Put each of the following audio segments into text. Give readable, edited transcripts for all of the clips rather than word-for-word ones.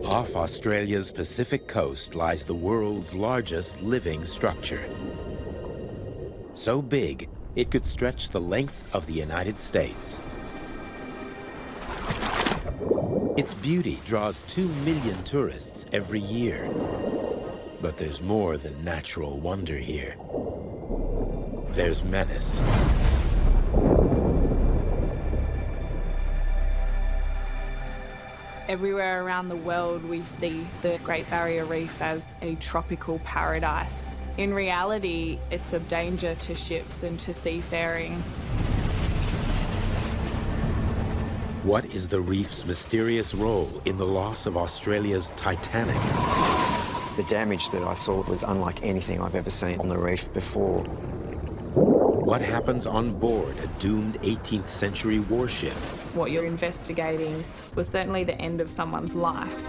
Off Australia's Pacific coast lies the world's largest living structure. So big, it could stretch the length of the United States. Its beauty draws 2 million tourists every year. But there's more than natural wonder here. There's menace. Everywhere around the world, we see the Great Barrier Reef as a tropical paradise. In reality, it's a danger to ships and to seafaring. What is the reef's mysterious role in the loss of Australia's Titanic? The damage that I saw was unlike anything I've ever seen on the reef before. What happens on board a doomed 18th century warship? What you're investigating was certainly the end of someone's life.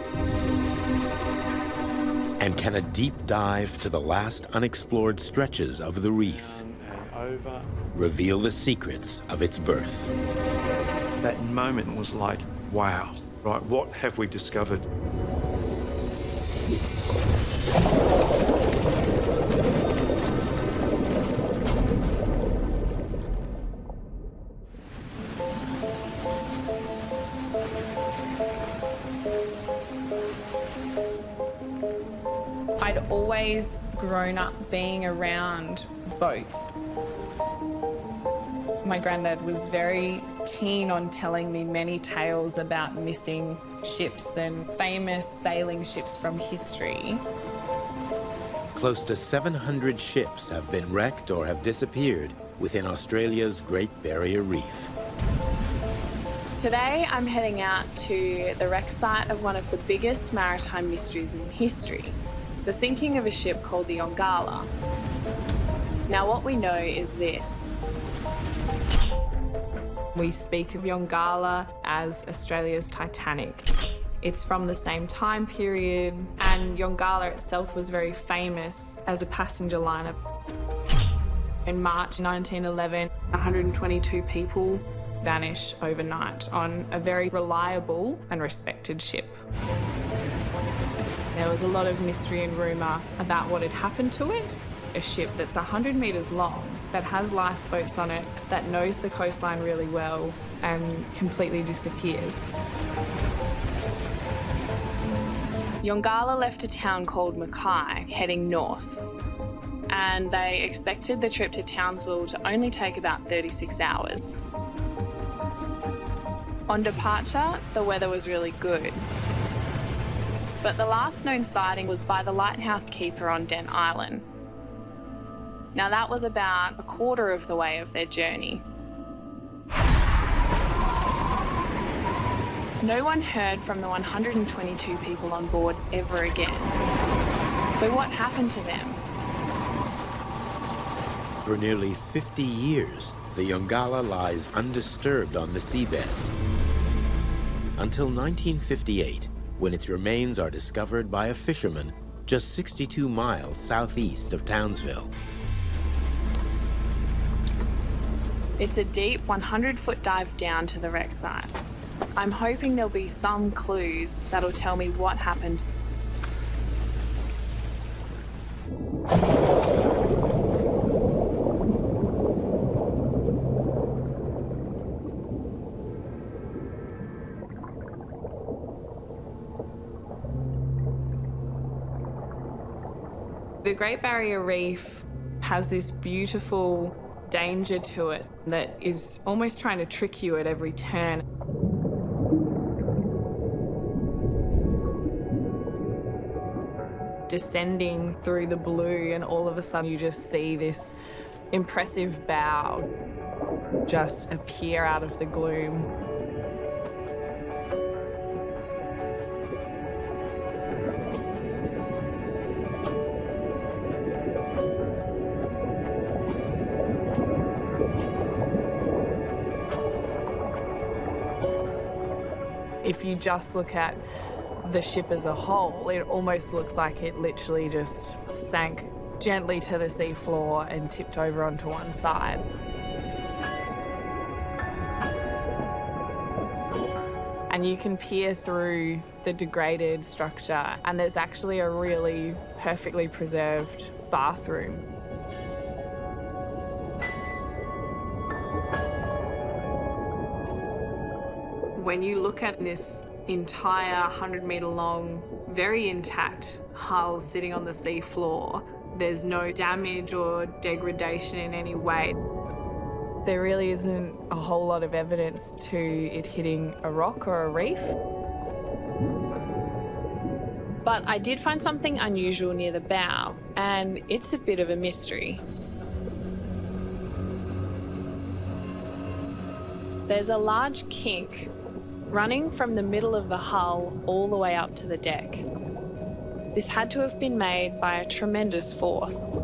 And can a deep dive to the last unexplored stretches of the reef reveal the secrets of its birth? That moment was like, wow, right, what have we discovered? I'd always grown up being around boats. My granddad was very keen on telling me many tales about missing ships and famous sailing ships from history. Close to 700 ships have been wrecked or have disappeared within Australia's Great Barrier Reef. Today I'm heading out to the wreck site of one of the biggest maritime mysteries in history, the sinking of a ship called the Yongala. Now what we know is this. We speak of Yongala as Australia's Titanic. It's from the same time period, and Yongala itself was very famous as a passenger liner. In March 1911, 122 people vanished overnight on a very reliable and respected ship. There was a lot of mystery and rumour about what had happened to it. A ship that's 100 metres long, that has lifeboats on it, that knows the coastline really well and completely disappears. Yongala left a town called Mackay, heading north, and they expected the trip to Townsville to only take about 36 hours. On departure, the weather was really good, but the last known sighting was by the lighthouse keeper on Den Island. Now that was about a quarter of the way of their journey. No one heard from the 122 people on board ever again. So what happened to them? For nearly 50 years, the Yongala lies undisturbed on the seabed. Until 1958, when its remains are discovered by a fisherman just 62 miles southeast of Townsville. It's a deep 100-foot dive down to the wreck site. I'm hoping there'll be some clues that'll tell me what happened. The Great Barrier Reef has this beautiful danger to it that is almost trying to trick you at every turn. Descending through the blue, and all of a sudden you just see this impressive bow just appear out of the gloom. If you just look at the ship as a whole, it almost looks like it literally just sank gently to the seafloor and tipped over onto one side. and you can peer through the degraded structure, and there's actually a really perfectly preserved bathroom. When you look at this entire 100-metre long, very intact hull sitting on the sea floor, there's no damage or degradation in any way. There really isn't a whole lot of evidence to it hitting a rock or a reef. But I did find something unusual near the bow, and it's a bit of a mystery. There's a large kink running from the middle of the hull all the way up to the deck. This had to have been made by a tremendous force.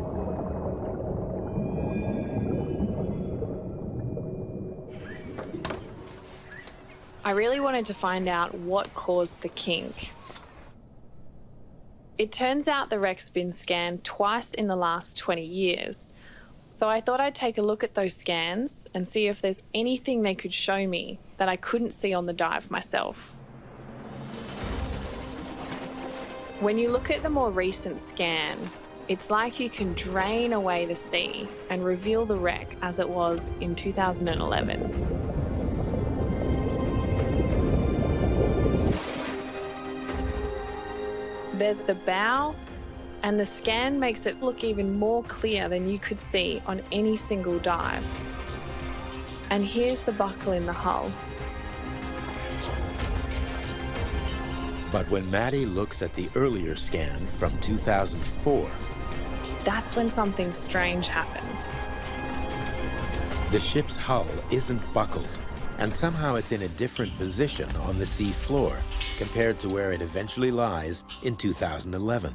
I really wanted to find out what caused the kink. It turns out the wreck's been scanned twice in the last 20 years, so I thought I'd take a look at those scans and see if there's anything they could show me that I couldn't see on the dive myself. When you look at the more recent scan, it's like you can drain away the sea and reveal the wreck as it was in 2011. There's the bow, and the scan makes it look even more clear than you could see on any single dive. And here's the buckle in the hull. But when Maddie looks at the earlier scan from 2004, That's when something strange happens. the ship's hull isn't buckled, and somehow it's in a different position on the sea floor compared to where it eventually lies in 2011.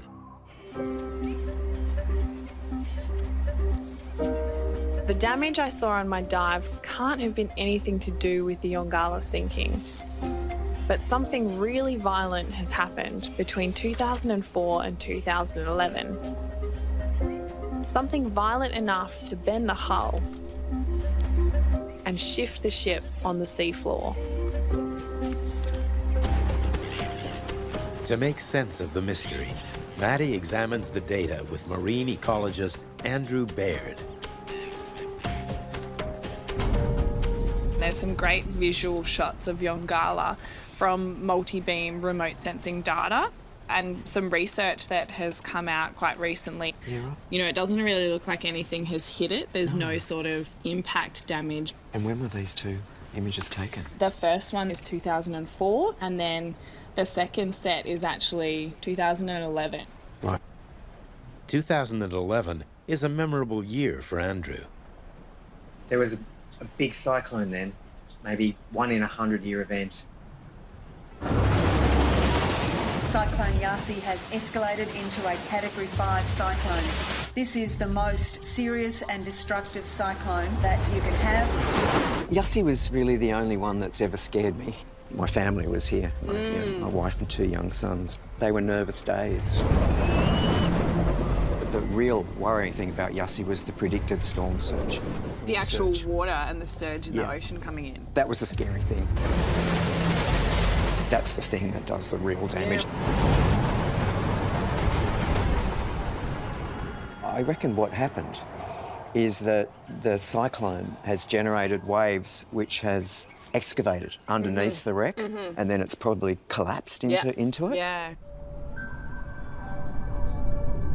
The damage I saw on my dive can't have been anything to do with the Yongala sinking. But something really violent has happened between 2004 and 2011. Something violent enough to bend the hull and shift the ship on the seafloor. To make sense of the mystery, Maddie examines the data with marine ecologist Andrew Baird. There's some great visual shots of Yongala from multi-beam remote sensing data and some research that has come out quite recently. Yeah, right. You know, it doesn't really look like anything has hit it. There's no sort of impact damage. And when were these two images taken? The first one is 2004, and then the second set is actually 2011. Right. 2011 is a memorable year for Andrew. There was a big cyclone then, maybe 1 in 100-year event. Cyclone Yasi has escalated into a Category 5 cyclone. This is the most serious and destructive cyclone that you can have. Yasi was really the only one that's ever scared me. My family was here, my wife and 2 young sons. They were nervous days. The real worrying thing about Yasi was the predicted storm surge. The actual Surge. water and the surge in the Yeah. ocean coming in. That was the scary thing. That's the thing that does the real damage. I reckon what happened is that the cyclone has generated waves which has excavated underneath the wreck, and then it's probably collapsed into it. Yeah.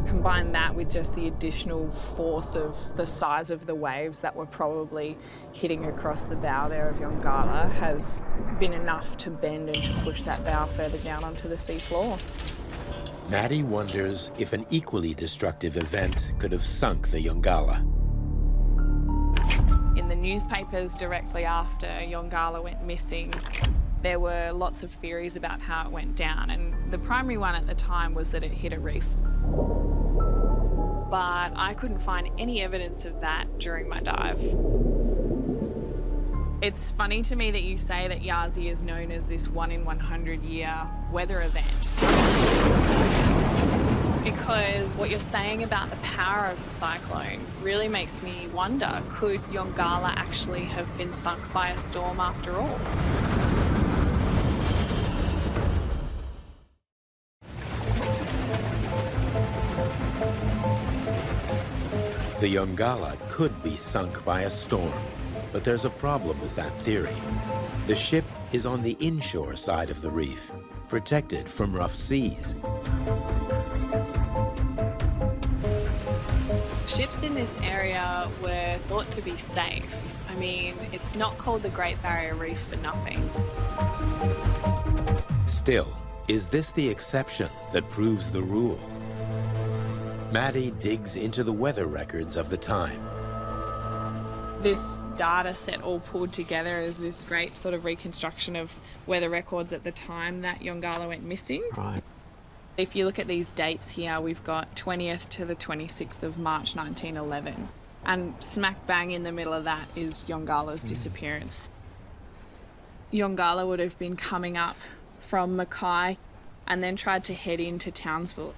Combine that with just the additional force of the size of the waves that were probably hitting across the bow there of Yongala has been enough to bend and to push that bow further down onto the seafloor. Maddie wonders if an equally destructive event could have sunk the Yongala. In the newspapers directly after Yongala went missing, there were lots of theories about how it went down, and the primary one at the time was that it hit a reef. But I couldn't find any evidence of that during my dive. It's funny to me that you say that Yasi is known as this 1 in 100-year weather event. Because what you're saying about the power of the cyclone really makes me wonder, could Yongala actually have been sunk by a storm after all? The Yongala could be sunk by a storm, but there's a problem with that theory. The ship is on the inshore side of the reef, protected from rough seas. Ships in this area were thought to be safe. I mean, it's not called the Great Barrier Reef for nothing. Still, is this the exception that proves the rule? Maddie digs into the weather records of the time. This data set all pulled together as this great sort of reconstruction of weather records at the time that Yongala went missing. Right. If you look at these dates here, we've got 20th to the 26th of March 1911. And smack bang in the middle of that is Yongala's disappearance. Yongala would have been coming up from Mackay and then tried to head into Townsville.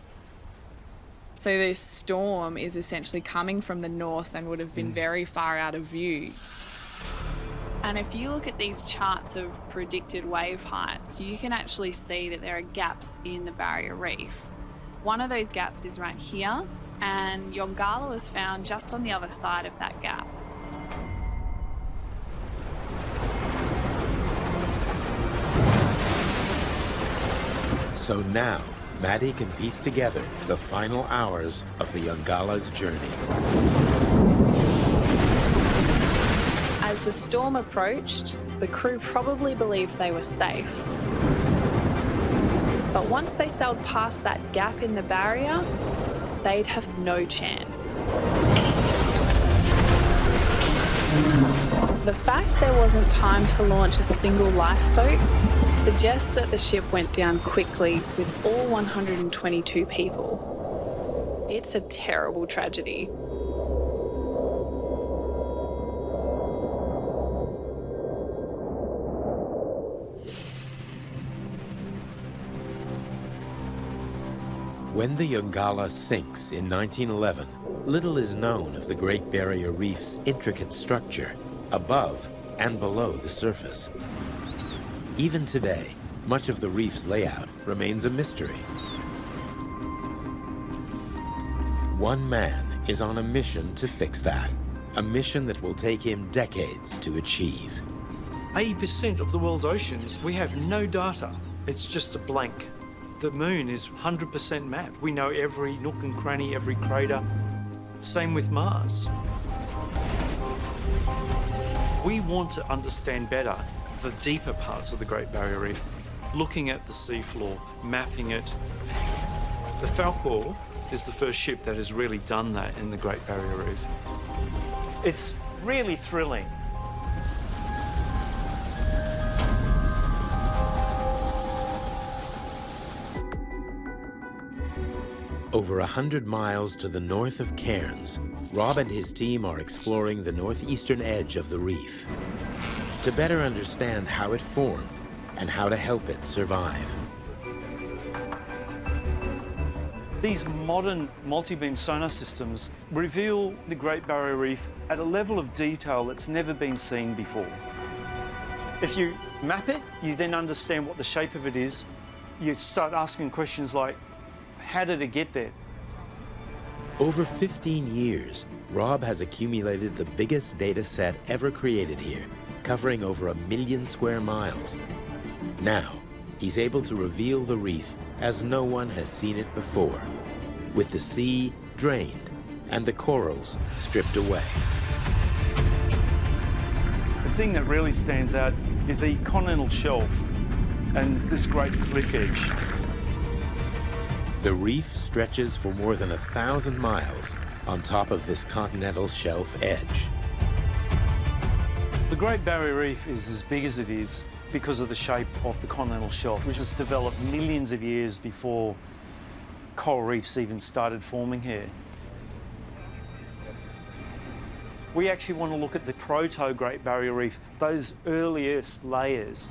So this storm is essentially coming from the north and would have been very far out of view. And if you look at these charts of predicted wave heights, you can actually see that there are gaps in the barrier reef. One of those gaps is right here, and Yongala was found just on the other side of that gap. So now, Maddie can piece together the final hours of the Yongala's journey. As the storm approached, the crew probably believed they were safe. But once they sailed past that gap in the barrier, they'd have no chance. The fact there wasn't time to launch a single lifeboat suggests that the ship went down quickly with all 122 people. It's a terrible tragedy. When the Yongala sinks in 1911, little is known of the Great Barrier Reef's intricate structure above and below the surface. Even today, much of the reef's layout remains a mystery. One man is on a mission to fix that, a mission that will take him decades to achieve. 80% of the world's oceans, we have no data. It's just a blank. The moon is 100% mapped. We know every nook and cranny, every crater. Same with Mars. We want to understand better the deeper parts of the Great Barrier Reef, looking at the seafloor, mapping it. The Falkor is the first ship that has really done that in the Great Barrier Reef. It's really thrilling. Over 100 miles to the north of Cairns, Rob and his team are exploring the northeastern edge of the reef to better understand how it formed and how to help it survive. These modern multi-beam sonar systems reveal the Great Barrier Reef at a level of detail that's never been seen before. If you map it, you then understand what the shape of it is. You start asking questions like, how did it get there? Over 15 years, Rob has accumulated the biggest data set ever created here, covering over 1 million square miles. Now, he's able to reveal the reef as no one has seen it before, with the sea drained and the corals stripped away. The thing that really stands out is the continental shelf and this great cliff edge. The reef stretches for more than 1,000 miles on top of this continental shelf edge. The Great Barrier Reef is as big as it is because of the shape of the continental shelf, which was developed millions of years before coral reefs even started forming here. We actually want to look at the proto-Great Barrier Reef, those earliest layers.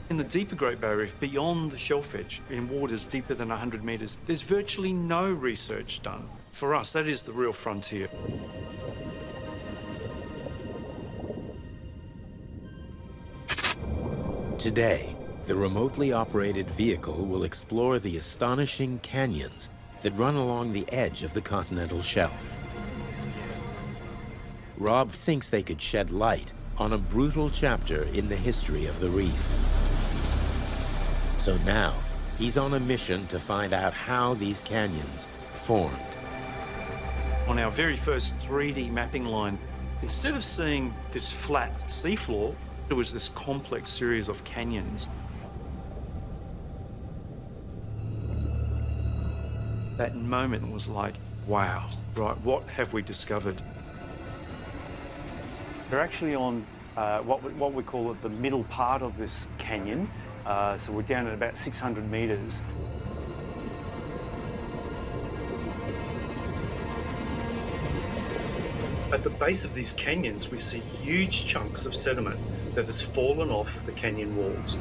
In the deeper Great Barrier Reef, beyond the shelf edge, in waters deeper than 100 metres, there's virtually no research done. For us, that is the real frontier. Today, the remotely operated vehicle will explore the astonishing canyons that run along the edge of the continental shelf. Rob thinks they could shed light on a brutal chapter in the history of the reef. So now, he's on a mission to find out how these canyons formed. On our very first 3D mapping line, instead of seeing this flat seafloor, it was this complex series of canyons. That moment was like, wow, right, what have we discovered? We're actually on what we call the middle part of this canyon. So we're down at about 600 metres. At the base of these canyons, we see huge chunks of sediment that has fallen off the canyon walls.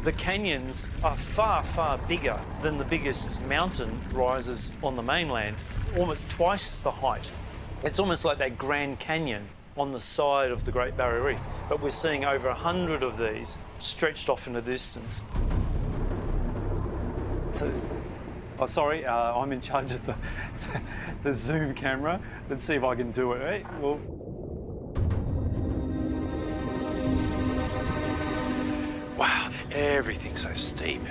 The canyons are far, far bigger than the biggest mountain rises on the mainland, almost twice the height. It's almost like that Grand Canyon on the side of the Great Barrier Reef, but we're seeing over 100 of these stretched off in the distance. So, sorry, I'm in charge of the zoom camera. Let's see if I can do it, right? Well, wow, everything's so steep.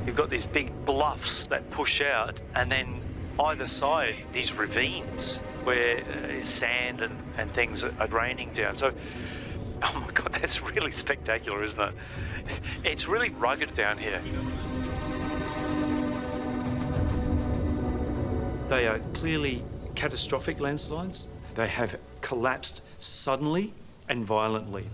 You've got these big bluffs that push out, and then either side, these ravines where sand and things are raining down. So, oh my God, that's really spectacular, isn't it? It's really rugged down here. They are clearly catastrophic landslides. They have collapsed suddenly and violently.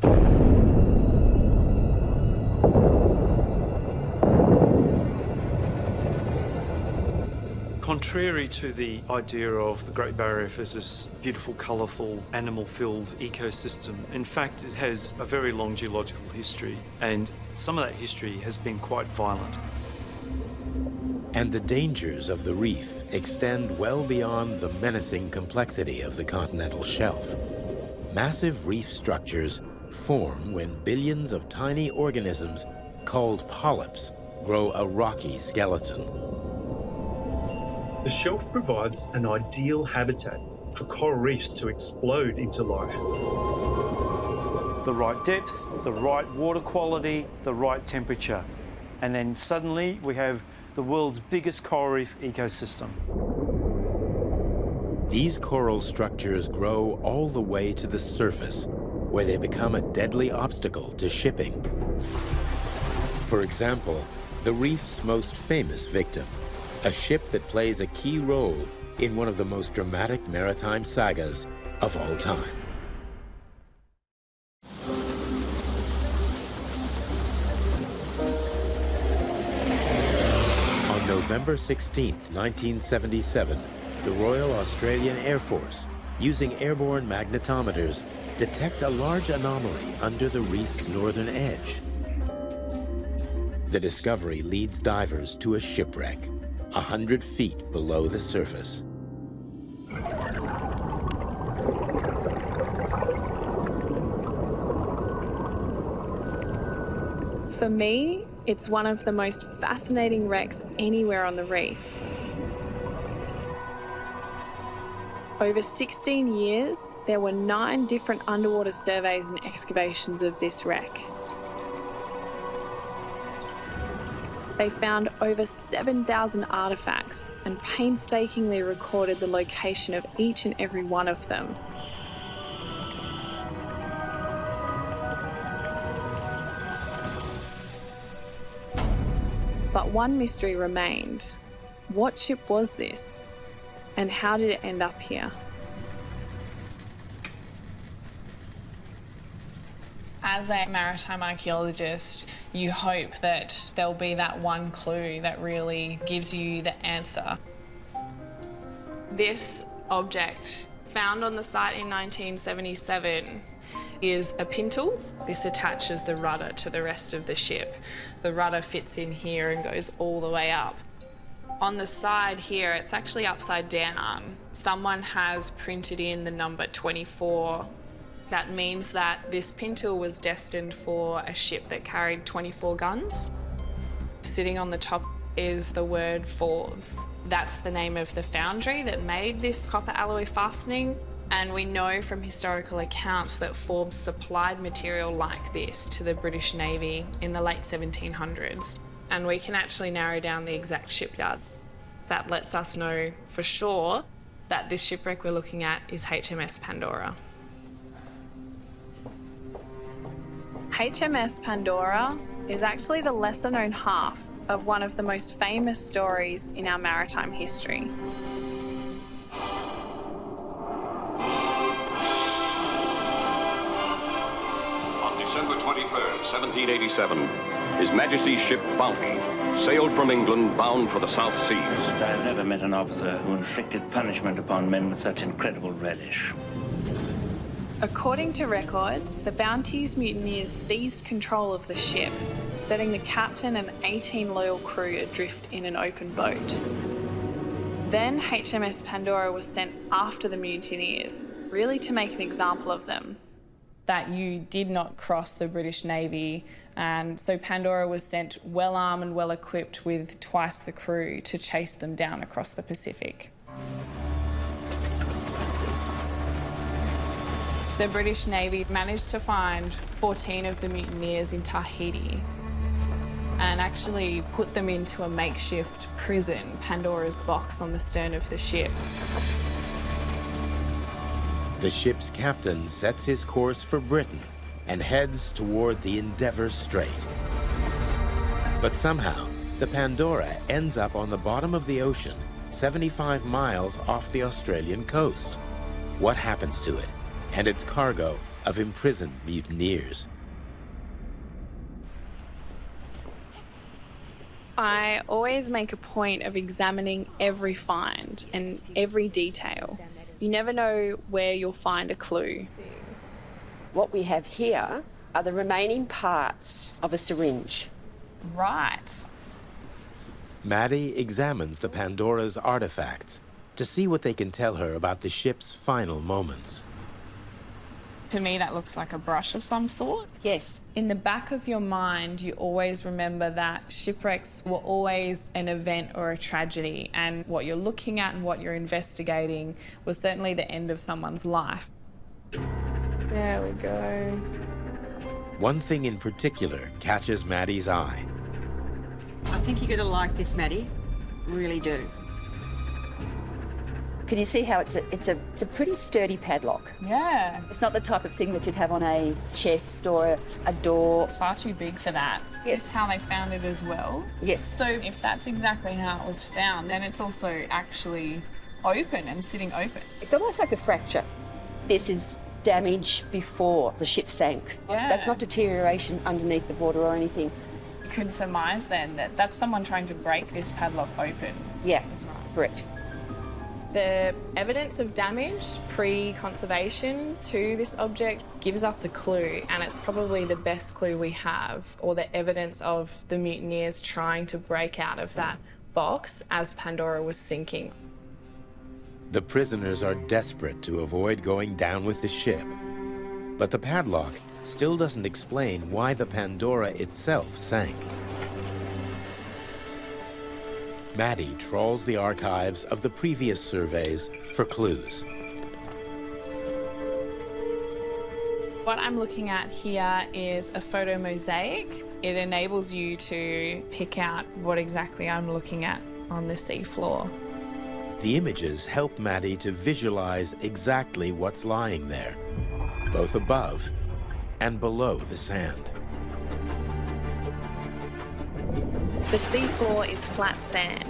Contrary to the idea of the Great Barrier Reef as this beautiful, colourful, animal-filled ecosystem, in fact, it has a very long geological history, and some of that history has been quite violent. And the dangers of the reef extend well beyond the menacing complexity of the continental shelf. Massive reef structures form when billions of tiny organisms, called polyps, grow a rocky skeleton. The shelf provides an ideal habitat for coral reefs to explode into life. The right depth, the right water quality, the right temperature. And then suddenly we have the world's biggest coral reef ecosystem. These coral structures grow all the way to the surface, where they become a deadly obstacle to shipping. For example, the reef's most famous victim, a ship that plays a key role in one of the most dramatic maritime sagas of all time. On November 16th, 1977, the Royal Australian Air Force, using airborne magnetometers, detect a large anomaly under the reef's northern edge. The discovery leads divers to a shipwreck 100 feet below the surface. For me, it's one of the most fascinating wrecks anywhere on the reef. Over 16 years, there were 9 different underwater surveys and excavations of this wreck. They found over 7,000 artifacts and painstakingly recorded the location of each and every one of them. But one mystery remained. What ship was this? And how did it end up here? As a maritime archaeologist, you hope that there'll be that one clue that really gives you the answer. This object, found on the site in 1977, is a pintle. This attaches the rudder to the rest of the ship. The rudder fits in here and goes all the way up. On the side here, it's actually upside down. Someone has printed in the number 24 That means that this pintle was destined for a ship that carried 24 guns. Sitting on the top is the word Forbes. That's the name of the foundry that made this copper alloy fastening. And we know from historical accounts that Forbes supplied material like this to the British Navy in the late 1700s. And we can actually narrow down the exact shipyard. That lets us know for sure that this shipwreck we're looking at is HMS Pandora. HMS Pandora is actually the lesser known half of one of the most famous stories in our maritime history. On December 23rd, 1787, His Majesty's ship Bounty sailed from England bound for the South Seas. I've never met an officer who inflicted punishment upon men with such incredible relish. According to records, the Bounty's mutineers seized control of the ship, setting the captain and 18 loyal crew adrift in an open boat. Then HMS Pandora was sent after the mutineers, really to make an example of them. That you did not cross the British Navy, and so Pandora was sent well armed and well equipped with twice the crew to chase them down across the Pacific. The British Navy managed to find 14 of the mutineers in Tahiti and actually put them into a makeshift prison, Pandora's box, on the stern of the ship. The ship's captain sets his course for Britain and heads toward the Endeavour Strait. But somehow, the Pandora ends up on the bottom of the ocean, 75 miles off the Australian coast. What happens to it and its cargo of imprisoned mutineers? I always make a point of examining every find and every detail. You never know where you'll find a clue. What we have here are the remaining parts of a syringe. Right. Maddie examines the Pandora's artifacts to see what they can tell her about the ship's final moments. To me, that looks like a brush of some sort. Yes. In the back of your mind, you always remember that shipwrecks were always an event or a tragedy, and what you're looking at and what you're investigating was certainly the end of someone's life. There we go. One thing in particular catches Maddie's eye. I think you're going to like this, Maddie. Really do. Can you see how it's a pretty sturdy padlock? Yeah. It's not the type of thing that you'd have on a chest or a door. It's far too big for that. Yes. It's how they found it as well. Yes. So if that's exactly how it was found, then it's also actually open and sitting open. It's almost like a fracture. This is damage before the ship sank. Yeah. That's not deterioration underneath the water or anything. You could surmise then that that's someone trying to break this padlock open. Yeah, correct. The evidence of damage pre-conservation to this object gives us a clue, and it's probably the best clue we have, or the evidence of the mutineers trying to break out of that box as Pandora was sinking. The prisoners are desperate to avoid going down with the ship, but the padlock still doesn't explain why the Pandora itself sank. Maddie trawls the archives of the previous surveys for clues. What I'm looking at here is a photo mosaic. It enables you to pick out what exactly I'm looking at on the seafloor. The images help Maddie to visualize exactly what's lying there, both above and below the sand. The seafloor is flat sand.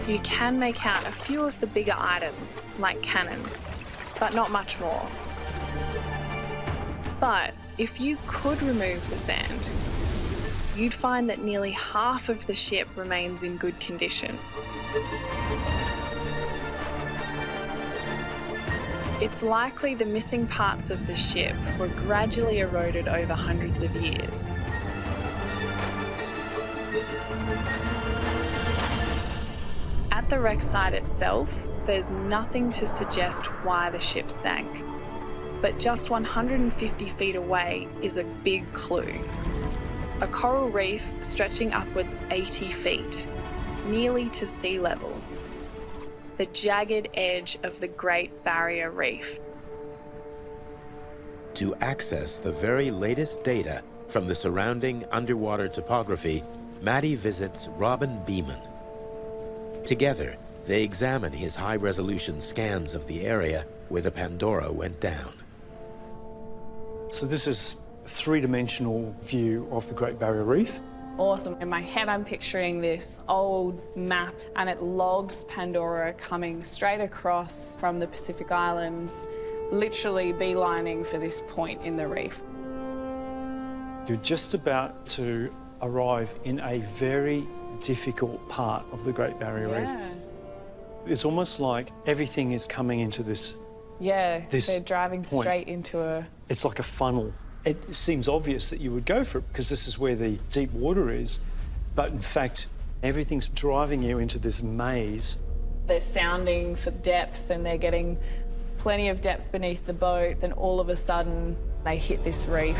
You can make out a few of the bigger items, like cannons, but not much more. But if you could remove the sand, you'd find that nearly half of the ship remains in good condition. It's likely the missing parts of the ship were gradually eroded over hundreds of years. At At the wreck site itself, there's nothing to suggest why the ship sank. But just 150 feet away is a big clue. A coral reef stretching upwards 80 feet, nearly to sea level. The jagged edge of the Great Barrier Reef. To access the very latest data from the surrounding underwater topography, Maddie visits Robin Beeman. Together, they examine his high-resolution scans of the area where the Pandora went down. So this is a three-dimensional view of the Great Barrier Reef. Awesome. In my head, I'm picturing this old map, and it logs Pandora coming straight across from the Pacific Islands, literally beelining for this point in the reef. You're just about to arrive in a very difficult part of the Great Barrier Reef. It's almost like everything is coming into this. Yeah, this they're driving point. straight into a... It's like a funnel. It seems obvious that you would go for it because this is where the deep water is, but in fact, everything's driving you into this maze. They're sounding for depth and they're getting plenty of depth beneath the boat, then all of a sudden they hit this reef.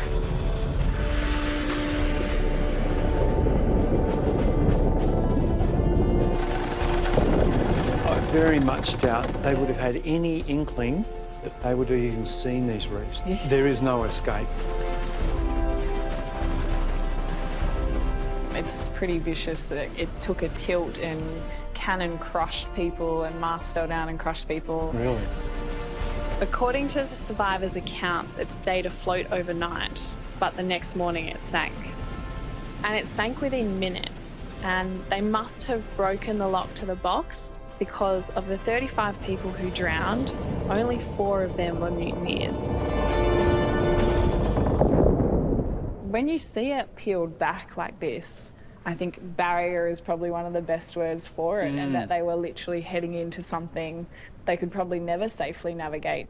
I very much doubt they would have had any inkling that they would have even seen these reefs. Yeah. There is no escape. It's pretty vicious that it took a tilt and cannon crushed people and masts fell down and crushed people. Really? According to the survivors' accounts, it stayed afloat overnight, but the next morning it sank. And it sank within minutes, and they must have broken the lock to the box because of the 35 people who drowned, only 4 of them were mutineers. When you see it peeled back like this, I think barrier is probably one of the best words for it, and that they were literally heading into something they could probably never safely navigate.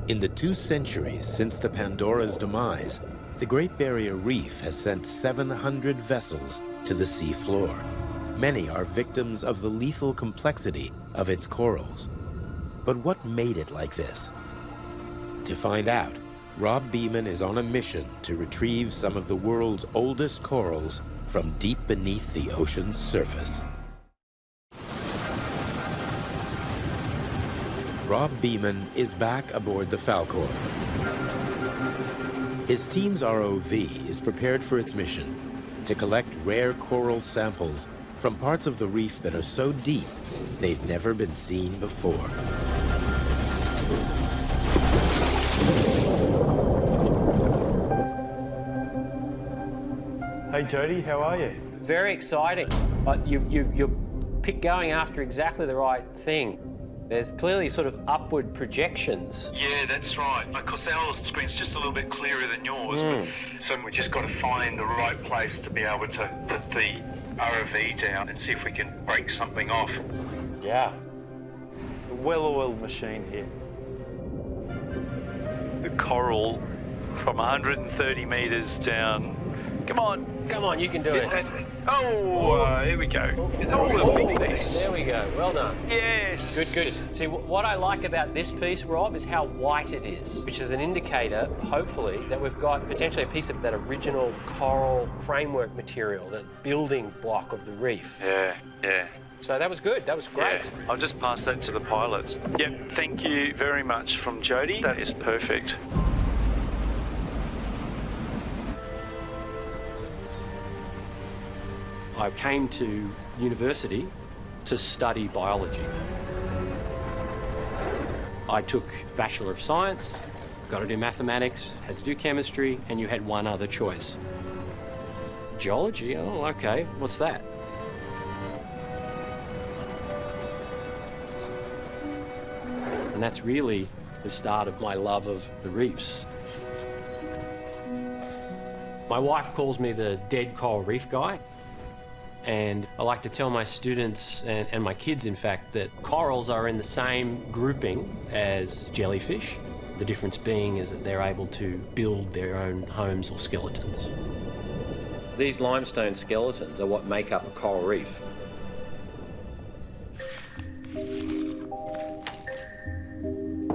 In the 2 centuries since the Pandora's demise, the Great Barrier Reef has sent 700 vessels to the sea floor. Many are victims of the lethal complexity of its corals. But what made it like this? To find out, Rob Beeman is on a mission to retrieve some of the world's oldest corals from deep beneath the ocean's surface. Rob Beeman is back aboard the Falkor. His team's ROV is prepared for its mission to collect rare coral samples from parts of the reef that are so deep they've never been seen before. Hey Jody, how are you? Very exciting. You're going after exactly the right thing. There's clearly sort of upward projections. Yeah, that's right. Of course, our screen's just a little bit clearer than yours, but, so we just got to find the right place to be able to put the ROV down and see if we can break something off. Yeah. A well-oiled machine here. The coral from 130 metres down. Come on, you can do it. Here we go. There we go. Well done. Yes. Good. See, what I like about this piece, Rob, is how white it is, which is an indicator, hopefully, that we've got potentially a piece of that original coral framework material, that building block of the reef. Yeah. So that was good. That was great. Yeah. I'll just pass that to the pilots. Yep, thank you very much from Jody. That is perfect. I came to university to study biology. I took Bachelor of Science, got to do mathematics, had to do chemistry, and you had one other choice. Geology? Oh, okay. What's that? And that's really the start of my love of the reefs. My wife calls me the dead coral reef guy. And I like to tell my students, and my kids in fact, that corals are in the same grouping as jellyfish. The difference being is that they're able to build their own homes or skeletons. These limestone skeletons are what make up a coral reef.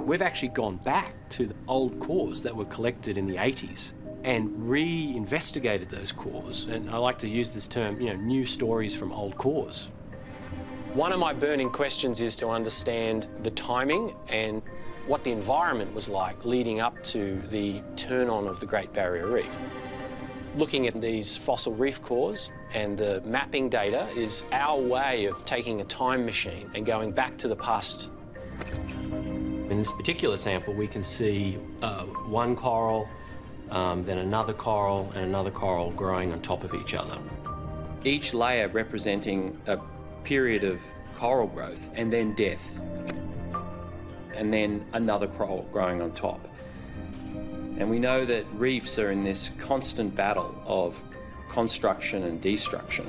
We've actually gone back to the old cores that were collected in the 80s and re-investigated those cores. And I like to use this term, new stories from old cores. One of my burning questions is to understand the timing and what the environment was like leading up to the turn-on of the Great Barrier Reef. Looking at these fossil reef cores and the mapping data is our way of taking a time machine and going back to the past. In this particular sample, we can see one coral, then another coral, and another coral growing on top of each other. Each layer representing a period of coral growth and then death, and then another coral growing on top. And we know that reefs are in this constant battle of construction and destruction.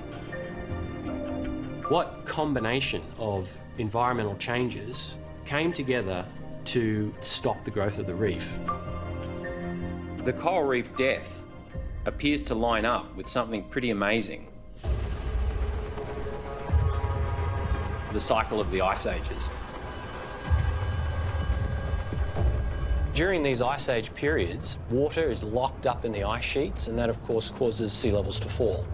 What combination of environmental changes came together to stop the growth of the reef? The coral reef death appears to line up with something pretty amazing. The cycle of the ice ages. During these ice age periods, water is locked up in the ice sheets, and that of course causes sea levels to fall.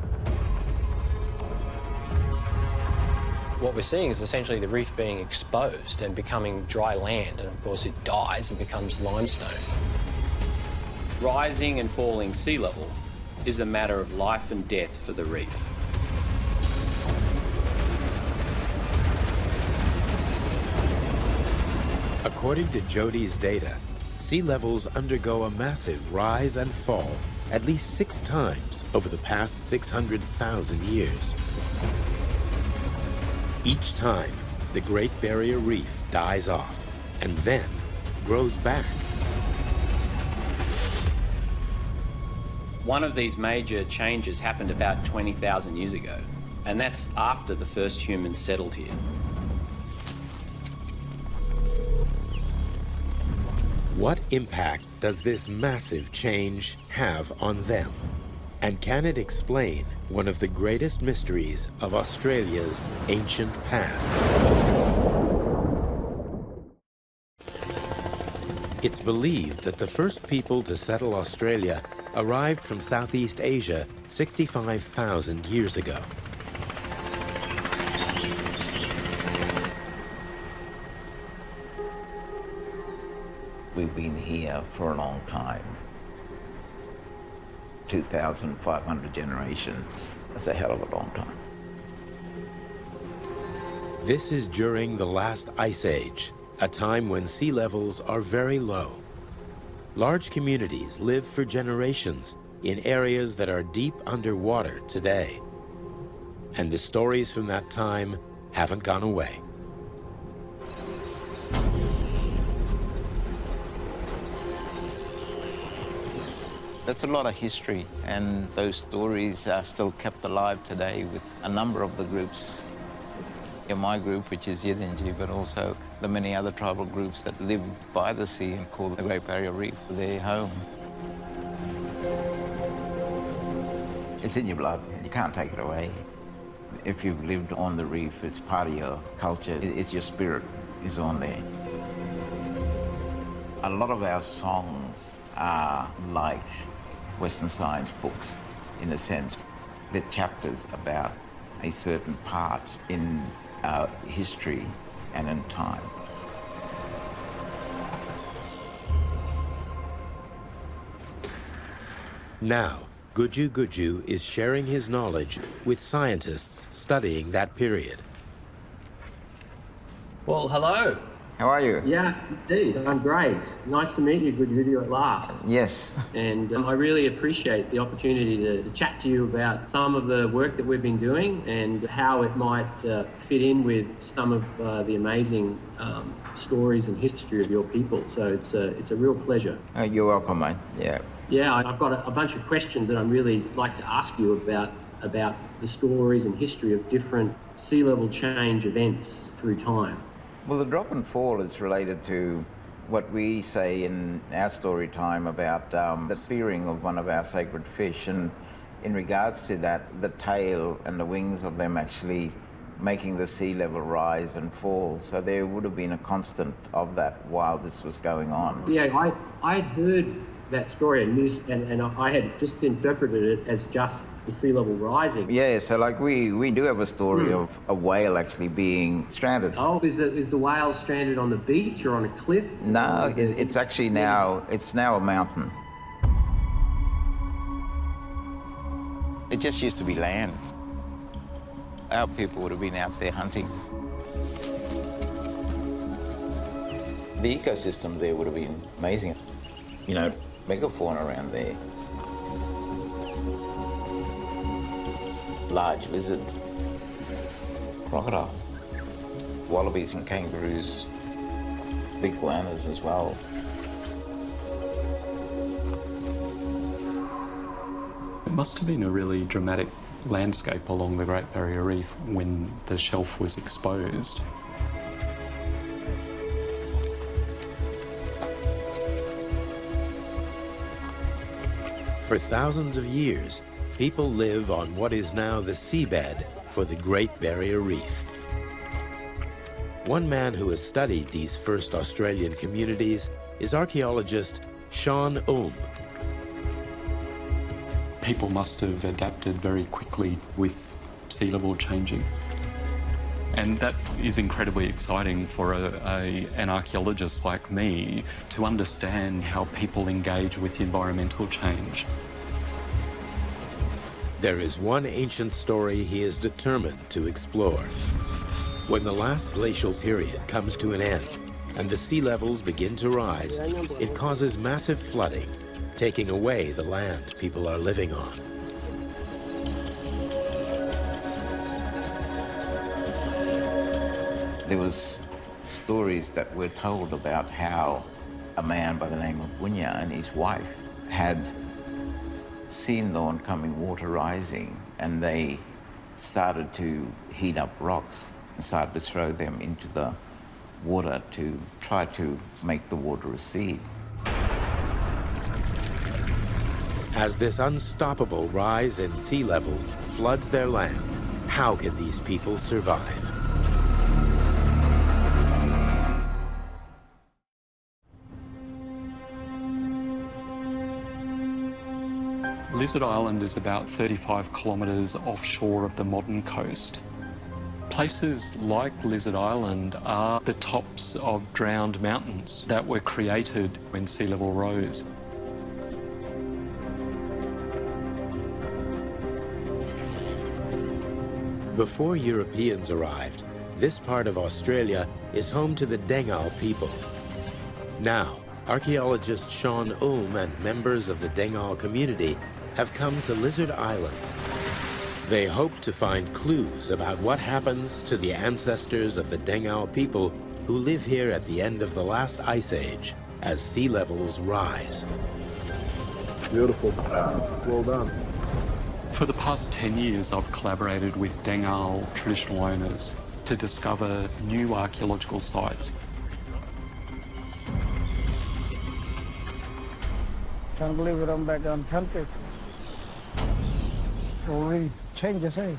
What we're seeing is essentially the reef being exposed and becoming dry land, and of course it dies and becomes limestone. Rising and falling sea level is a matter of life and death for the reef. According to Jody's data, sea levels undergo a massive rise and fall at least 6 times over the past 600,000 years. Each time, the Great Barrier Reef dies off and then grows back. One of these major changes happened about 20,000 years ago, and that's after the first humans settled here. What impact does this massive change have on them? And can it explain one of the greatest mysteries of Australia's ancient past? It's believed that the first people to settle Australia arrived from Southeast Asia 65,000 years ago. We've been here for a long time. 2,500 generations. That's a hell of a long time. This is during the last ice age, a time when sea levels are very low. Large communities live for generations in areas that are deep underwater today. And the stories from that time haven't gone away. That's a lot of history, and those stories are still kept alive today with a number of the groups. In my group, which is Yidinji, but also the many other tribal groups that live by the sea and call the Great Barrier Reef their home. It's in your blood, you can't take it away. If you've lived on the reef, it's part of your culture, it's your spirit is on there. A lot of our songs are like Western science books, in a sense. They're chapters about a certain part in our history and in time. Now, Guju Guju is sharing his knowledge with scientists studying that period. Well, hello. How are you? Yeah, indeed. I'm great. Nice to meet you, Guju Guju, at last. Yes. And I really appreciate the opportunity to chat to you about some of the work that we've been doing and how it might fit in with some of the amazing stories and history of your people. So it's a real pleasure. Oh, you're welcome, mate. Yeah. Yeah, I've got a bunch of questions that I'd really like to ask you about the stories and history of different sea level change events through time. Well, the drop and fall is related to what we say in our story time about the spearing of one of our sacred fish. And in regards to that, the tail and the wings of them actually making the sea level rise and fall. So there would have been a constant of that while this was going on. Yeah, I heard that story and I had just interpreted it as just the sea level rising. Yeah, so like we do have a story of a whale actually being stranded. Oh, is the whale stranded on the beach or on a cliff? No, it's actually now a mountain. It just used to be land. Our people would have been out there hunting. The ecosystem there would have been amazing. You know, megafauna around there. Large lizards, crocodiles, wallabies and kangaroos, big iguanas as well. It must have been a really dramatic landscape along the Great Barrier Reef when the shelf was exposed. For thousands of years, people live on what is now the seabed for the Great Barrier Reef. One man who has studied these first Australian communities is archaeologist Sean Ohm. People must have adapted very quickly with sea level changing. And that is incredibly exciting for an archaeologist like me to understand how people engage with environmental change. There is one ancient story he is determined to explore. When the last glacial period comes to an end and the sea levels begin to rise, it causes massive flooding, taking away the land people are living on. There was stories that were told about how a man by the name of Wunya and his wife had seen the oncoming water rising, and they started to heat up rocks and started to throw them into the water to try to make the water recede. As this unstoppable rise in sea level floods their land, how can these people survive? Lizard Island is about 35 kilometres offshore of the modern coast. Places like Lizard Island are the tops of drowned mountains that were created when sea level rose. Before Europeans arrived, this part of Australia is home to the Dengal people. Now, archaeologist Sean Ohm and members of the Dengal community have come to Lizard Island. They hope to find clues about what happens to the ancestors of the Dengal people who live here at the end of the last ice age as sea levels rise. Beautiful. Well done. For the past 10 years, I've collaborated with Dengal traditional owners to discover new archaeological sites. Can't believe it, I'm back on country. Already changes, eh?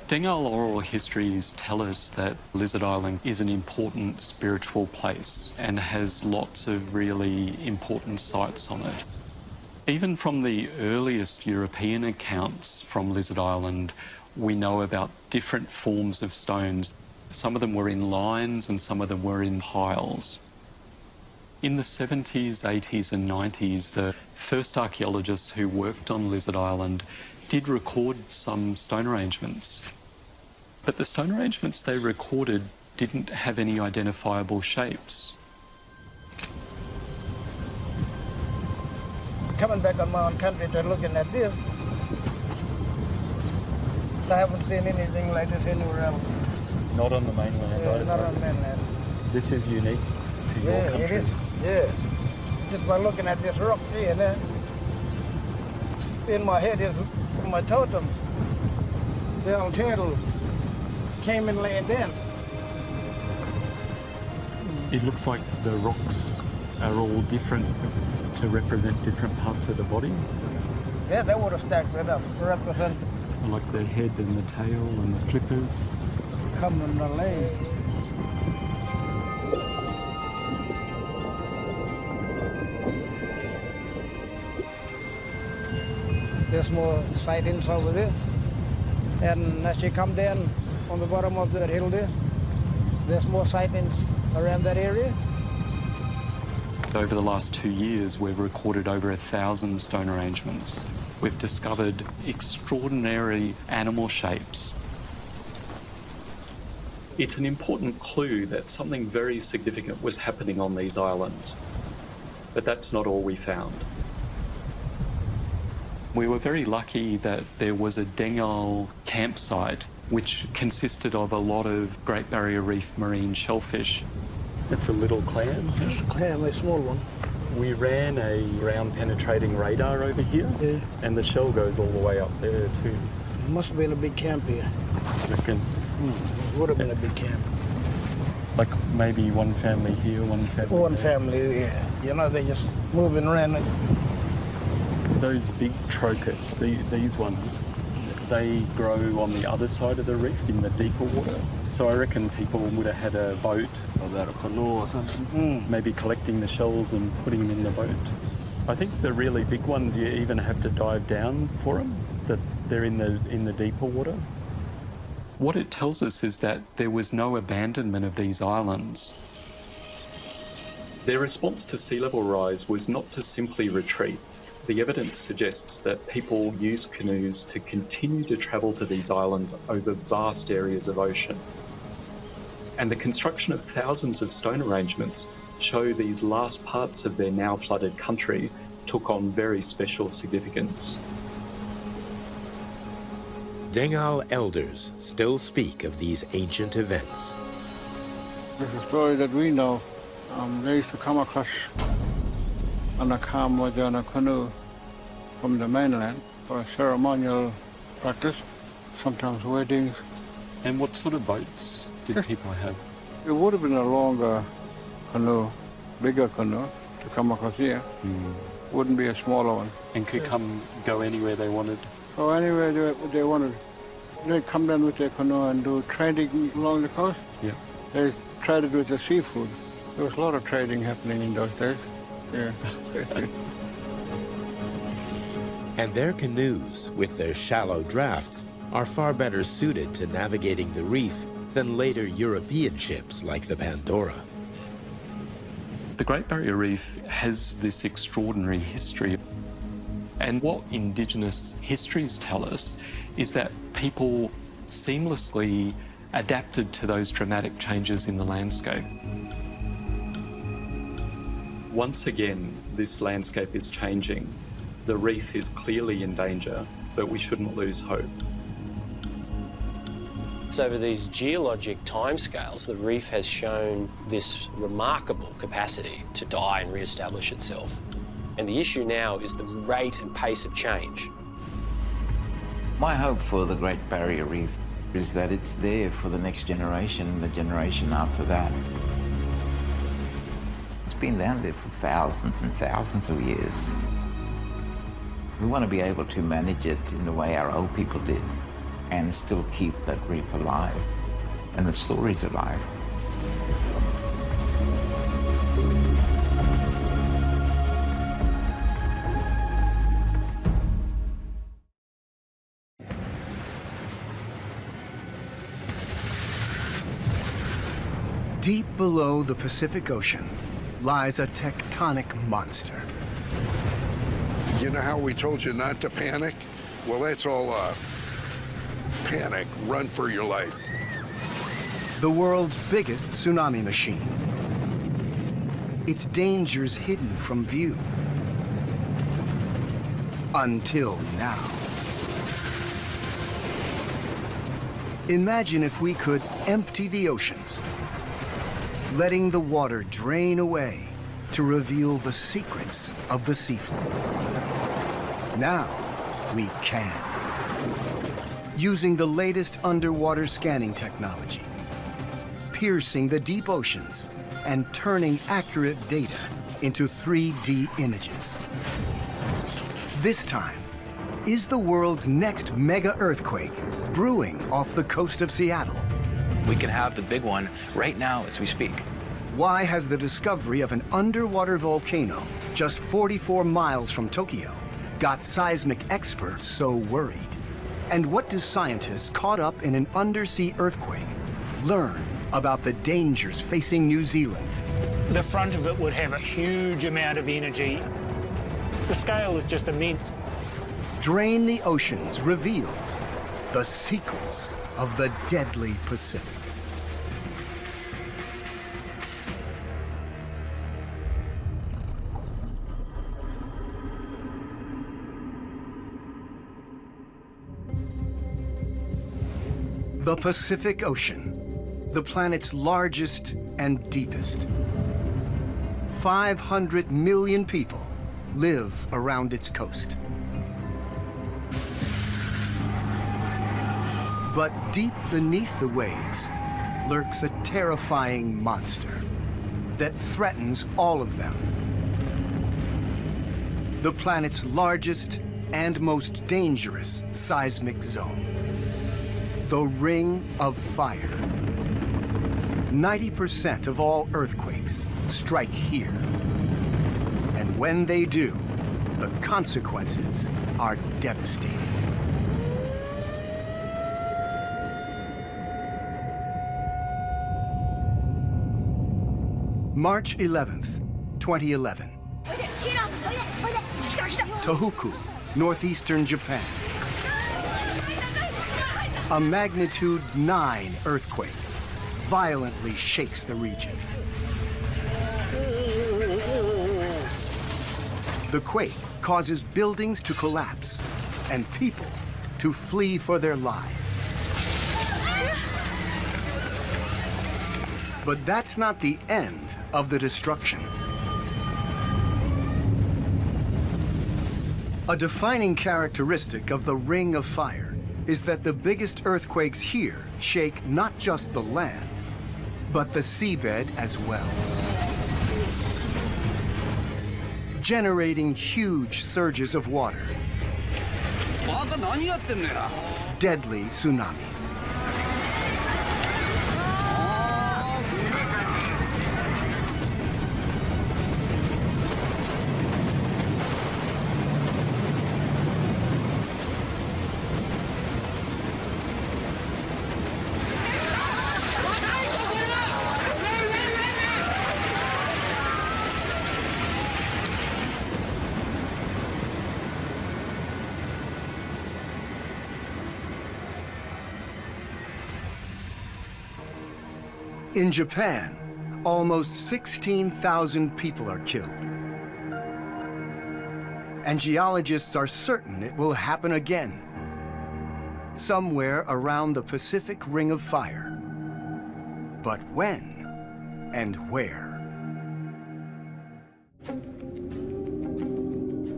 Dengal oral histories tell us that Lizard Island is an important spiritual place and has lots of really important sites on it. Even from the earliest European accounts from Lizard Island, we know about different forms of stones. Some of them were in lines and some of them were in piles. In the 70s, 80s and 90s, the first archaeologists who worked on Lizard Island did record some stone arrangements. But the stone arrangements they recorded didn't have any identifiable shapes. Coming back on my own country to looking at this, I haven't seen anything like this anywhere else. Not on the mainland either. Not on the mainland. This is unique to your country. It is. Yeah. Just by looking at this rock here, and in my head is my totem. The old turtle came and laid down. It looks like the rocks are all different to represent different parts of the body. Yeah, they would have stacked it up to represent Like the head and the tail and the flippers. coming the leg. There's more sightings over there. And as you come down on the bottom of the hill there, there's more sightings around that area. Over the last 2 years, we've recorded over 1,000 stone arrangements. We've discovered extraordinary animal shapes. It's an important clue that something very significant was happening on these islands. But that's not all we found. We were very lucky that there was a Dengal campsite which consisted of a lot of Great Barrier Reef marine shellfish. It's a little clam. It's a clam, a small one. We ran a ground penetrating radar over here, and the shell goes all the way up there too. Must have been a big camp here. I reckon. Would have been a big camp. Like maybe one family here, one family One there. family, yeah. You know, they're just moving around. Those big trochus, these ones, they grow on the other side of the reef in the deeper water. So I reckon people would have had a boat or a canoe or something, maybe collecting the shells and putting them in the boat. I think the really big ones, you even have to dive down for them, that they're in the deeper water. What it tells us is that there was no abandonment of these islands. Their response to sea level rise was not to simply retreat. The evidence suggests that people used canoes to continue to travel to these islands over vast areas of ocean. And the construction of thousands of stone arrangements show these last parts of their now flooded country took on very special significance. Dengal elders still speak of these ancient events. There's a story that we know. They used to come across on a calm weather on a canoe from the mainland for a ceremonial practice, sometimes weddings. And what sort of boats did people have? It would have been a longer canoe, bigger canoe to come across here. Wouldn't be a smaller one. And could go anywhere they wanted? Go anywhere they wanted. They'd come down with their canoe and do trading along the coast. Yeah. They traded with the seafood. There was a lot of trading happening in those days. Yeah. And their canoes, with their shallow drafts, are far better suited to navigating the reef than later European ships like the Pandora. The Great Barrier Reef has this extraordinary history. And what Indigenous histories tell us is that people seamlessly adapted to those dramatic changes in the landscape. Once again, this landscape is changing. The reef is clearly in danger, but we shouldn't lose hope. So over these geologic timescales, the reef has shown this remarkable capacity to die and re-establish itself. And the issue now is the rate and pace of change. My hope for the Great Barrier Reef is that it's there for the next generation and the generation after that. It's been down there for thousands and thousands of years. We want to be able to manage it in the way our old people did and still keep that reef alive and the stories alive. Deep below the Pacific Ocean lies a tectonic monster. You know how we told you not to panic? Well, that's all panic, run for your life. The world's biggest tsunami machine. Its dangers hidden from view. Until now. Imagine if we could empty the oceans, letting the water drain away to reveal the secrets of the seafloor. Now we can. Using the latest underwater scanning technology, piercing the deep oceans and turning accurate data into 3D images. This time, is the world's next mega earthquake brewing off the coast of Seattle? We can have the big one right now as we speak. Why has the discovery of an underwater volcano just 44 miles from Tokyo got seismic experts so worried? And what do scientists caught up in an undersea earthquake learn about the dangers facing New Zealand? The front of it would have a huge amount of energy. The scale is just immense. Drain the Oceans reveals the secrets of the deadly Pacific. The Pacific Ocean, the planet's largest and deepest. 500 million people live around its coast. But deep beneath the waves lurks a terrifying monster that threatens all of them. The planet's largest and most dangerous seismic zone. The Ring of Fire. 90% of all earthquakes strike here. And when they do, the consequences are devastating. March 11th, 2011. Tohoku, northeastern Japan. A magnitude 9 earthquake violently shakes the region. The quake causes buildings to collapse and people to flee for their lives. But that's not the end of the destruction. A defining characteristic of the Ring of Fire is that the biggest earthquakes here shake not just the land, but the seabed as well, generating huge surges of water, deadly tsunamis. In Japan, almost 16,000 people are killed. And geologists are certain it will happen again, somewhere around the Pacific Ring of Fire. But when and where?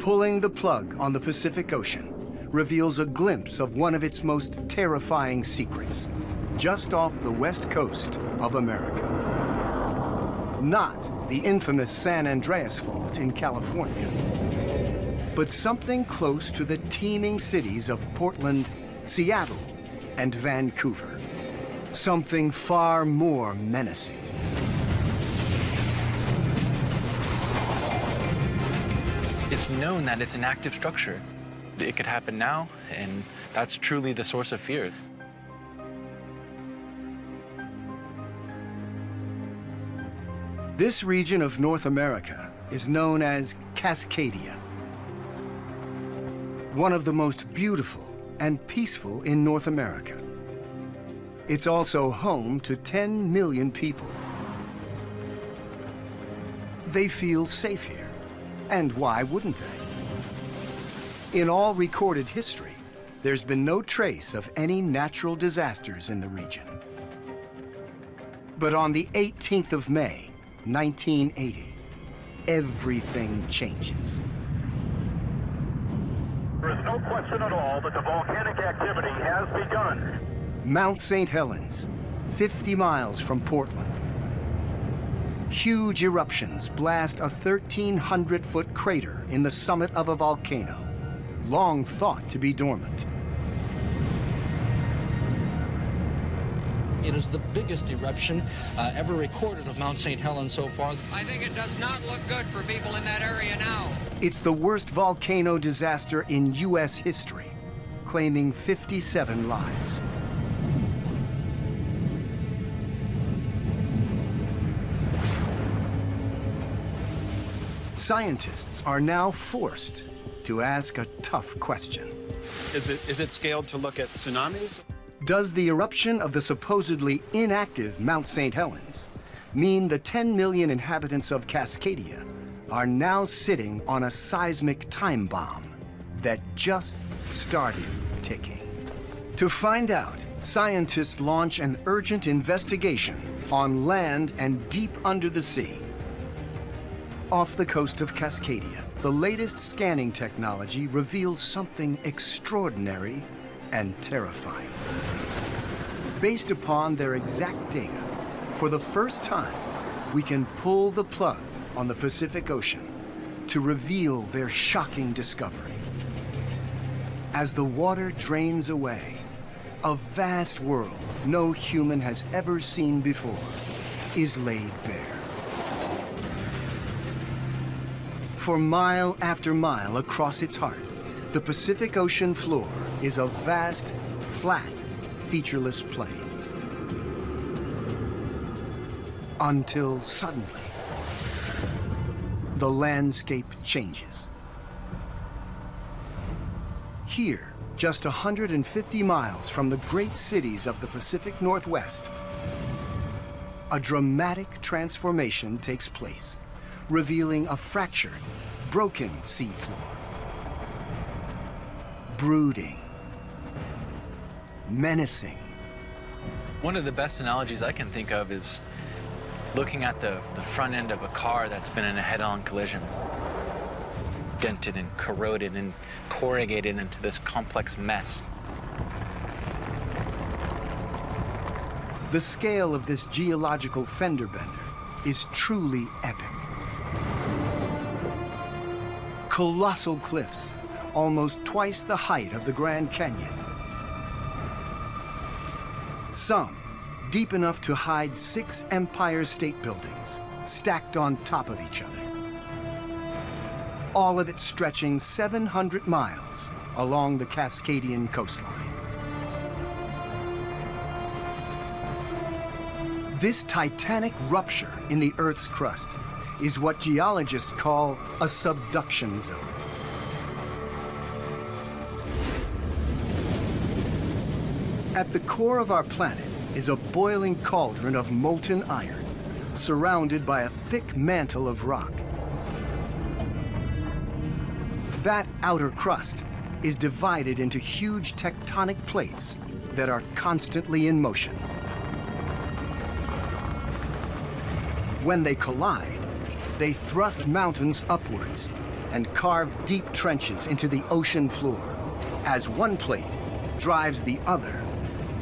Pulling the plug on the Pacific Ocean reveals a glimpse of one of its most terrifying secrets, just off the west coast of America. Not the infamous San Andreas Fault in California, but something close to the teeming cities of Portland, Seattle, and Vancouver. Something far more menacing. It's known that it's an active structure. It could happen now, and that's truly the source of fear. This region of North America is known as Cascadia, one of the most beautiful and peaceful in North America. It's also home to 10 million people. They feel safe here, and why wouldn't they? In all recorded history, there's been no trace of any natural disasters in the region. But on the 18th of May, 1980, everything changes. There is no question at all that the volcanic activity has begun. Mount St. Helens, 50 miles from Portland. Huge eruptions blast a 1,300-foot crater in the summit of a volcano, long thought to be dormant. It is the biggest eruption ever recorded of Mount St. Helens so far. I think it does not look good for people in that area now. It's the worst volcano disaster in U.S. history, claiming 57 lives. Scientists are now forced to ask a tough question. Is it scaled to look at tsunamis? Does the eruption of the supposedly inactive Mount St. Helens mean the 10 million inhabitants of Cascadia are now sitting on a seismic time bomb that just started ticking? To find out, scientists launch an urgent investigation on land and deep under the sea. Off the coast of Cascadia, the latest scanning technology reveals something extraordinary and terrifying. Based upon their exact data, for the first time, we can pull the plug on the Pacific Ocean to reveal their shocking discovery. As the water drains away, a vast world no human has ever seen before is laid bare. For mile after mile across its heart, the Pacific Ocean floor is a vast, flat, featureless plain. Until suddenly, the landscape changes. Here, just 150 miles from the great cities of the Pacific Northwest, a dramatic transformation takes place, revealing a fractured, broken seafloor. Brooding, menacing. One of the best analogies I can think of is looking at the front end of a car that's been in a head-on collision. Dented and corroded and corrugated into this complex mess. The scale of this geological fender bender is truly epic. Colossal cliffs, almost twice the height of the Grand Canyon. Some deep enough to hide 6 Empire State Buildings, stacked on top of each other. All of it stretching 700 miles along the Cascadian coastline. This titanic rupture in the Earth's crust is what geologists call a subduction zone. At the core of our planet is a boiling cauldron of molten iron, surrounded by a thick mantle of rock. That outer crust is divided into huge tectonic plates that are constantly in motion. When they collide, they thrust mountains upwards and carve deep trenches into the ocean floor as one plate drives the other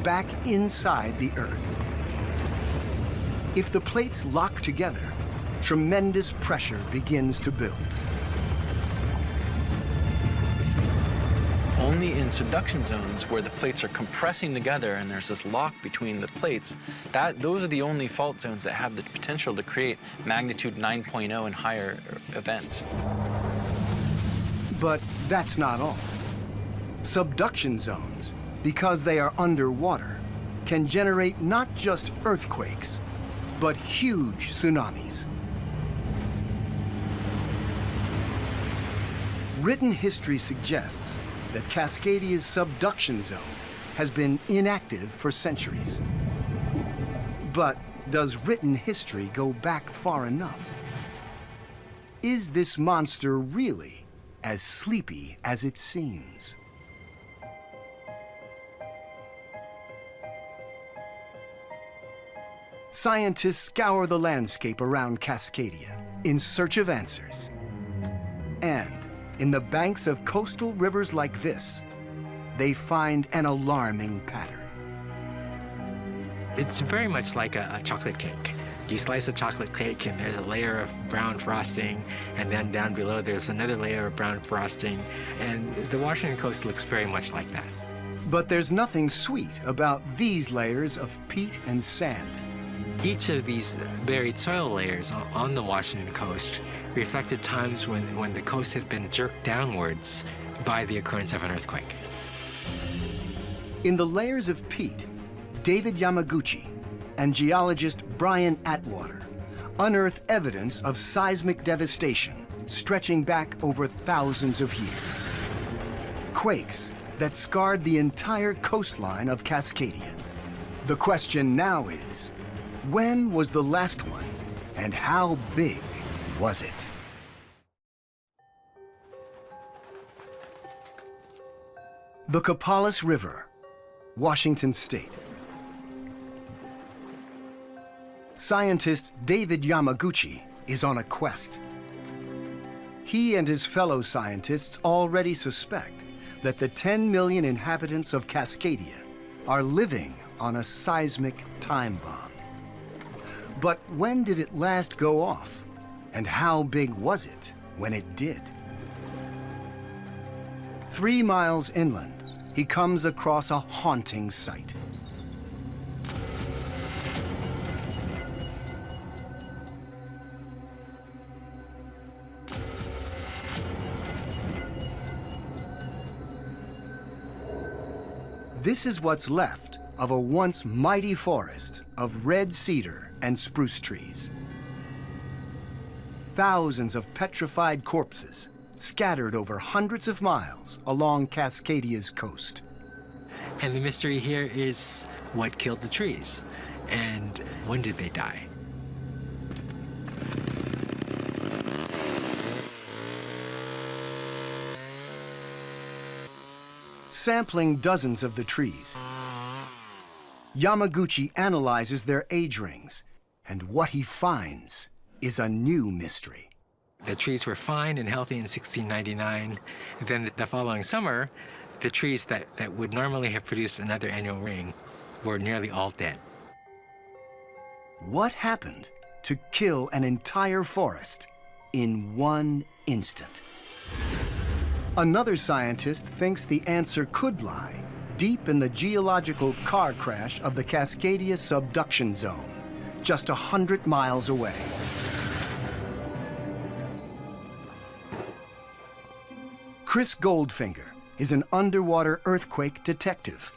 back inside the Earth. If the plates lock together, tremendous pressure begins to build. Only in subduction zones where the plates are compressing together and there's this lock between the plates, those are the only fault zones that have the potential to create magnitude 9.0 and higher events. But that's not all. Subduction zones, because they are underwater, can generate not just earthquakes, but huge tsunamis. Written history suggests that Cascadia's subduction zone has been inactive for centuries. But does written history go back far enough? Is this monster really as sleepy as it seems? Scientists scour the landscape around Cascadia in search of answers. And in the banks of coastal rivers like this, they find an alarming pattern. It's very much like a chocolate cake. You slice a chocolate cake and there's a layer of brown frosting, and then down below there's another layer of brown frosting, and the Washington coast looks very much like that. But there's nothing sweet about these layers of peat and sand. Each of these buried soil layers on the Washington coast reflected times when the coast had been jerked downwards by the occurrence of an earthquake. In the layers of peat, David Yamaguchi and geologist Brian Atwater unearth evidence of seismic devastation stretching back over thousands of years. Quakes that scarred the entire coastline of Cascadia. The question now is, when was the last one, and how big was it? The Copalis River, Washington State. Scientist David Yamaguchi is on a quest. He and his fellow scientists already suspect that the 10 million inhabitants of Cascadia are living on a seismic time bomb. But when did it last go off? And how big was it when it did? 3 miles inland, he comes across a haunting sight. This is what's left of a once mighty forest of red cedar and spruce trees. Thousands of petrified corpses scattered over hundreds of miles along Cascadia's coast. And the mystery here is what killed the trees, and when did they die? Sampling dozens of the trees, Yamaguchi analyzes their age rings, and what he finds is a new mystery. The trees were fine and healthy in 1699. Then the following summer, the trees that would normally have produced another annual ring were nearly all dead. What happened to kill an entire forest in one instant? Another scientist thinks the answer could lie deep in the geological car crash of the Cascadia subduction zone, just 100 miles away. Chris Goldfinger is an underwater earthquake detective,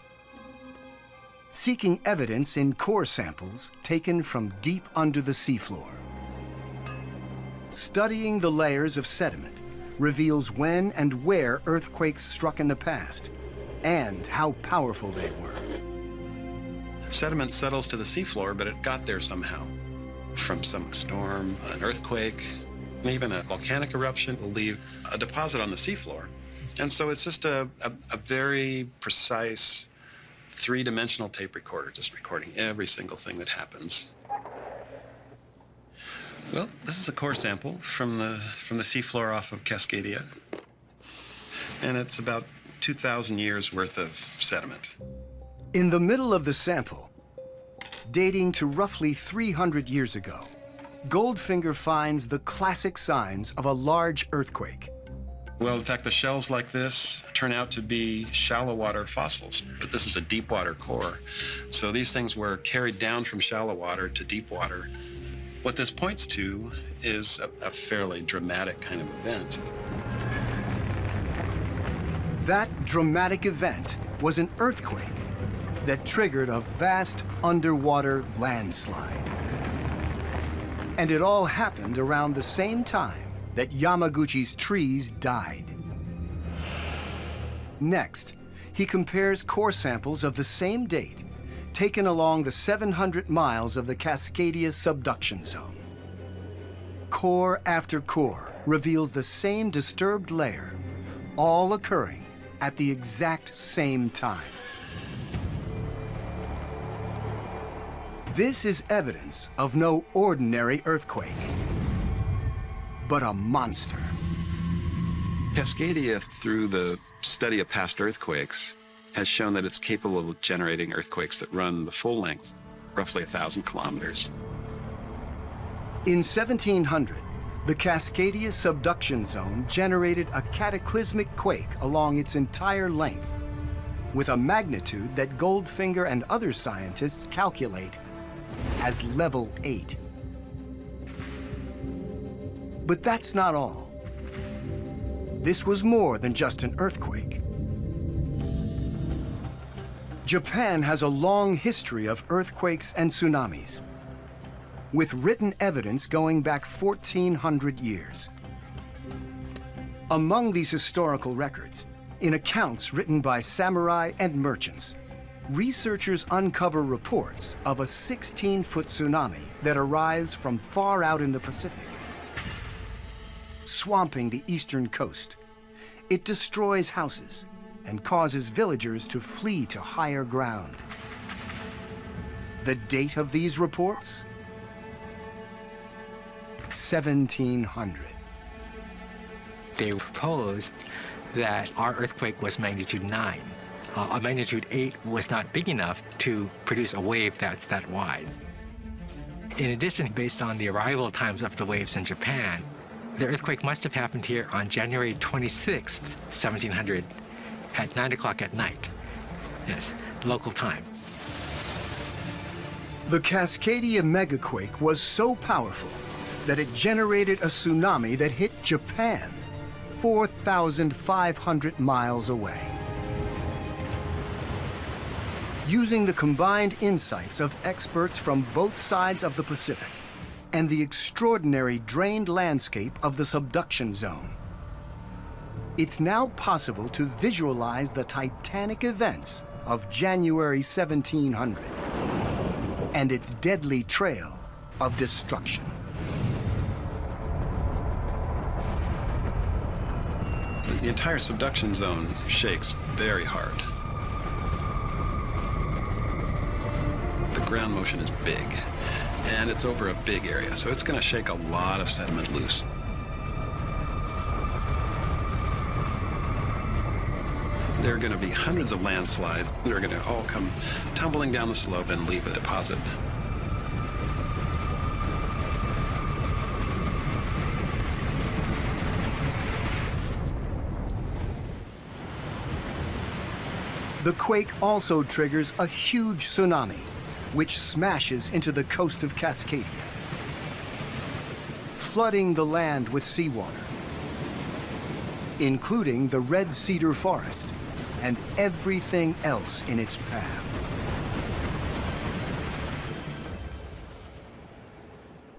seeking evidence in core samples taken from deep under the seafloor. Studying the layers of sediment reveals when and where earthquakes struck in the past, and how powerful they were. Sediment settles to the seafloor, but it got there somehow. From some storm, an earthquake, even a volcanic eruption will leave a deposit on the seafloor. And so it's just a very precise, three-dimensional tape recorder, just recording every single thing that happens. Well, this is a core sample from the seafloor off of Cascadia. And it's about 2,000 years worth of sediment. In the middle of the sample, dating to roughly 300 years ago, Goldfinger finds the classic signs of a large earthquake. Well, in fact, the shells like this turn out to be shallow water fossils, but this is a deep water core. So these things were carried down from shallow water to deep water. What this points to is a fairly dramatic kind of event. That dramatic event was an earthquake that triggered a vast underwater landslide. And it all happened around the same time that Yamaguchi's trees died. Next, he compares core samples of the same date taken along the 700 miles of the Cascadia subduction zone. Core after core reveals the same disturbed layer, all occurring at the exact same time. This is evidence of no ordinary earthquake, but a monster. Cascadia, through the study of past earthquakes, has shown that it's capable of generating earthquakes that run the full length, roughly 1,000 kilometers. In 1700, the Cascadia subduction zone generated a cataclysmic quake along its entire length, with a magnitude that Goldfinger and other scientists calculate as level 8. But that's not all. This was more than just an earthquake. Japan has a long history of earthquakes and tsunamis, with written evidence going back 1,400 years. Among these historical records, in accounts written by samurai and merchants, researchers uncover reports of a 16-foot tsunami that arrives from far out in the Pacific. Swamping the eastern coast, it destroys houses and causes villagers to flee to higher ground. The date of these reports? 1700. They proposed that our earthquake was magnitude 9. A magnitude 8 was not big enough to produce a wave that's that wide. In addition, based on the arrival times of the waves in Japan, the earthquake must have happened here on January 26th, 1700, at 9 o'clock at night. Yes, local time. The Cascadia megaquake was so powerful that it generated a tsunami that hit Japan 4,500 miles away. Using the combined insights of experts from both sides of the Pacific and the extraordinary drained landscape of the subduction zone, it's now possible to visualize the titanic events of January 1700 and its deadly trail of destruction. The entire subduction zone shakes very hard. The ground motion is big, and it's over a big area, so it's going to shake a lot of sediment loose. There are going to be hundreds of landslides that are going to all come tumbling down the slope and leave a deposit. The quake also triggers a huge tsunami, which smashes into the coast of Cascadia, flooding the land with seawater, including the red cedar forest and everything else in its path.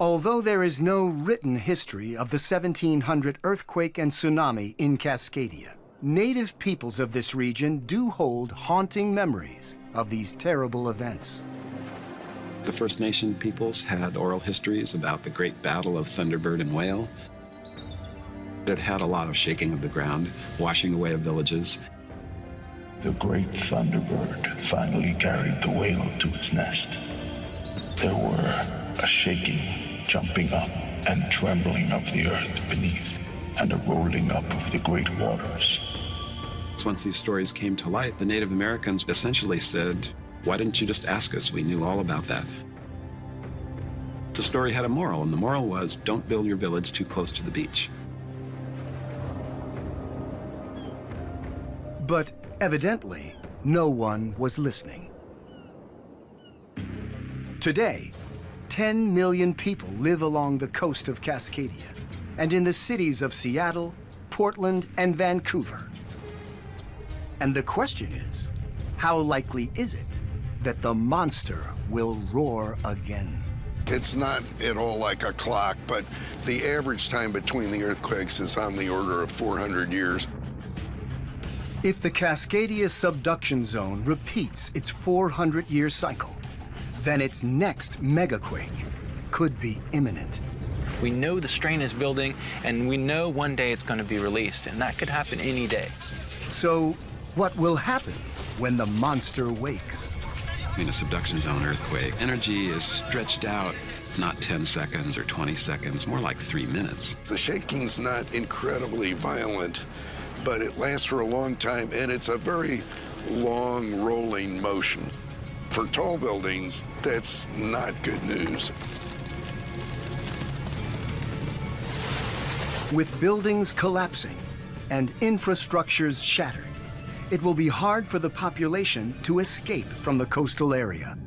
Although there is no written history of the 1700 earthquake and tsunami in Cascadia, native peoples of this region do hold haunting memories of these terrible events. The First Nation peoples had oral histories about the Great Battle of Thunderbird and Whale. It had a lot of shaking of the ground, washing away of villages. The great Thunderbird finally carried the whale to its nest. There were a shaking, jumping up, and trembling of the earth beneath, and a rolling up of the great waters. Once these stories came to light, the Native Americans essentially said, "Why didn't you just ask us? We knew all about that." The story had a moral, and the moral was, don't build your village too close to the beach. But evidently, no one was listening. Today, 10 million people live along the coast of Cascadia and in the cities of Seattle, Portland, and Vancouver. And the question is, how likely is it that the monster will roar again? It's not at all like a clock, but the average time between the earthquakes is on the order of 400 years. If the Cascadia subduction zone repeats its 400-year cycle, then its next megaquake could be imminent. We know the strain is building, and we know one day it's going to be released, and that could happen any day. So, what will happen when the monster wakes? In a subduction zone earthquake, energy is stretched out, not 10 seconds or 20 seconds, more like 3 minutes. The shaking's not incredibly violent, but it lasts for a long time, and it's a very long rolling motion. For tall buildings, that's not good news. With buildings collapsing and infrastructures shattered, it will be hard for the population to escape from the coastal area.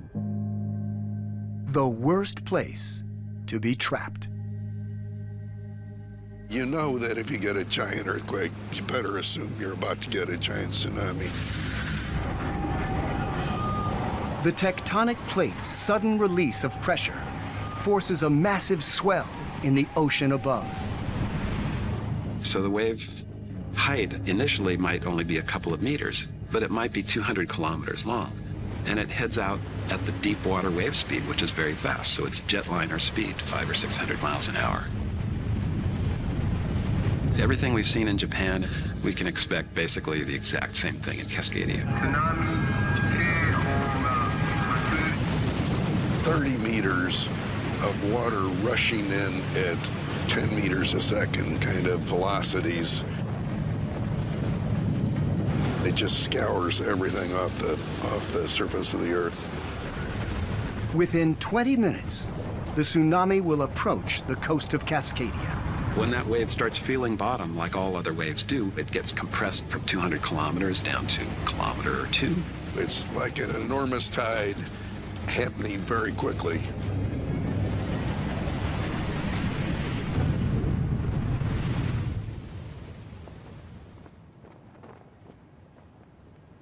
The worst place to be trapped. You know that if you get a giant earthquake, you better assume you're about to get a giant tsunami. The tectonic plate's sudden release of pressure forces a massive swell in the ocean above. So the wave height initially might only be a couple of meters, but it might be 200 kilometers long. And it heads out at the deep water wave speed, which is very fast. So it's jetliner speed, 500 or 600 miles an hour. Everything we've seen in Japan, we can expect basically the exact same thing in Cascadia. 30 meters of water rushing in at 10 meters a second kind of velocities. It just scours everything off the surface of the earth. Within 20 minutes, the tsunami will approach the coast of Cascadia. When that wave starts feeling bottom, like all other waves do, it gets compressed from 200 kilometers down to a kilometer or two. It's like an enormous tide happening very quickly.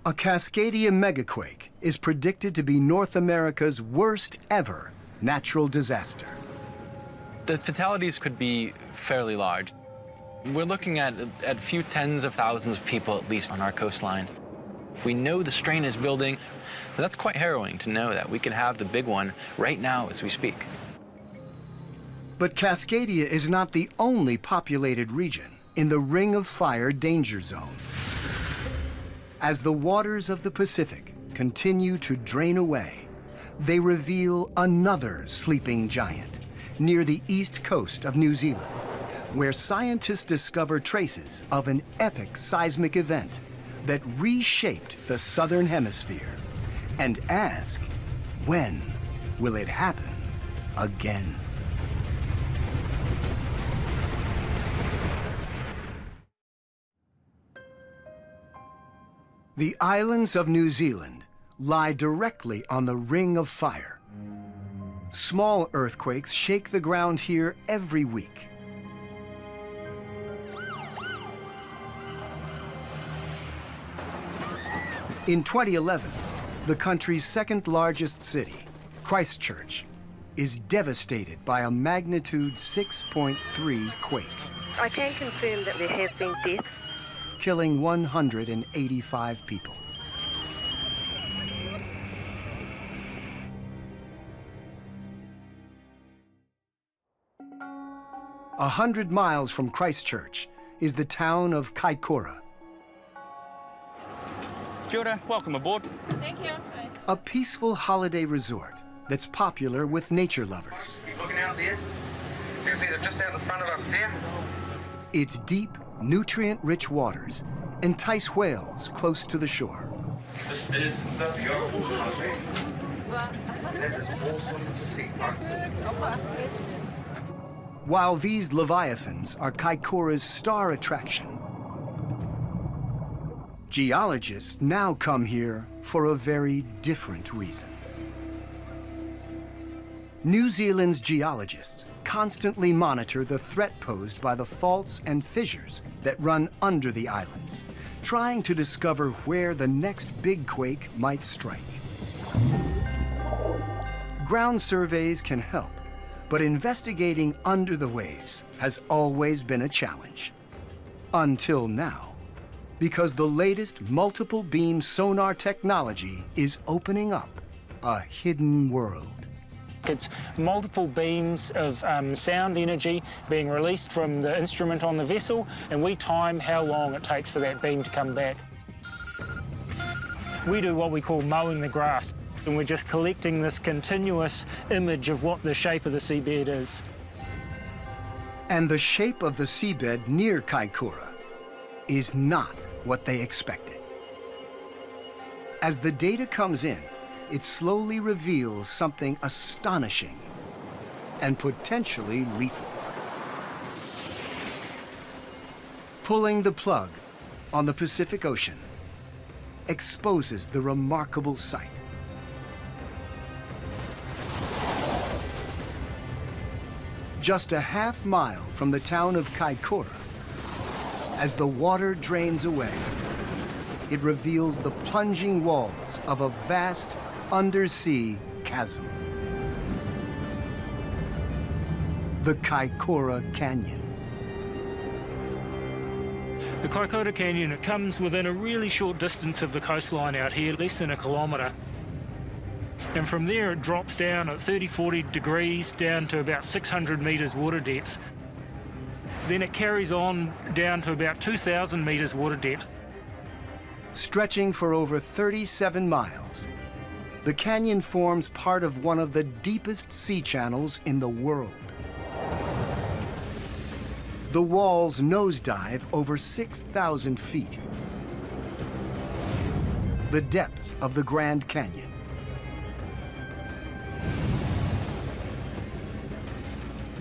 A Cascadia megaquake is predicted to be North America's worst ever natural disaster. The fatalities could be fairly large. We're looking at a few tens of thousands of people at least on our coastline. We know the strain is building. That's quite harrowing to know that we could have the big one right now as we speak. But Cascadia is not the only populated region in the Ring of Fire danger zone. As the waters of the Pacific continue to drain away, they reveal another sleeping giant near the east coast of New Zealand, where scientists discover traces of an epic seismic event that reshaped the southern hemisphere and ask, when will it happen again? The islands of New Zealand lie directly on the Ring of Fire. Small earthquakes shake the ground here every week. In 2011, the country's second largest city, Christchurch, is devastated by a magnitude 6.3 quake. I can confirm that there have been deaths, killing 185 people. A 100 miles from Christchurch is the town of Kaikoura. Kia ora, welcome aboard. Thank you. A peaceful holiday resort that's popular with nature lovers. Looking out there, you can see they're just out in front of us there. Its deep, nutrient-rich waters entice whales close to the shore. This is the beautiful country. That is awesome to see, folks. While these leviathans are Kaikoura's star attraction, geologists now come here for a very different reason. New Zealand's geologists constantly monitor the threat posed by the faults and fissures that run under the islands, trying to discover where the next big quake might strike. Ground surveys can help, but investigating under the waves has always been a challenge. Until now, because the latest multiple beam sonar technology is opening up a hidden world. It's multiple beams of sound energy being released from the instrument on the vessel, and we time how long it takes for that beam to come back. We do what we call mowing the grass, and we're just collecting this continuous image of what the shape of the seabed is. And the shape of the seabed near Kaikoura is not what they expected. As the data comes in, it slowly reveals something astonishing and potentially lethal. Pulling the plug on the Pacific Ocean exposes the remarkable sight. Just a half-mile from the town of Kaikoura, as the water drains away, it reveals the plunging walls of a vast undersea chasm. The Kaikoura Canyon. The Kaikoura Canyon, it comes within a really short distance of the coastline out here, less than a kilometre. And from there it drops down at 30-40 degrees down to about 600 metres water depth. Then it carries on down to about 2,000 metres water depth. Stretching for over 37 miles, the canyon forms part of one of the deepest sea channels in the world. The walls nosedive over 6,000 feet. The depth of the Grand Canyon.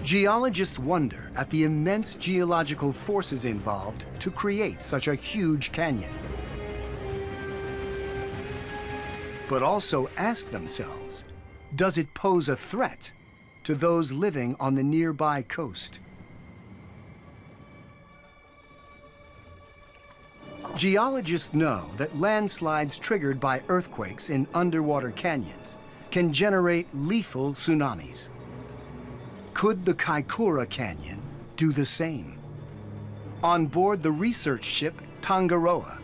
Geologists wonder at the immense geological forces involved to create such a huge canyon. But also ask themselves, does it pose a threat to those living on the nearby coast? Geologists know that landslides triggered by earthquakes in underwater canyons can generate lethal tsunamis. Could the Kaikoura Canyon do the same? On board the research ship Tangaroa,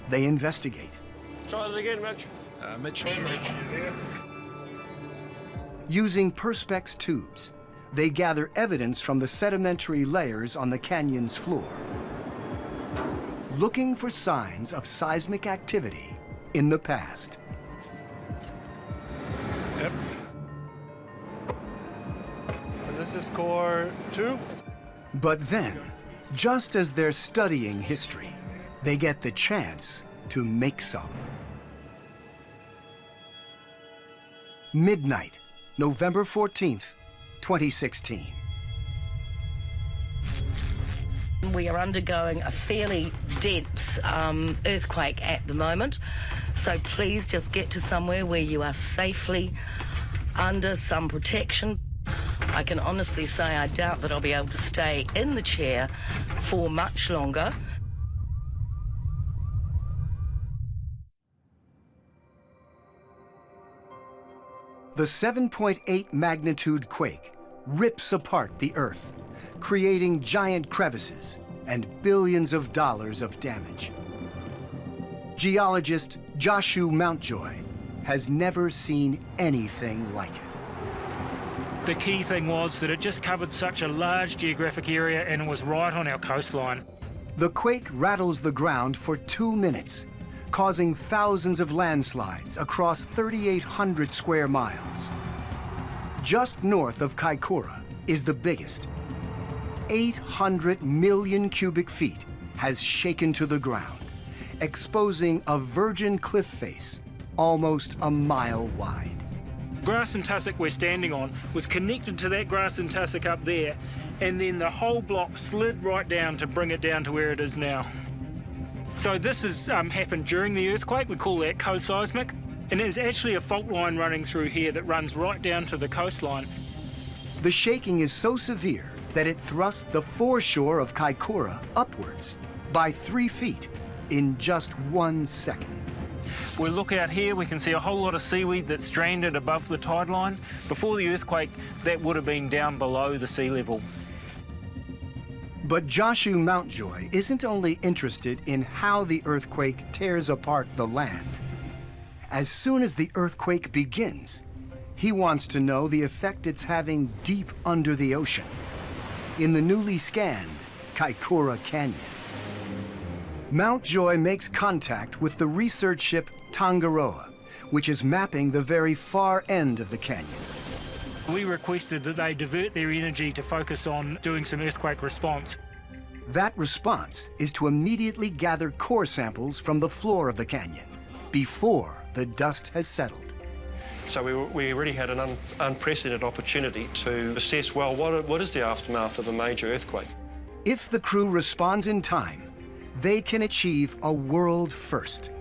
they investigate. Let's try it again, Mitch. Mitch. Using Perspex tubes, they gather evidence from the sedimentary layers on the canyon's floor, looking for signs of seismic activity in the past. Yep. And this is core 2. But then, just as they're studying history, they get the chance to make some. Midnight, November 14th, 2016. We are undergoing a fairly dense earthquake at the moment, so please just get to somewhere where you are safely under some protection. I can honestly say I doubt that I'll be able to stay in the chair for much longer. The 7.8 magnitude quake rips apart the Earth, creating giant crevices and billions of dollars of damage. Geologist Joshua Mountjoy has never seen anything like it. The key thing was that it just covered such a large geographic area and it was right on our coastline. The quake rattles the ground for 2 minutes, causing thousands of landslides across 3,800 square miles. Just north of Kaikoura is the biggest. 800 million cubic feet has shaken to the ground, exposing a virgin cliff face almost a mile wide. Grass and tussock we're standing on was connected to that grass and tussock up there, and then the whole block slid right down to bring it down to where it is now. So this has happened during the earthquake. We call that co-seismic, and there's actually a fault line running through here that runs right down to the coastline. The shaking is so severe that it thrusts the foreshore of Kaikoura upwards by 3 feet in just 1 second. We look out here, we can see a whole lot of seaweed that's stranded above the tide line. Before the earthquake, that would have been down below the sea level. But Joshua Mountjoy isn't only interested in how the earthquake tears apart the land. As soon as the earthquake begins, he wants to know the effect it's having deep under the ocean, in the newly scanned Kaikoura Canyon. Mountjoy makes contact with the research ship Tangaroa, which is mapping the very far end of the canyon. We requested that they divert their energy to focus on doing some earthquake response. That response is to immediately gather core samples from the floor of the canyon before the dust has settled. So we really had an unprecedented opportunity to assess, well, what is the aftermath of a major earthquake? If the crew responds in time, they can achieve a world first,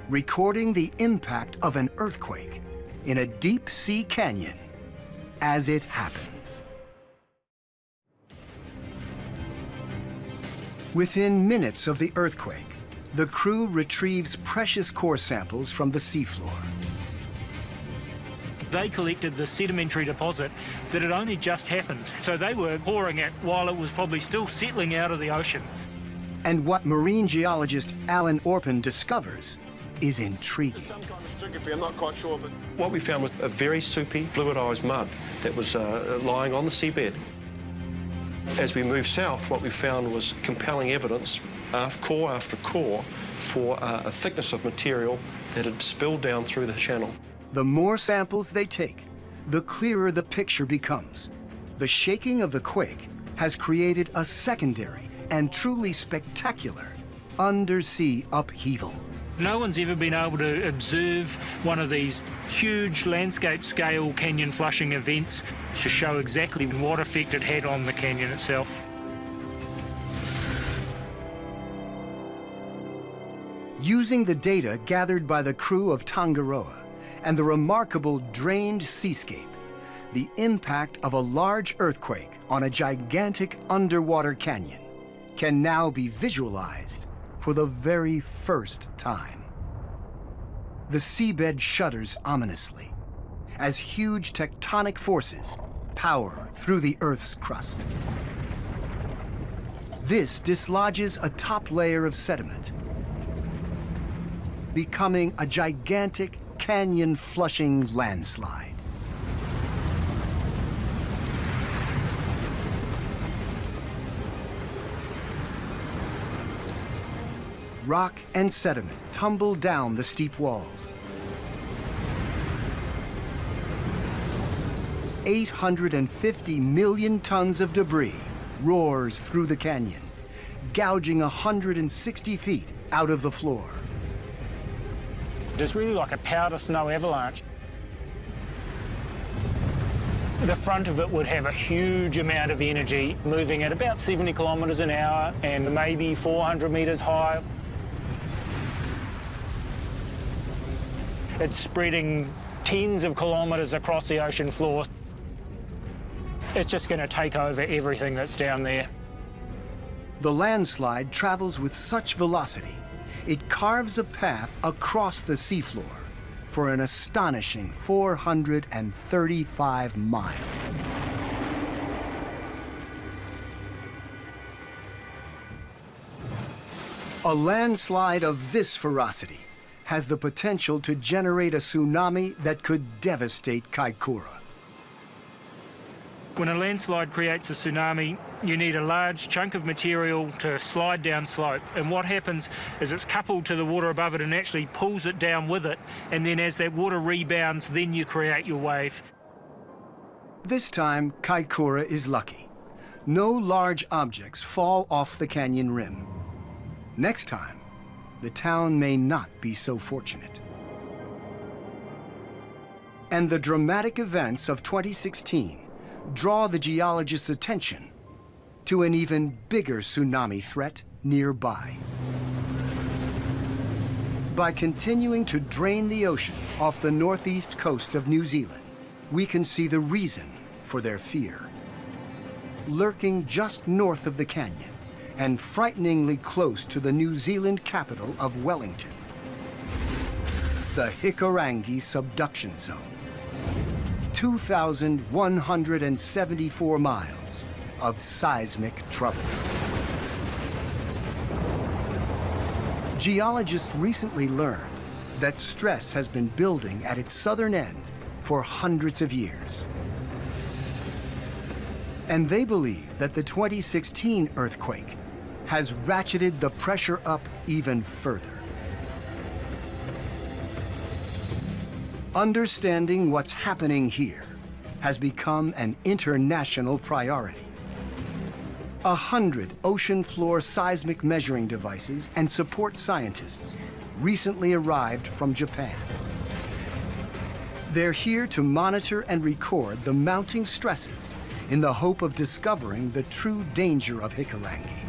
recording the impact of an earthquake in a deep sea canyon as it happens. Within minutes of the earthquake, the crew retrieves precious core samples from the seafloor. They collected the sedimentary deposit that had only just happened, so they were pouring it while it was probably still settling out of the ocean. And what marine geologist Alan Orpin discovers is intriguing. Some kind of stratigraphy, I'm not quite sure of it. What we found was a very soupy, fluidized mud that was lying on the seabed. As we moved south, what we found was compelling evidence, core after core, for a thickness of material that had spilled down through the channel. The more samples they take, the clearer the picture becomes. The shaking of the quake has created a secondary and truly spectacular undersea upheaval. No one's ever been able to observe one of these huge landscape-scale canyon flushing events to show exactly what effect it had on the canyon itself. Using the data gathered by the crew of Tangaroa and the remarkable drained seascape, the impact of a large earthquake on a gigantic underwater canyon can now be visualized for the very first time. The seabed shudders ominously as huge tectonic forces power through the Earth's crust. This dislodges a top layer of sediment, becoming a gigantic canyon-flushing landslide. Rock and sediment tumble down the steep walls. 850 million tons of debris roars through the canyon, gouging 160 feet out of the floor. It's really like a powder snow avalanche. The front of it would have a huge amount of energy, moving at about 70 kilometres an hour and maybe 400 metres high. It's spreading tens of kilometres across the ocean floor. It's just going to take over everything that's down there. The landslide travels with such velocity, it carves a path across the seafloor for an astonishing 435 miles. A landslide of this ferocity has the potential to generate a tsunami that could devastate Kaikoura. When a landslide creates a tsunami, you need a large chunk of material to slide down slope. And what happens is it's coupled to the water above it and actually pulls it down with it. And then as that water rebounds, then you create your wave. This time, Kaikoura is lucky. No large objects fall off the canyon rim. Next time, the town may not be so fortunate. And the dramatic events of 2016 draw the geologists' attention to an even bigger tsunami threat nearby. By continuing to drain the ocean off the northeast coast of New Zealand, we can see the reason for their fear. Lurking just north of the canyon and frighteningly close to the New Zealand capital of Wellington, the Hikurangi subduction zone. 2,174 miles of seismic trouble. Geologists recently learned that stress has been building at its southern end for hundreds of years. And they believe that the 2016 earthquake has ratcheted the pressure up even further. Understanding what's happening here has become an international priority. 100 ocean floor seismic measuring devices and support scientists recently arrived from Japan. They're here to monitor and record the mounting stresses in the hope of discovering the true danger of Hikurangi.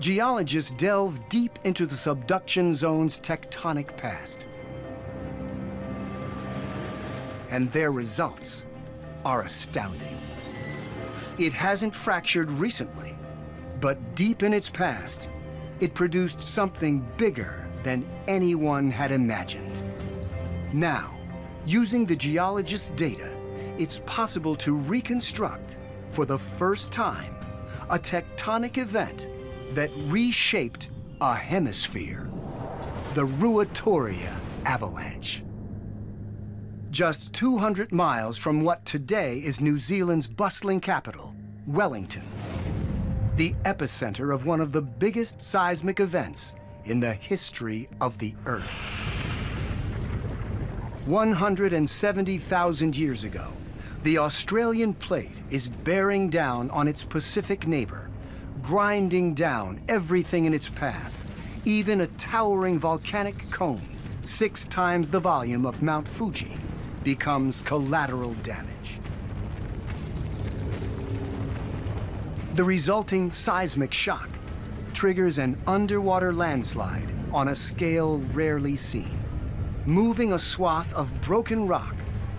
geologists delve deep into the subduction zone's tectonic past. And their results are astounding. It hasn't fractured recently, but deep in its past, it produced something bigger than anyone had imagined. Now, using the geologist's data, it's possible to reconstruct, for the first time, a tectonic event that reshaped a hemisphere, the Ruatoria avalanche. Just 200 miles from what today is New Zealand's bustling capital, Wellington, the epicenter of one of the biggest seismic events in the history of the Earth. 170,000 years ago, the Australian plate is bearing down on its Pacific neighbor, grinding down everything in its path, even a towering volcanic cone 6 times the volume of Mount Fuji becomes collateral damage. The resulting seismic shock triggers an underwater landslide on a scale rarely seen, moving a swath of broken rock,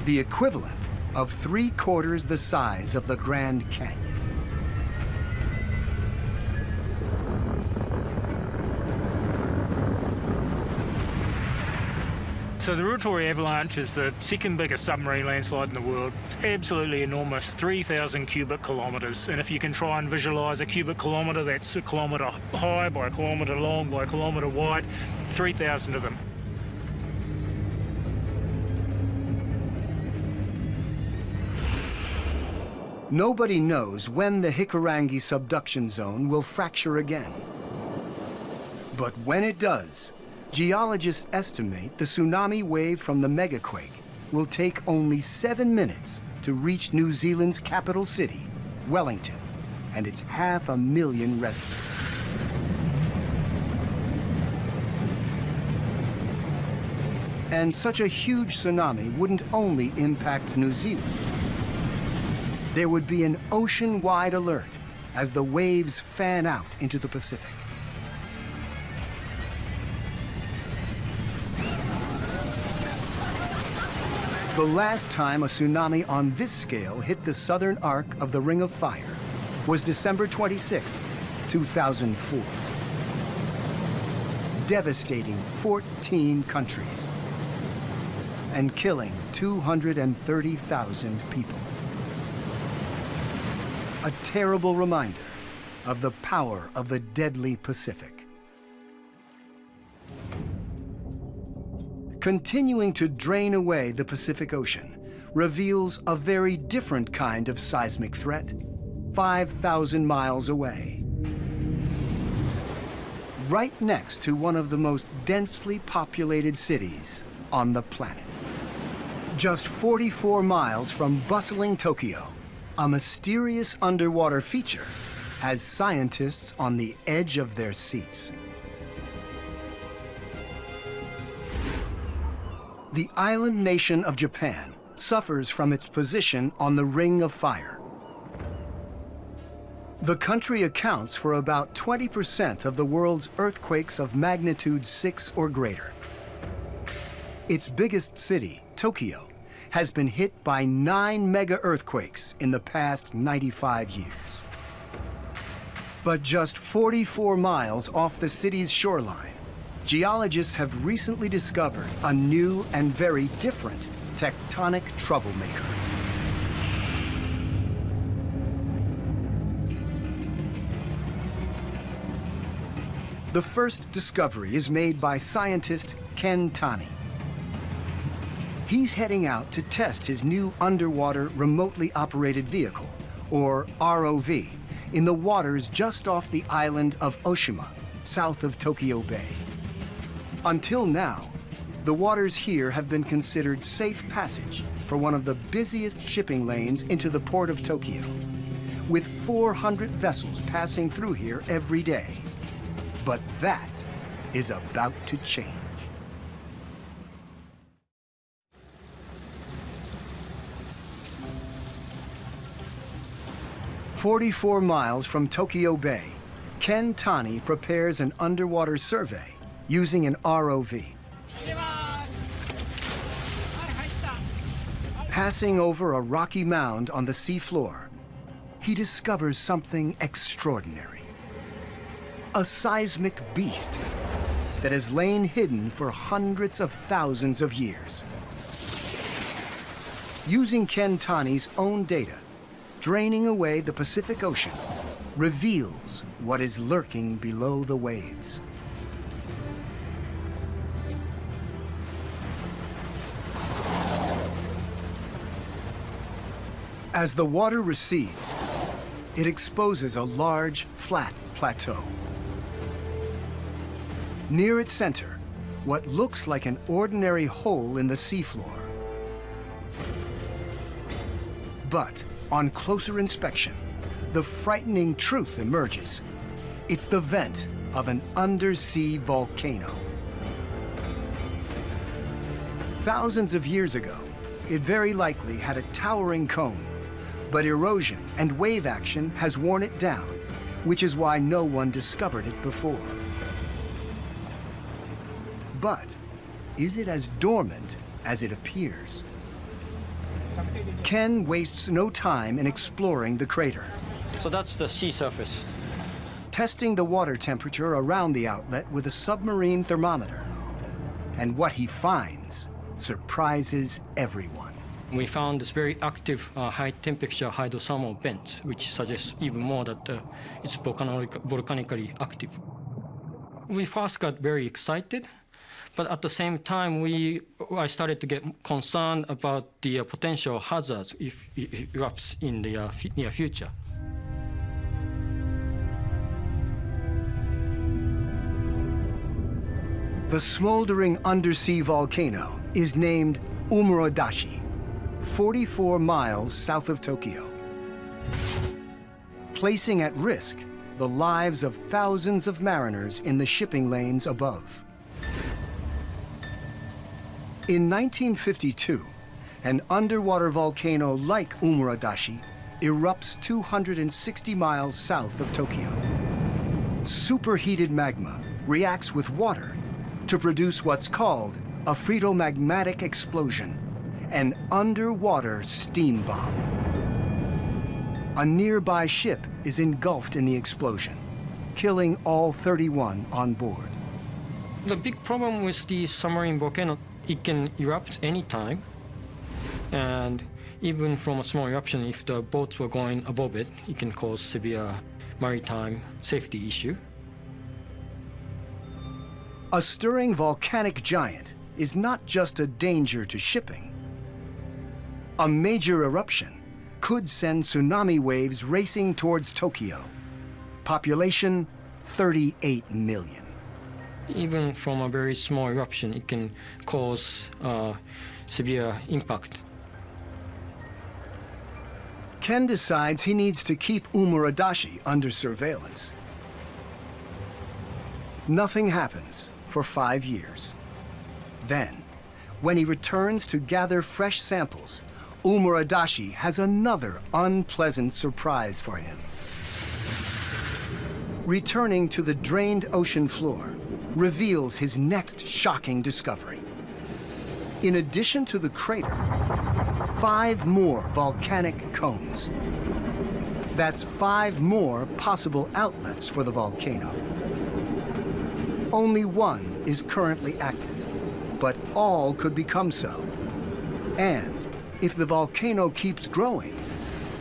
the equivalent of 3/4 the size of the Grand Canyon. So the Ruatoria Avalanche is the second biggest submarine landslide in the world. It's absolutely enormous, 3,000 cubic kilometres. And if you can try and visualise a cubic kilometre, that's a kilometre high by a kilometre long by a kilometre wide, 3,000 of them. Nobody knows when the Hikurangi subduction zone will fracture again. But when it does, geologists estimate the tsunami wave from the megaquake will take only 7 minutes to reach New Zealand's capital city, Wellington, and its 500,000 residents. And such a huge tsunami wouldn't only impact New Zealand. There would be an ocean-wide alert as the waves fan out into the Pacific. The last time a tsunami on this scale hit the southern arc of the Ring of Fire was December 26, 2004. Devastating 14 countries and killing 230,000 people. A terrible reminder of the power of the deadly Pacific. Continuing to drain away the Pacific Ocean reveals a very different kind of seismic threat, 5,000 miles away. Right next to one of the most densely populated cities on the planet. Just 44 miles from bustling Tokyo, a mysterious underwater feature has scientists on the edge of their seats. The island nation of Japan suffers from its position on the Ring of Fire. The country accounts for about 20% of the world's earthquakes of magnitude 6 or greater. Its biggest city, Tokyo, has been hit by 9 mega-earthquakes in the past 95 years. But just 44 miles off the city's shoreline, geologists have recently discovered a new and very different tectonic troublemaker. The first discovery is made by scientist Ken Tani. He's heading out to test his new underwater remotely operated vehicle, or ROV, in the waters just off the island of Oshima, south of Tokyo Bay. Until now, the waters here have been considered safe passage for one of the busiest shipping lanes into the port of Tokyo, with 400 vessels passing through here every day. But that is about to change. "44 miles from Tokyo Bay, Ken Tani prepares an underwater survey using an ROV. Passing over a rocky mound on the seafloor, he discovers something extraordinary. A seismic beast that has lain hidden for hundreds of thousands of years. Using Ken Tani's own data, draining away the Pacific Ocean reveals what is lurking below the waves. As the water recedes, it exposes a large, flat plateau. Near its center, what looks like an ordinary hole in the seafloor. But on closer inspection, the frightening truth emerges. It's the vent of an undersea volcano. Thousands of years ago, it very likely had a towering cone, but erosion and wave action has worn it down, which is why no one discovered it before. But is it as dormant as it appears? Ken wastes no time in exploring the crater. So that's the sea surface. Testing the water temperature around the outlet with a submarine thermometer. And what he finds surprises everyone. We found this very active high-temperature hydrothermal vent, which suggests even more that it's volcanically active. We first got very excited, but at the same time, I started to get concerned about the potential hazards if it erupts in the near future. The smoldering undersea volcano is named Umurodashi, 44 miles south of Tokyo, placing at risk the lives of thousands of mariners in the shipping lanes above. In 1952, an underwater volcano like Umurodashi erupts 260 miles south of Tokyo. Superheated magma reacts with water to produce what's called a phreatomagmatic explosion, an underwater steam bomb. A nearby ship is engulfed in the explosion, killing all 31 on board. The big problem with the submarine volcano, it can erupt anytime, and even from a small eruption, if the boats were going above it, it can cause severe maritime safety issue. A stirring volcanic giant is not just a danger to shipping. A major eruption could send tsunami waves racing towards Tokyo. Population, 38 million. Even from a very small eruption, it can cause severe impact. Ken decides he needs to keep Umurodashi under surveillance. Nothing happens for 5 years. Then, when he returns to gather fresh samples, Umurodashi has another unpleasant surprise for him. Returning to the drained ocean floor reveals his next shocking discovery. In addition to the crater, 5 more volcanic cones. That's 5 more possible outlets for the volcano. Only one is currently active, but all could become so. And if the volcano keeps growing,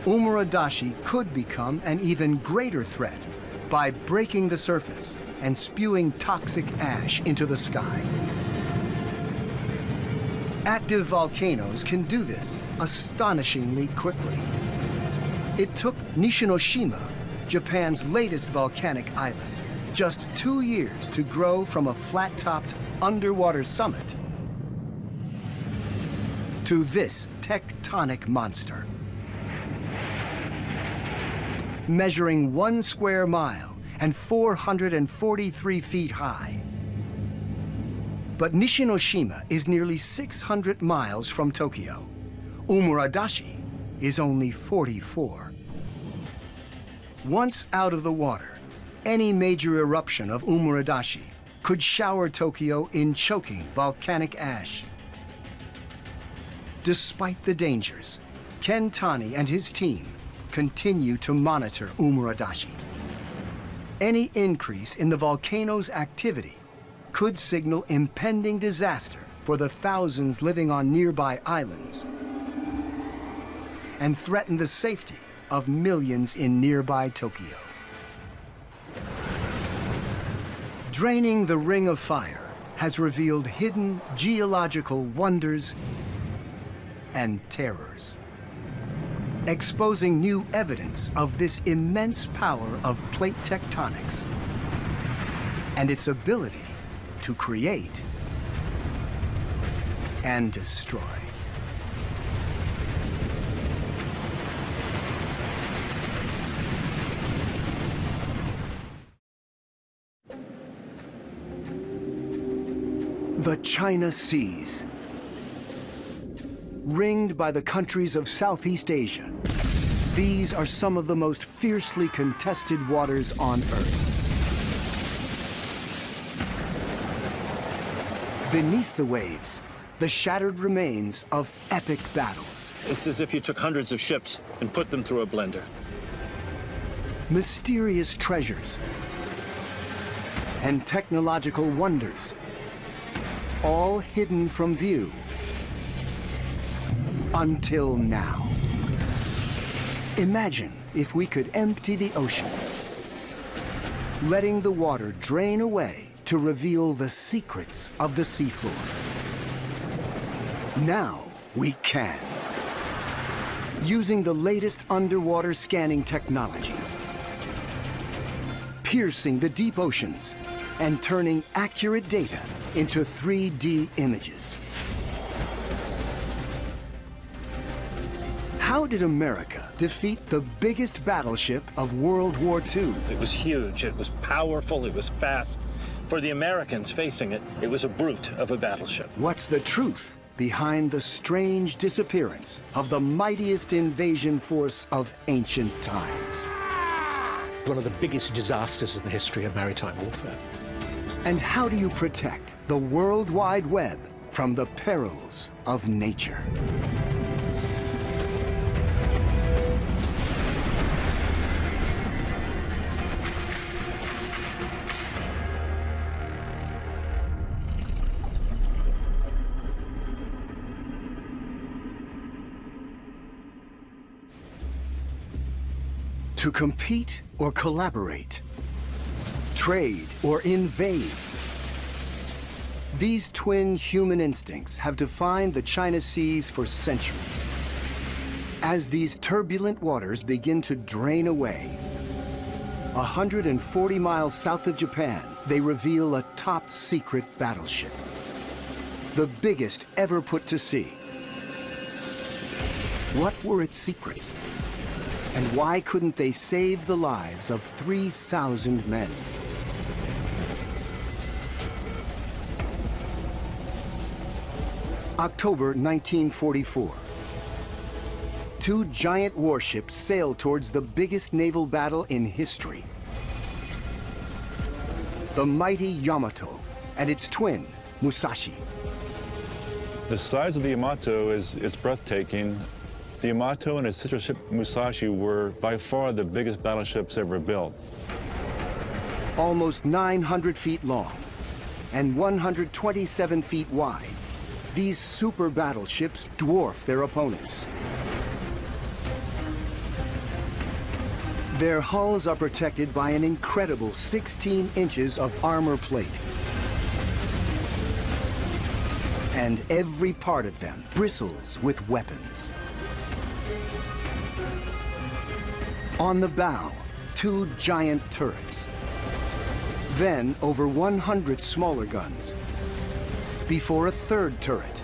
Umurodashi could become an even greater threat by breaking the surface and spewing toxic ash into the sky. Active volcanoes can do this astonishingly quickly. It took Nishinoshima, Japan's latest volcanic island, just 2 years to grow from a flat-topped underwater summit to this tectonic monster. Measuring 1 square mile and 443 feet high. But Nishinoshima is nearly 600 miles from Tokyo. Umurodashi is only 44. Once out of the water, Any major eruption of Umuradashi could shower Tokyo in choking volcanic ash. Despite the dangers, Ken Tani and his team continue to monitor Umuradashi. Any increase in the volcano's activity could signal impending disaster for the thousands living on nearby islands and threaten the safety of millions in nearby Tokyo. Draining the Ring of Fire has revealed hidden geological wonders and terrors, exposing new evidence of this immense power of plate tectonics and its ability to create and destroy. The China Seas. Ringed by the countries of Southeast Asia, these are some of the most fiercely contested waters on Earth. Beneath the waves, the shattered remains of epic battles. It's as if you took hundreds of ships and put them through a blender. Mysterious treasures and technological wonders, all hidden from view until now. Imagine if we could empty the oceans, letting the water drain away to reveal the secrets of the seafloor. Now we can. Using the latest underwater scanning technology, piercing the deep oceans and turning accurate data into 3D images. How did America defeat the biggest battleship of World War II? It was huge, it was powerful, it was fast. For the Americans facing it, it was a brute of a battleship. What's the truth behind the strange disappearance of the mightiest invasion force of ancient times? One of the biggest disasters in the history of maritime warfare. And how do you protect the World Wide Web from the perils of nature? To compete or collaborate, trade or invade. These twin human instincts have defined the China Seas for centuries. As these turbulent waters begin to drain away, 140 miles south of Japan, they reveal a top-secret battleship, the biggest ever put to sea. What were its secrets? And why couldn't they save the lives of 3,000 men? October 1944. Two giant warships sailed towards the biggest naval battle in history. The mighty Yamato and its twin, Musashi. The size of the Yamato is breathtaking. The Yamato and its sister ship Musashi were by far the biggest battleships ever built. Almost 900 feet long and 127 feet wide, these super battleships dwarf their opponents. Their hulls are protected by an incredible 16 inches of armor plate. And every part of them bristles with weapons. On the bow, two giant turrets. Then over 100 smaller guns. Before a third turret.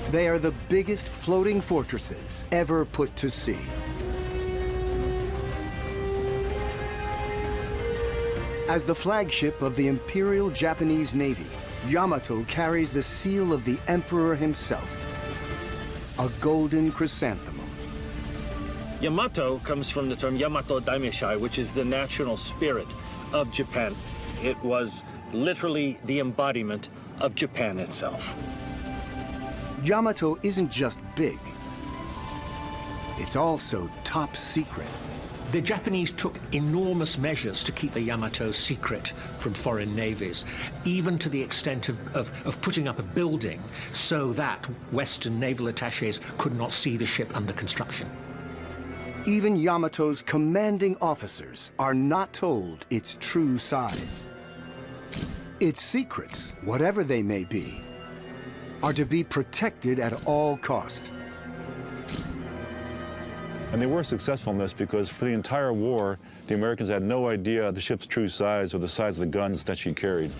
They are the biggest floating fortresses ever put to sea. As the flagship of the Imperial Japanese Navy, Yamato carries the seal of the Emperor himself, a golden chrysanthemum. Yamato comes from the term Yamato Daimyoshai, which is the national spirit of Japan. It was literally the embodiment of Japan itself. Yamato isn't just big, it's also top secret. The Japanese took enormous measures to keep the Yamato secret from foreign navies, even to the extent of putting up a building so that Western naval attachés could not see the ship under construction. Even Yamato's commanding officers are not told its true size. Its secrets, whatever they may be, are to be protected at all cost. And they were successful in this because for the entire war, the Americans had no idea the ship's true size or the size of the guns that she carried.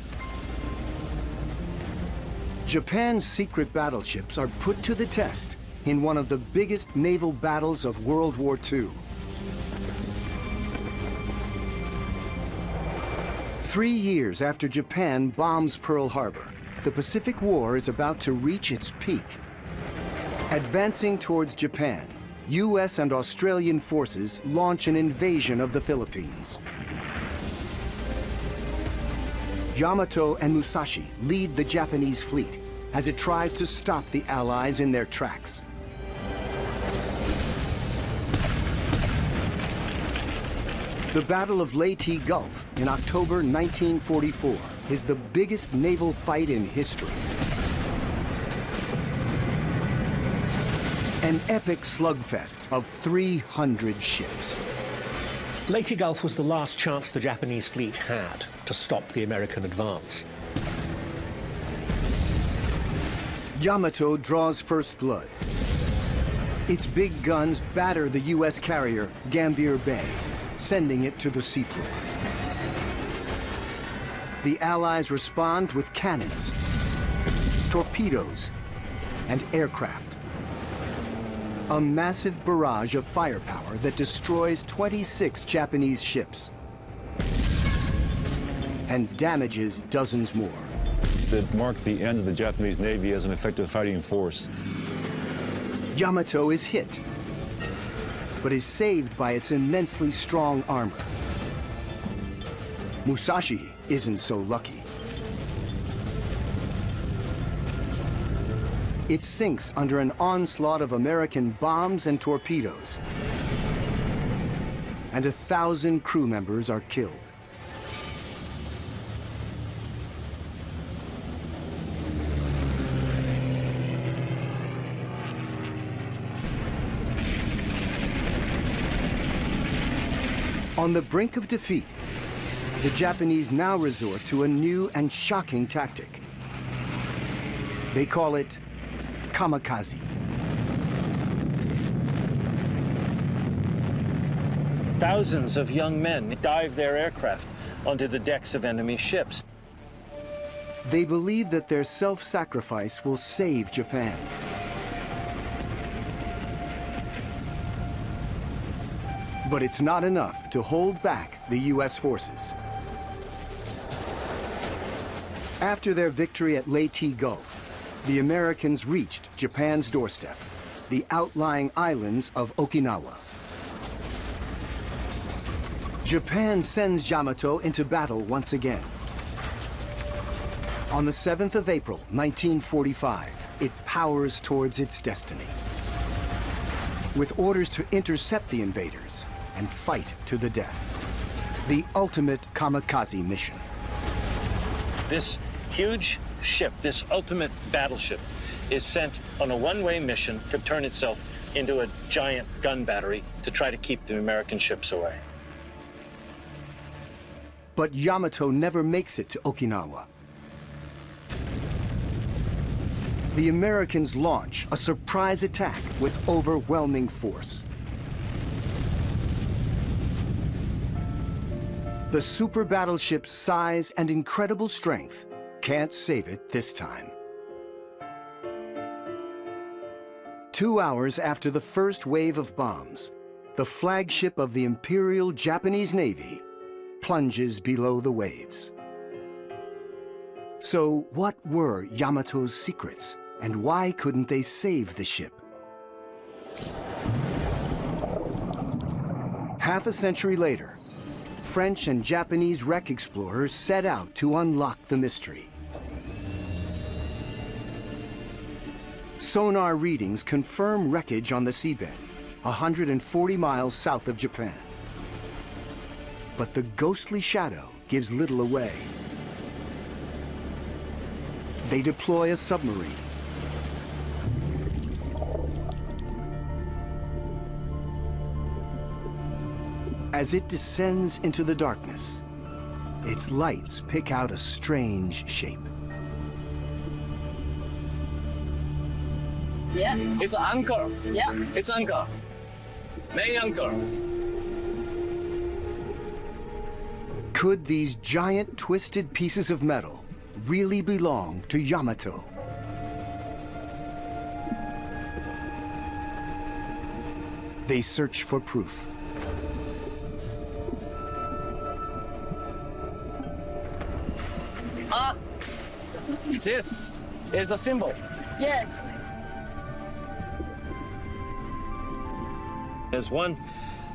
Japan's secret battleships are put to the test in one of the biggest naval battles of World War II. 3 years after Japan bombs Pearl Harbor, the Pacific War is about to reach its peak. Advancing towards Japan, U.S. and Australian forces launch an invasion of the Philippines. Yamato and Musashi lead the Japanese fleet as it tries to stop the Allies in their tracks. The Battle of Leyte Gulf in October 1944 is the biggest naval fight in history. An epic slugfest of 300 ships. Leyte Gulf was the last chance the Japanese fleet had to stop the American advance. Yamato draws first blood. Its big guns batter the U.S. carrier Gambier Bay, sending it to the seafloor. The Allies respond with cannons, torpedoes, and aircraft. A massive barrage of firepower that destroys 26 Japanese ships and damages dozens more. It marked the end of the Japanese Navy as an effective fighting force. Yamato is hit, but is saved by its immensely strong armor. Musashi isn't so lucky. It sinks under an onslaught of American bombs and torpedoes, and 1,000 crew members are killed. On the brink of defeat, the Japanese now resort to a new and shocking tactic. They call it kamikaze. Thousands of young men dive their aircraft onto the decks of enemy ships. They believe that their self-sacrifice will save Japan. But it's not enough to hold back the U.S. forces. After their victory at Leyte Gulf, the Americans reached Japan's doorstep, the outlying islands of Okinawa. Japan sends Yamato into battle once again. On the 7th of April, 1945, it powers towards its destiny, with orders to intercept the invaders and fight to the death. The ultimate kamikaze mission. This huge ship, this ultimate battleship, is sent on a one-way mission to turn itself into a giant gun battery to try to keep the American ships away. But Yamato never makes it to Okinawa. The Americans launch a surprise attack with overwhelming force. The super battleship's size and incredible strength can't save it this time. 2 hours after the first wave of bombs, the flagship of the Imperial Japanese Navy plunges below the waves. So what were Yamato's secrets, and why couldn't they save the ship? Half a century later, French and Japanese wreck explorers set out to unlock the mystery. Sonar readings confirm wreckage on the seabed, 140 miles south of Japan. But the ghostly shadow gives little away. They deploy a submarine. As it descends into the darkness, its lights pick out a strange shape. Yeah. It's an anchor. Yeah. It's anchor. Main anchor. Could these giant twisted pieces of metal really belong to Yamato? They search for proof. This is a symbol. Yes. As one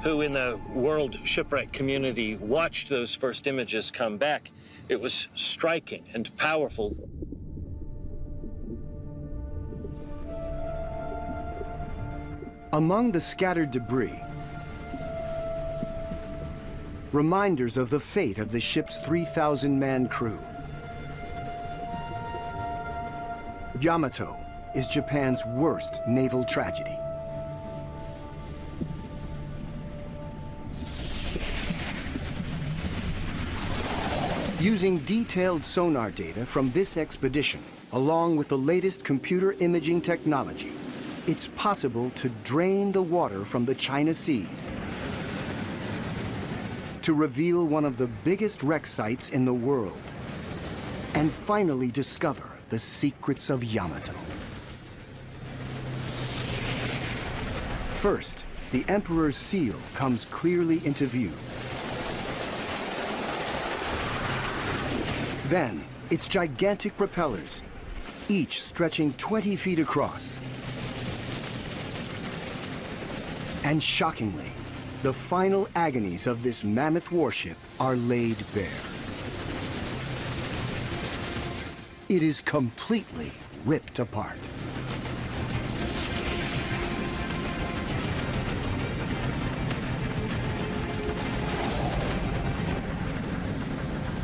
who in the world shipwreck community watched those first images come back, it was striking and powerful. Among the scattered debris, reminders of the fate of the ship's 3,000-man crew. Yamato is Japan's worst naval tragedy. Using detailed sonar data from this expedition, along with the latest computer imaging technology, it's possible to drain the water from the China Seas to reveal one of the biggest wreck sites in the world and finally discover the secrets of Yamato. First, the Emperor's seal comes clearly into view. Then, its gigantic propellers, each stretching 20 feet across. And shockingly, the final agonies of this mammoth warship are laid bare. It is completely ripped apart.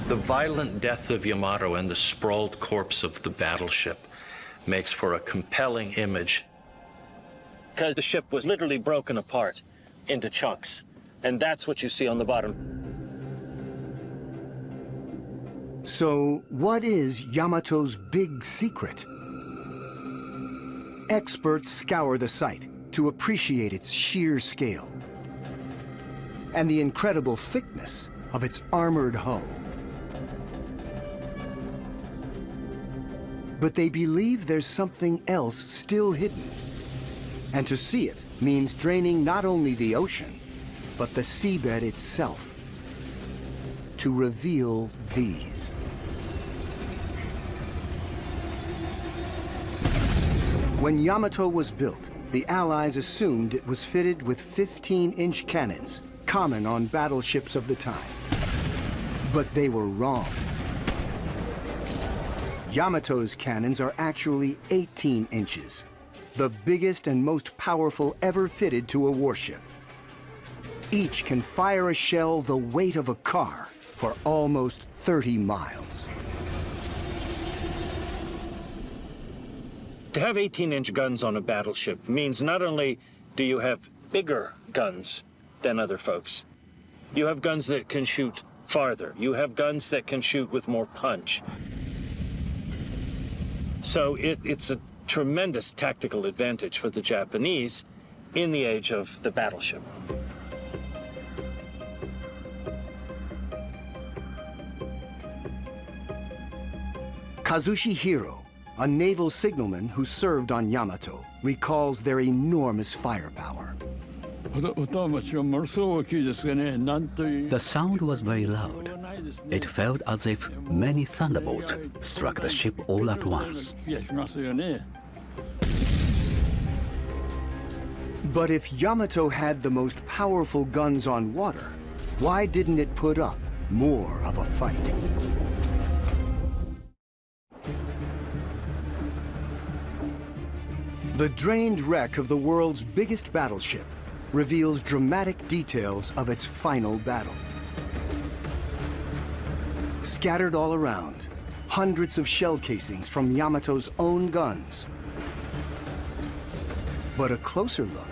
The violent death of Yamato and the sprawled corpse of the battleship makes for a compelling image. Because the ship was literally broken apart into chunks. And that's what you see on the bottom. So, what is Yamato's big secret? Experts scour the site to appreciate its sheer scale and the incredible thickness of its armored hull. But they believe there's something else still hidden. And to see it means draining not only the ocean, but the seabed itself to reveal these. When Yamato was built, the Allies assumed it was fitted with 15-inch cannons, common on battleships of the time. But they were wrong. Yamato's cannons are actually 18 inches, the biggest and most powerful ever fitted to a warship. Each can fire a shell the weight of a car for almost 30 miles. To have 18-inch guns on a battleship means not only do you have bigger guns than other folks, you have guns that can shoot farther. You have guns that can shoot with more punch. So it's a tremendous tactical advantage for the Japanese in the age of the battleship. Kazushi Hiro, a naval signalman who served on Yamato, recalls their enormous firepower. The sound was very loud. It felt as if many thunderbolts struck the ship all at once. But if Yamato had the most powerful guns on water, why didn't it put up more of a fight? The drained wreck of the world's biggest battleship reveals dramatic details of its final battle. Scattered all around, hundreds of shell casings from Yamato's own guns. But a closer look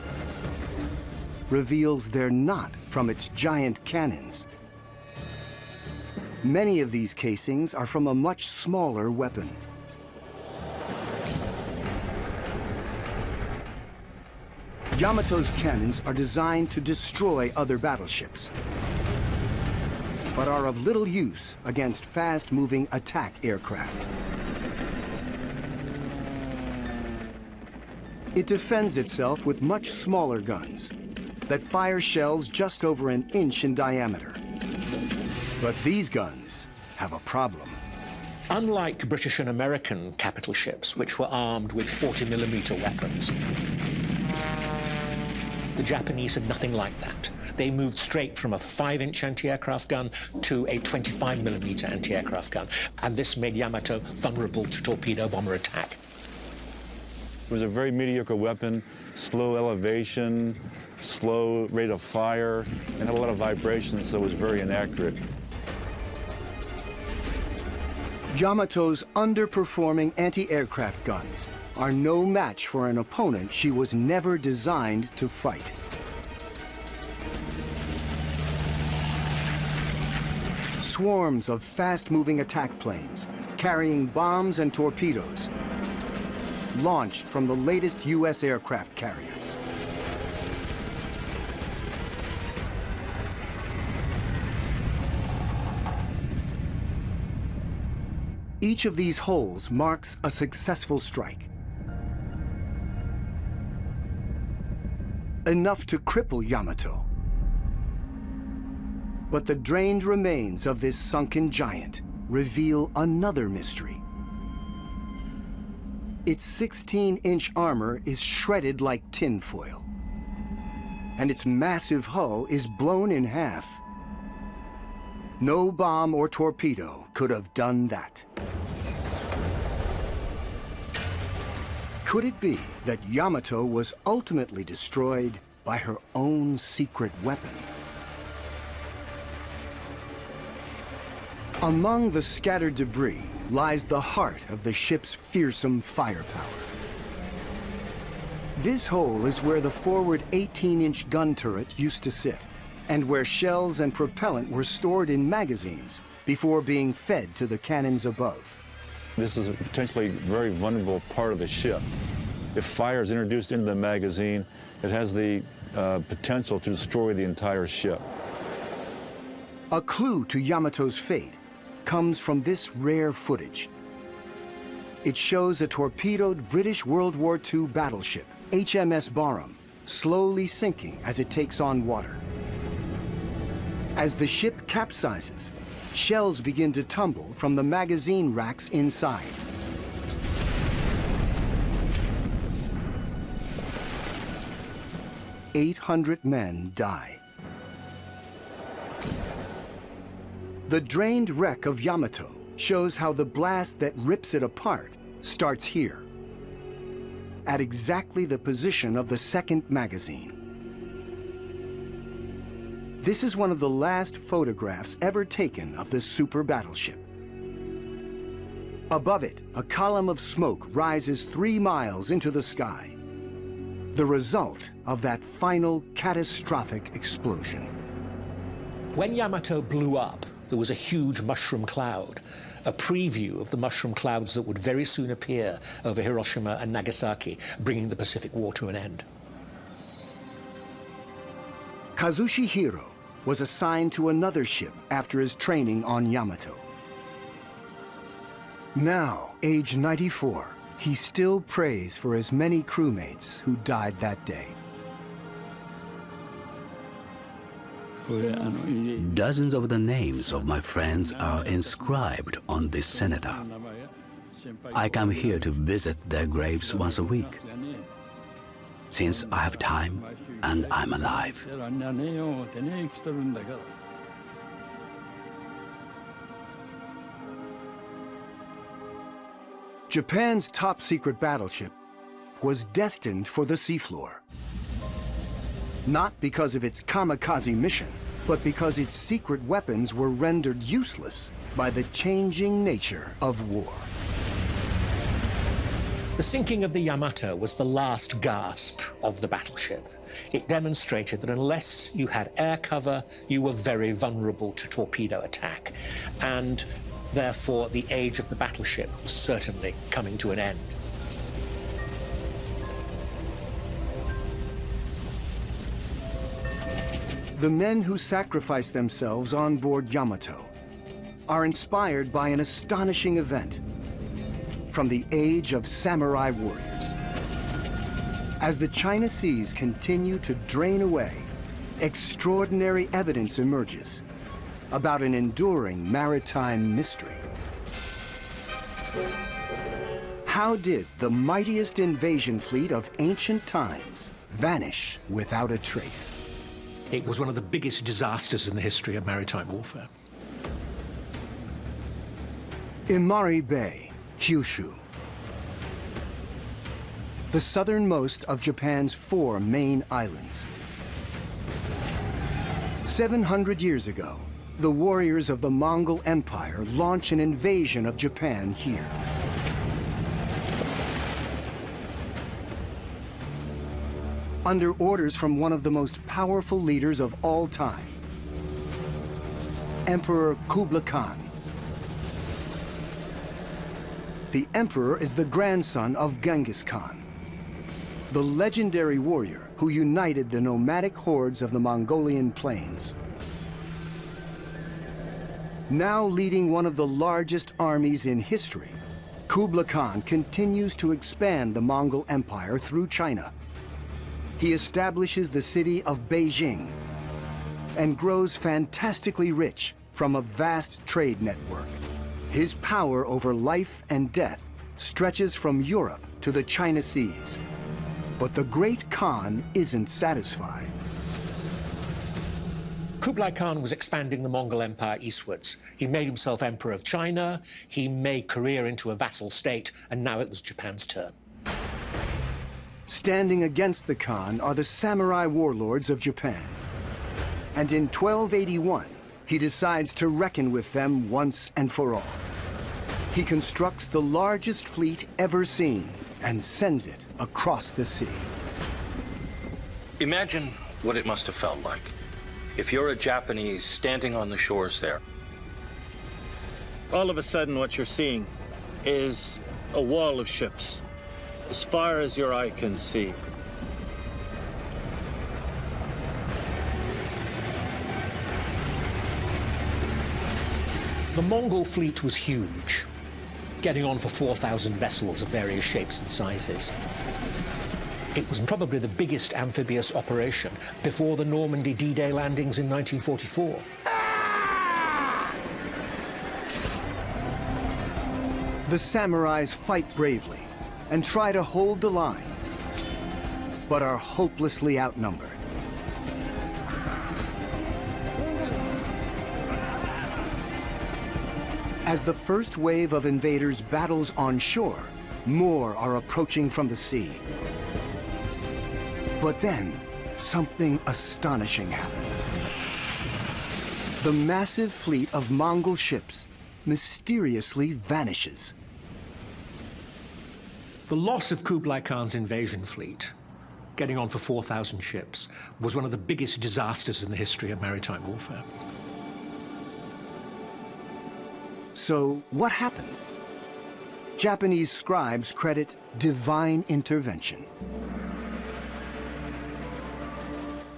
reveals they're not from its giant cannons. Many of these casings are from a much smaller weapon. Yamato's cannons are designed to destroy other battleships, but are of little use against fast-moving attack aircraft. It defends itself with much smaller guns that fire shells just over an inch in diameter. But these guns have a problem. Unlike British and American capital ships, which were armed with 40mm weapons, the Japanese had nothing like that. They moved straight from a 5-inch anti-aircraft gun to a 25mm anti-aircraft gun, and this made Yamato vulnerable to torpedo bomber attack. It was a very mediocre weapon, slow elevation, slow rate of fire, and had a lot of vibration, so it was very inaccurate. Yamato's underperforming anti-aircraft guns are no match for an opponent she was never designed to fight. Swarms of fast-moving attack planes carrying bombs and torpedoes launched from the latest U.S. aircraft carriers. Each of these holes marks a successful strike. Enough to cripple Yamato. But the drained remains of this sunken giant reveal another mystery. Its 16-inch armor is shredded like tinfoil, and its massive hull is blown in half. No bomb or torpedo could have done that. Could it be that Yamato was ultimately destroyed by her own secret weapon? Among the scattered debris lies the heart of the ship's fearsome firepower. This hole is where the forward 18-inch gun turret used to sit, and where shells and propellant were stored in magazines before being fed to the cannons above. This is a potentially very vulnerable part of the ship. If fire is introduced into the magazine, it has the potential to destroy the entire ship. A clue to Yamato's fate comes from this rare footage. It shows a torpedoed British World War II battleship, HMS Barham, slowly sinking as it takes on water. As the ship capsizes, shells begin to tumble from the magazine racks inside. "800 men die. The drained wreck of Yamato shows how the blast that rips it apart starts here, at exactly the position of the second magazine. This is one of the last photographs ever taken of the super battleship. Above it, a column of smoke rises 3 miles into the sky, the result of that final catastrophic explosion. When Yamato blew up, there was a huge mushroom cloud, a preview of the mushroom clouds that would very soon appear over Hiroshima and Nagasaki, bringing the Pacific War to an end. Kazushi Hiro was assigned to another ship after his training on Yamato. Now, age 94, he still prays for his many crewmates who died that day. Dozens of the names of my friends are inscribed on this cenotaph. I come here to visit their graves once a week. since I have time and I'm alive. Japan's top-secret battleship was destined for the seafloor. Not because of its kamikaze mission, but because its secret weapons were rendered useless by the changing nature of war. The sinking of the Yamato was the last gasp of the battleship. It demonstrated that unless you had air cover, you were very vulnerable to torpedo attack. And therefore, the age of the battleship was certainly coming to an end. The men who sacrificed themselves on board Yamato are inspired by an astonishing event from the age of samurai warriors. As the China seas continue to drain away, extraordinary evidence emerges about an enduring maritime mystery. How did the mightiest invasion fleet of ancient times vanish without a trace? It was one of the biggest disasters in the history of maritime warfare. Imari Bay, Kyushu. The southernmost of Japan's 4 main islands. 700 years ago, the warriors of the Mongol Empire launch an invasion of Japan here. Under orders from one of the most powerful leaders of all time, Emperor Kublai Khan. The emperor is the grandson of Genghis Khan, the legendary warrior who united the nomadic hordes of the Mongolian plains. Now leading one of the largest armies in history, Kublai Khan continues to expand the Mongol Empire through China. He establishes the city of Beijing and grows fantastically rich from a vast trade network. His power over life and death stretches from Europe to the China Seas. But the great Khan isn't satisfied. Kublai Khan was expanding the Mongol Empire eastwards. He made himself emperor of China, he made Korea into a vassal state, and now it was Japan's turn. Standing against the Khan are the samurai warlords of Japan. And in 1281, he decides to reckon with them once and for all. He constructs the largest fleet ever seen and sends it across the sea. Imagine what it must have felt like if you're a Japanese standing on the shores there. All of a sudden, what you're seeing is a wall of ships, as far as your eye can see. The Mongol fleet was huge, getting on for 4,000 vessels of various shapes and sizes. It was probably the biggest amphibious operation before the Normandy D-Day landings in 1944. The samurais fight bravely and try to hold the line, but are hopelessly outnumbered. As the first wave of invaders battles on shore, more are approaching from the sea. But then, something astonishing happens. The massive fleet of Mongol ships mysteriously vanishes. The loss of Kublai Khan's invasion fleet, getting on for 4,000 ships, was one of the biggest disasters in the history of maritime warfare. So, what happened? Japanese scribes credit divine intervention.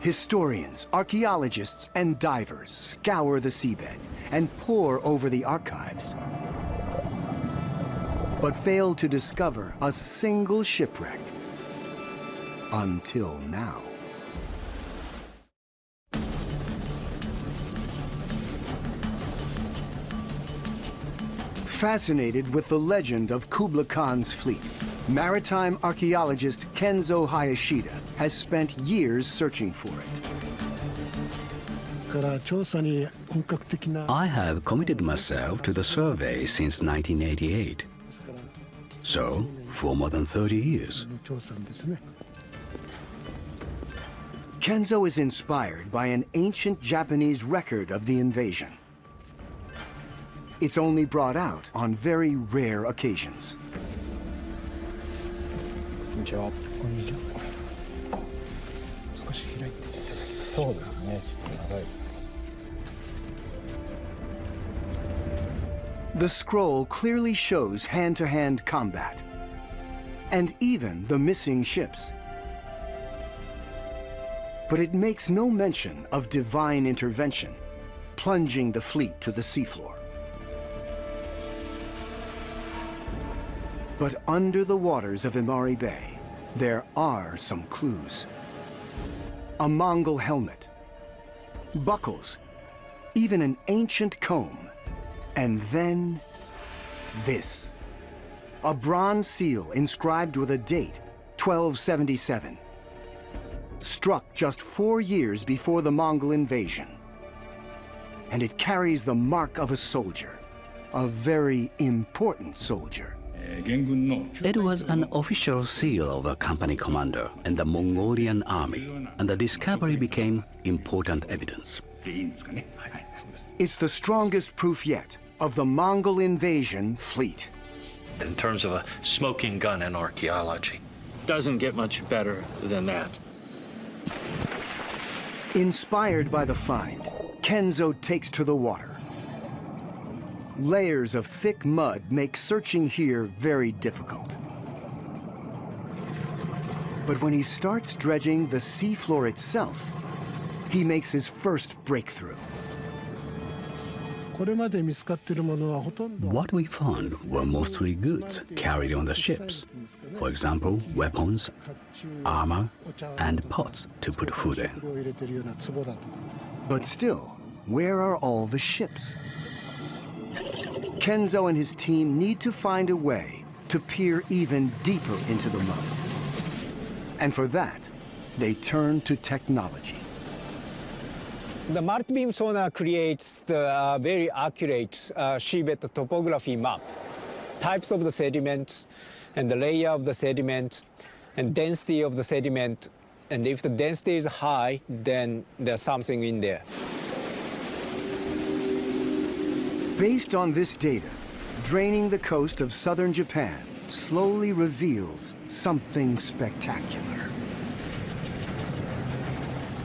Historians, archaeologists, and divers scour the seabed and pore over the archives, but fail to discover a single shipwreck. Until now. Fascinated with the legend of Kublai Khan's fleet, maritime archaeologist Kenzo Hayashida has spent years searching for it. I have committed myself to the survey since 1988. So, for more than 30 years. Kenzo is inspired by an ancient Japanese record of the invasion. It's only brought out on very rare occasions. The scroll clearly shows hand-to-hand combat, and even the missing ships. But it makes no mention of divine intervention, plunging the fleet to the seafloor. But under the waters of Imari Bay, there are some clues. A Mongol helmet, buckles, even an ancient comb, and then this. A bronze seal inscribed with a date, 1277. Struck just 4 years before the Mongol invasion. And it carries the mark of a soldier, a very important soldier. It was an official seal of a company commander in the Mongolian army, and the discovery became important evidence. It's the strongest proof yet of the Mongol invasion fleet. In terms of a smoking gun in archaeology. Doesn't get much better than that. Inspired by the find, Kenzo takes to the water. Layers of thick mud make searching here very difficult. But when he starts dredging the seafloor itself, he makes his first breakthrough. What we found were mostly goods carried on the ships. For example, weapons, armor, and pots to put food in. But still, where are all the ships? Kenzo and his team need to find a way to peer even deeper into the mud. And for that, they turn to technology. The multi-beam sonar creates the very accurate seabed topography map. Types of the sediment and the layer of the sediment and density of the sediment. And if the density is high, then there's something in there. Based on this data, draining the coast of southern Japan slowly reveals something spectacular.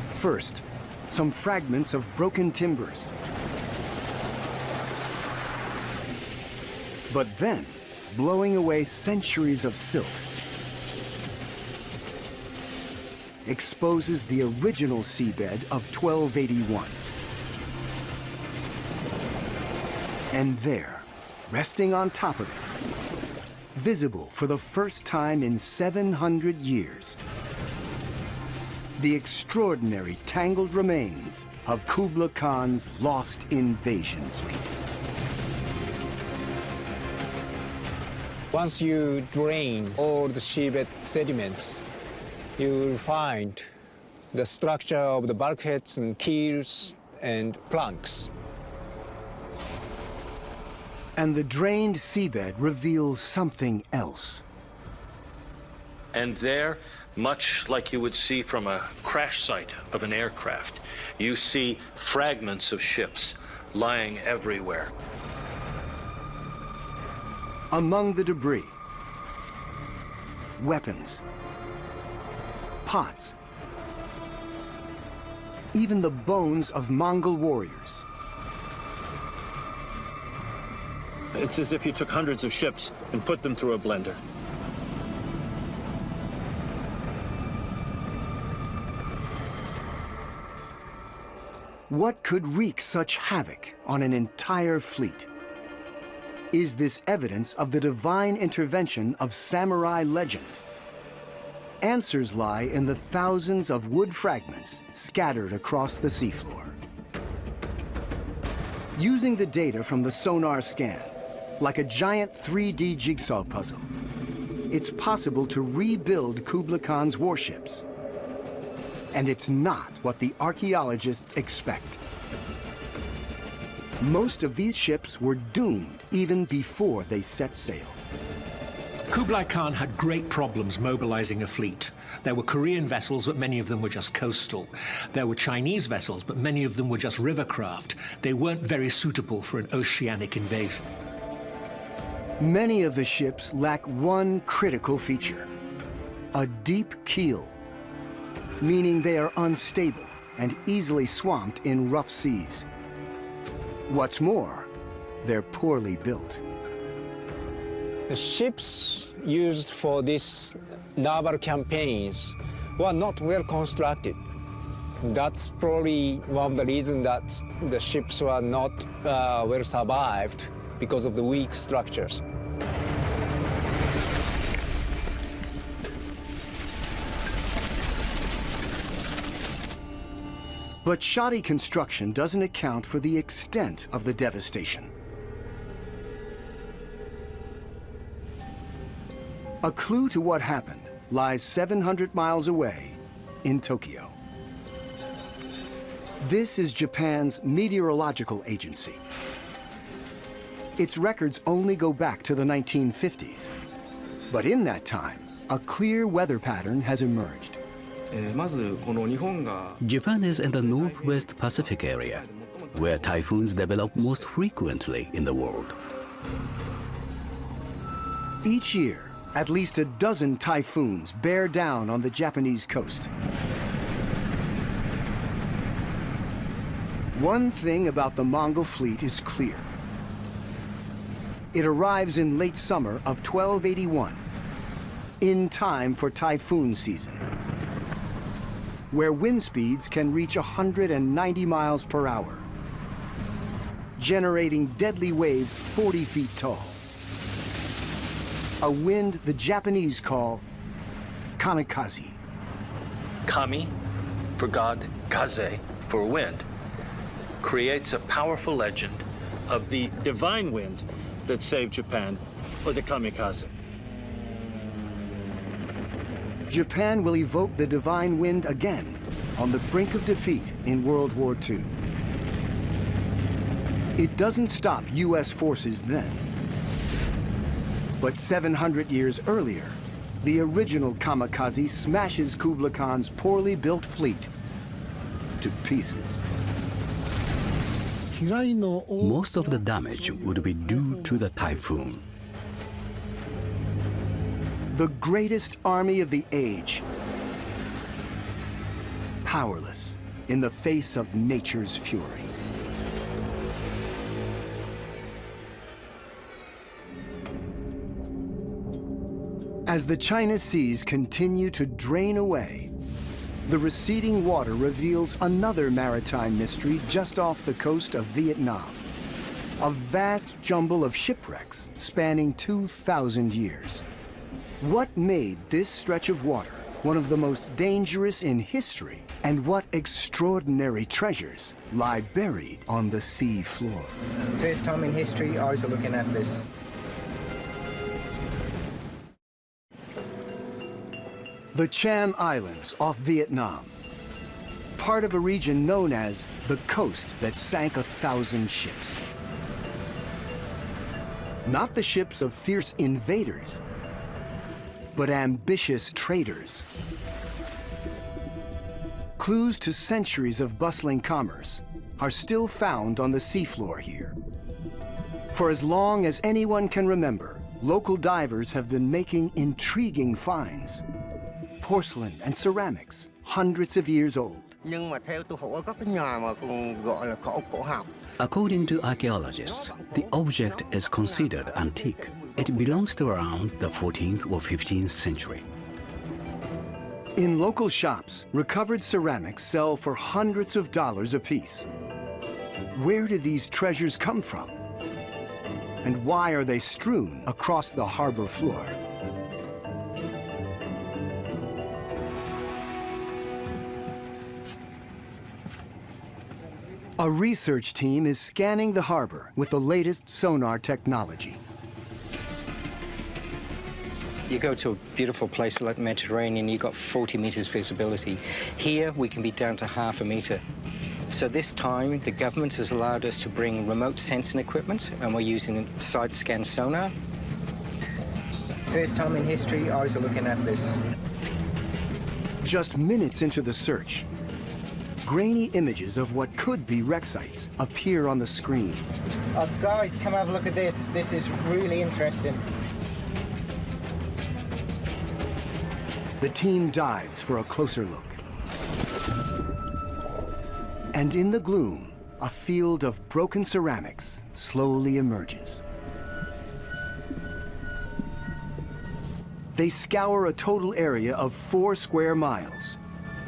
First, some fragments of broken timbers. But then, blowing away centuries of silt exposes the original seabed of 1281. And there, resting on top of it, visible for the first time in 700 years, the extraordinary tangled remains of Kublai Khan's lost invasion fleet. Once you drain all the seabed sediments, you will find the structure of the bulkheads and keels and planks. And the drained seabed reveals something else. And there, much like you would see from a crash site of an aircraft, you see fragments of ships lying everywhere. Among the debris, weapons, pots, even the bones of Mongol warriors. It's as if you took hundreds of ships and put them through a blender. What could wreak such havoc on an entire fleet? Is this evidence of the divine intervention of samurai legend? Answers lie in the thousands of wood fragments scattered across the seafloor. Using the data from the sonar scan, like a giant 3D jigsaw puzzle, it's possible to rebuild Kublai Khan's warships And it's not what the archaeologists expect. Most of these ships were doomed even before they set sail. Kublai Khan had great problems mobilizing a fleet. There were Korean vessels, but many of them were just coastal. There were Chinese vessels, but many of them were just rivercraft. They weren't very suitable for an oceanic invasion. Many of the ships lack one critical feature: a deep keel, meaning they are unstable and easily swamped in rough seas. What's more, they're poorly built. The ships used for these naval campaigns were not well constructed. That's probably one of the reasons that the ships were not well survived, because of the weak structures. But shoddy construction doesn't account for the extent of the devastation. A clue to what happened lies 700 miles away in Tokyo. This is Japan's meteorological agency. Its records only go back to the 1950s. But in that time, a clear weather pattern has emerged. Japan is in the Northwest Pacific area, where typhoons develop most frequently in the world. Each year, at least a dozen typhoons bear down on the Japanese coast. One thing about the Mongol fleet is clear. It arrives in late summer of 1281, in time for typhoon season, where wind speeds can reach 190 miles per hour, generating deadly waves 40 feet tall. A wind the Japanese call kamikaze. Kami, for God, kaze, for wind, creates a powerful legend Of the divine wind that saved Japan, or the kamikaze. Japan will evoke the divine wind again on the brink of defeat in World War II. It doesn't stop U.S. forces then. But 700 years earlier, the original kamikaze smashes Kublai Khan's poorly built fleet to pieces. Most of the damage would be due to the typhoon. The greatest army of the age, powerless in the face of nature's fury. As the China seas continue to drain away, the receding water reveals another maritime mystery just off the coast of Vietnam. A vast jumble of shipwrecks spanning 2,000 years. What made this stretch of water one of the most dangerous in history, and what extraordinary treasures lie buried on the sea floor? First time in history, I was looking at this. The Cham Islands off Vietnam, part of a region known as the coast that sank 1,000 ships. Not the ships of fierce invaders, but ambitious traders. Clues to centuries of bustling commerce are still found on the seafloor here. For as long as anyone can remember, local divers have been making intriguing finds. Porcelain and ceramics, hundreds of years old. According to archaeologists, the object is considered antique. It belongs to around the 14th or 15th century. In local shops, recovered ceramics sell for hundreds of dollars apiece. Where do these treasures come from? And why are they strewn across the harbor floor? A research team is scanning the harbor with the latest sonar technology. You go to a beautiful place like the Mediterranean, you've got 40 meters visibility. Here, we can be down to half a meter. So this time, the government has allowed us to bring remote sensing equipment, and we're using side-scan sonar. First time in history, eyes are looking at this. Just minutes into the search, grainy images of what could be wreck sites appear on the screen. Guys, come have a look at this. This is really interesting. The team dives for a closer look. And in the gloom, a field of broken ceramics slowly emerges. They scour a total area of 4 square miles,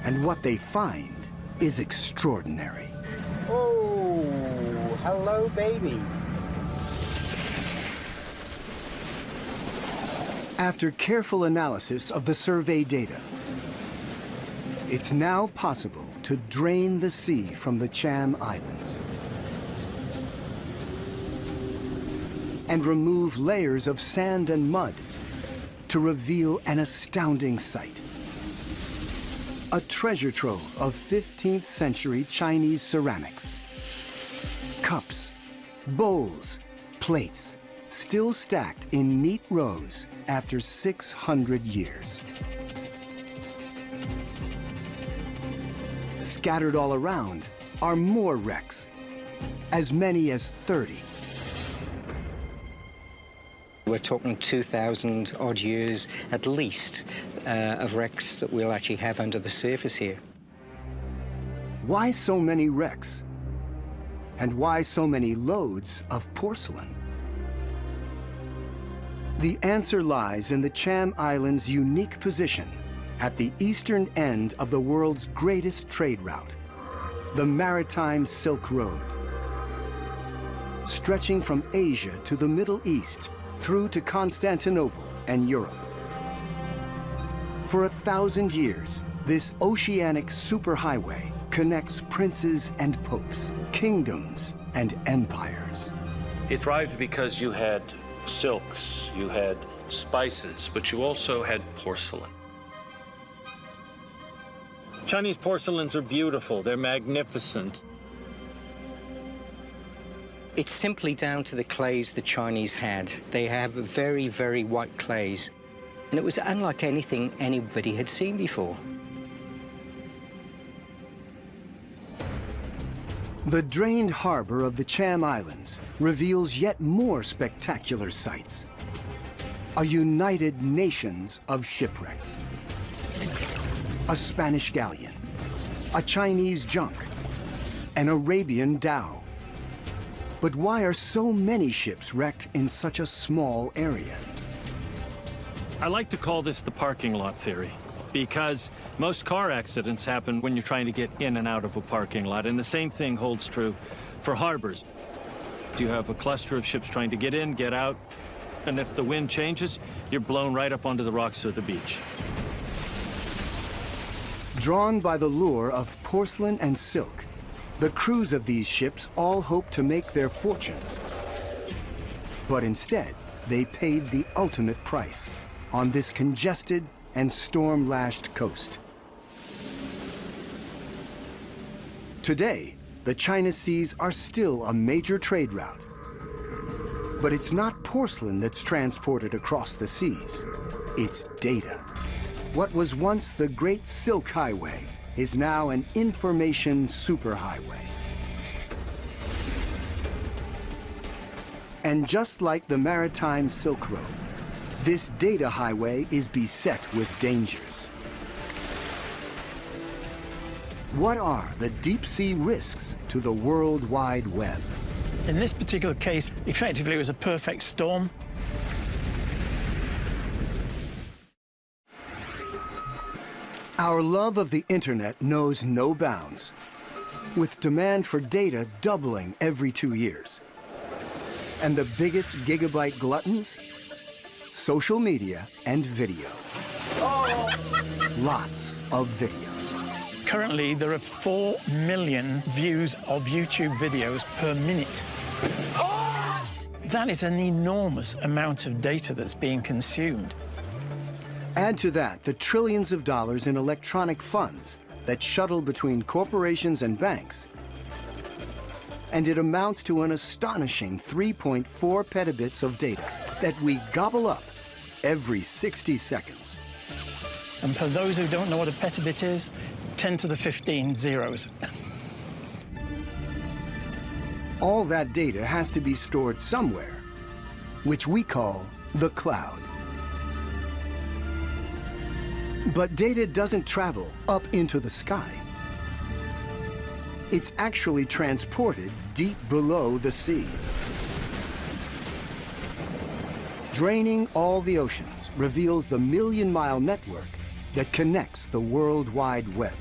and what they find is extraordinary. Oh, hello, baby. After careful analysis of the survey data, it's now possible to drain the sea from the Cham Islands and remove layers of sand and mud to reveal an astounding sight. A treasure trove of 15th century Chinese ceramics. Cups, bowls, plates, still stacked in neat rows after 600 years. Scattered all around are more wrecks, as many as 30. We're talking 2,000 odd years at least of wrecks that we'll actually have under the surface here. Why so many wrecks? And why so many loads of porcelain? The answer lies in the Cham Islands' unique position at the eastern end of the world's greatest trade route, the Maritime Silk Road. Stretching from Asia to the Middle East, through to Constantinople and Europe. For 1,000 years, this oceanic superhighway connects princes and popes, kingdoms and empires. It thrived because you had silks, you had spices, but you also had porcelain. Chinese porcelains are beautiful. They're magnificent. It's simply down to the clays the Chinese had. They have very, very white clays. And it was unlike anything anybody had seen before. The drained harbor of the Cham Islands reveals yet more spectacular sights. A united nations of shipwrecks. A Spanish galleon, a Chinese junk, an Arabian dhow. But why are so many ships wrecked in such a small area? I like to call this the parking lot theory, because most car accidents happen when you're trying to get in and out of a parking lot, and the same thing holds true for harbors. You have a cluster of ships trying to get in, get out, and if the wind changes, you're blown right up onto the rocks or the beach. Drawn by the lure of porcelain and silk, the crews of these ships all hope to make their fortunes. But instead, they paid the ultimate price on this congested and storm-lashed coast. Today, the China Seas are still a major trade route. But it's not porcelain that's transported across the seas. It's data. What was once the Great Silk Highway is now an information superhighway. And just like the Maritime Silk Road, this data highway is beset with dangers. What are the deep-sea risks to the World Wide Web? In this particular case, effectively, it was a perfect storm. Our love of the internet knows no bounds, with demand for data doubling every 2 years. And the biggest gigabyte gluttons? Social media and video. Lots of video. Currently, there are 4 million views of YouTube videos per minute. That is an enormous amount of data that's being consumed. Add to that the trillions of dollars in electronic funds that shuttle between corporations and banks, and it amounts to an astonishing 3.4 petabits of data that we gobble up every 60 seconds. And for those who don't know what a petabit is, 10 to the 15 zeros. All that data has to be stored somewhere, which we call the cloud. But data doesn't travel up into the sky. It's actually transported deep below the sea. Draining all the oceans reveals the million-mile network that connects the World Wide Web,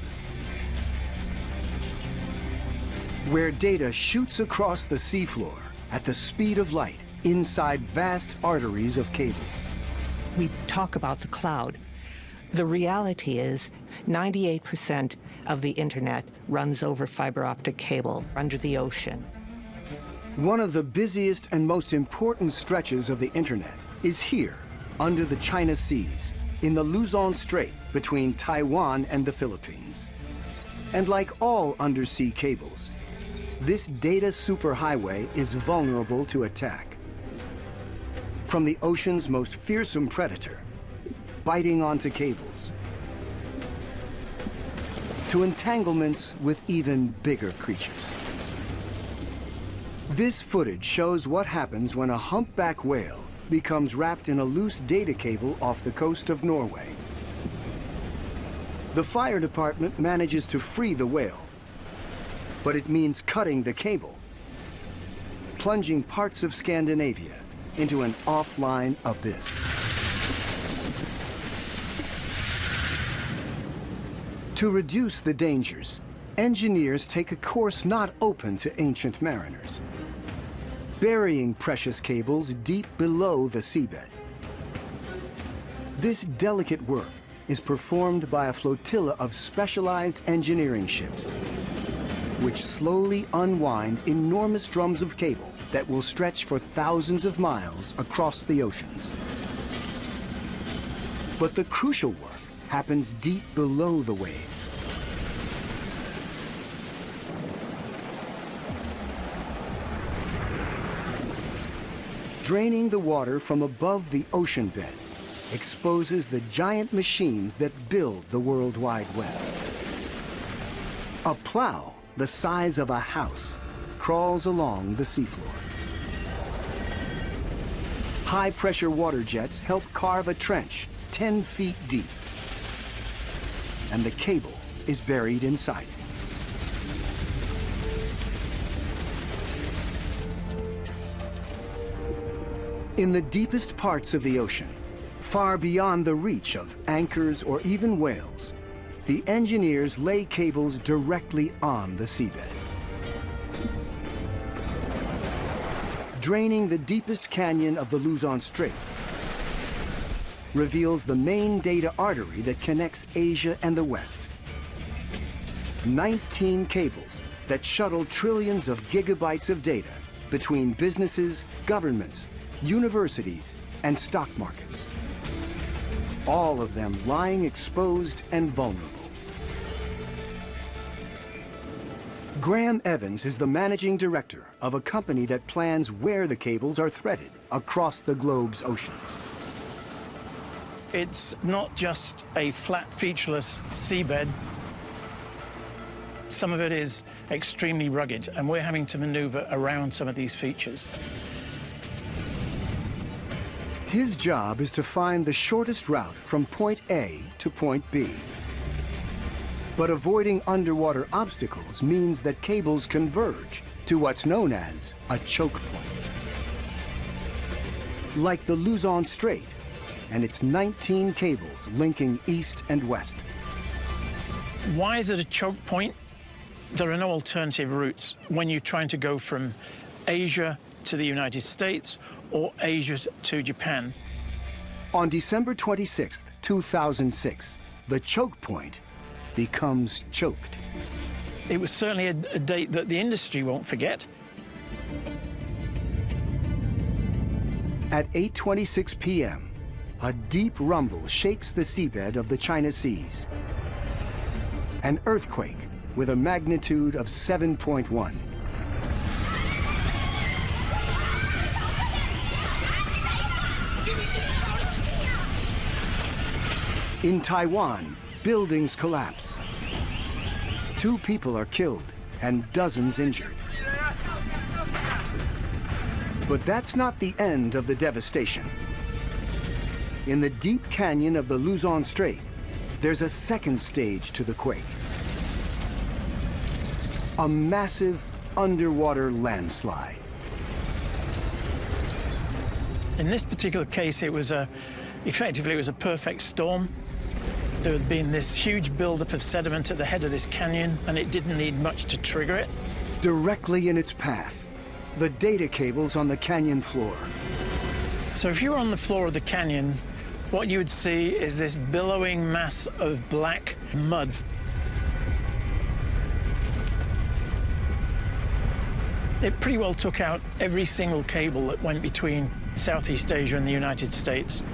where data shoots across the seafloor at the speed of light inside vast arteries of cables. We talk about the cloud. The reality is 98% of the internet runs over fiber optic cable under the ocean. One of the busiest and most important stretches of the internet is here, under the China Seas, in the Luzon Strait between Taiwan and the Philippines. And like all undersea cables, this data superhighway is vulnerable to attack. From the ocean's most fearsome predator, biting onto cables, to entanglements with even bigger creatures. This footage shows what happens when a humpback whale becomes wrapped in a loose data cable off the coast of Norway. The fire department manages to free the whale, but it means cutting the cable, plunging parts of Scandinavia into an offline abyss. To reduce the dangers, engineers take a course not open to ancient mariners, burying precious cables deep below the seabed. This delicate work is performed by a flotilla of specialized engineering ships, which slowly unwind enormous drums of cable that will stretch for thousands of miles across the oceans. But the crucial work happens deep below the waves. Draining the water from above the ocean bed exposes the giant machines that build the World Wide Web. A plow the size of a house crawls along the seafloor. High-pressure water jets help carve a trench 10 feet deep, and the cable is buried inside it. In the deepest parts of the ocean, far beyond the reach of anchors or even whales, the engineers lay cables directly on the seabed. Draining the deepest canyon of the Luzon Strait reveals the main data artery that connects Asia and the West. 19 cables that shuttle trillions of gigabytes of data between businesses, governments, universities, and stock markets. All of them lying exposed and vulnerable. Graham Evans is the managing director of a company that plans where the cables are threaded across the globe's oceans. It's not just a flat, featureless seabed. Some of it is extremely rugged, and we're having to maneuver around some of these features. His job is to find the shortest route from point A to point B. But avoiding underwater obstacles means that cables converge to what's known as a choke point. Like the Luzon Strait and its 19 cables linking east and west. Why is it a choke point? There are no alternative routes when you're trying to go from Asia to the United States or Asia to Japan. On December 26, 2006, the choke point becomes choked. It was certainly a date that the industry won't forget. At 8:26 p.m., a deep rumble shakes the seabed of the China Seas. An earthquake with a magnitude of 7.1. In Taiwan, buildings collapse. 2 people are killed and dozens injured. But that's not the end of the devastation. In the deep canyon of the Luzon Strait, there's a second stage to the quake. A massive underwater landslide. In this particular case, effectively it was a perfect storm. There had been this huge buildup of sediment at the head of this canyon, and it didn't need much to trigger it. Directly in its path, the data cables on the canyon floor. So if you were on the floor of the canyon, what you would see is this billowing mass of black mud. It pretty well took out every single cable that went between Southeast Asia and the United States.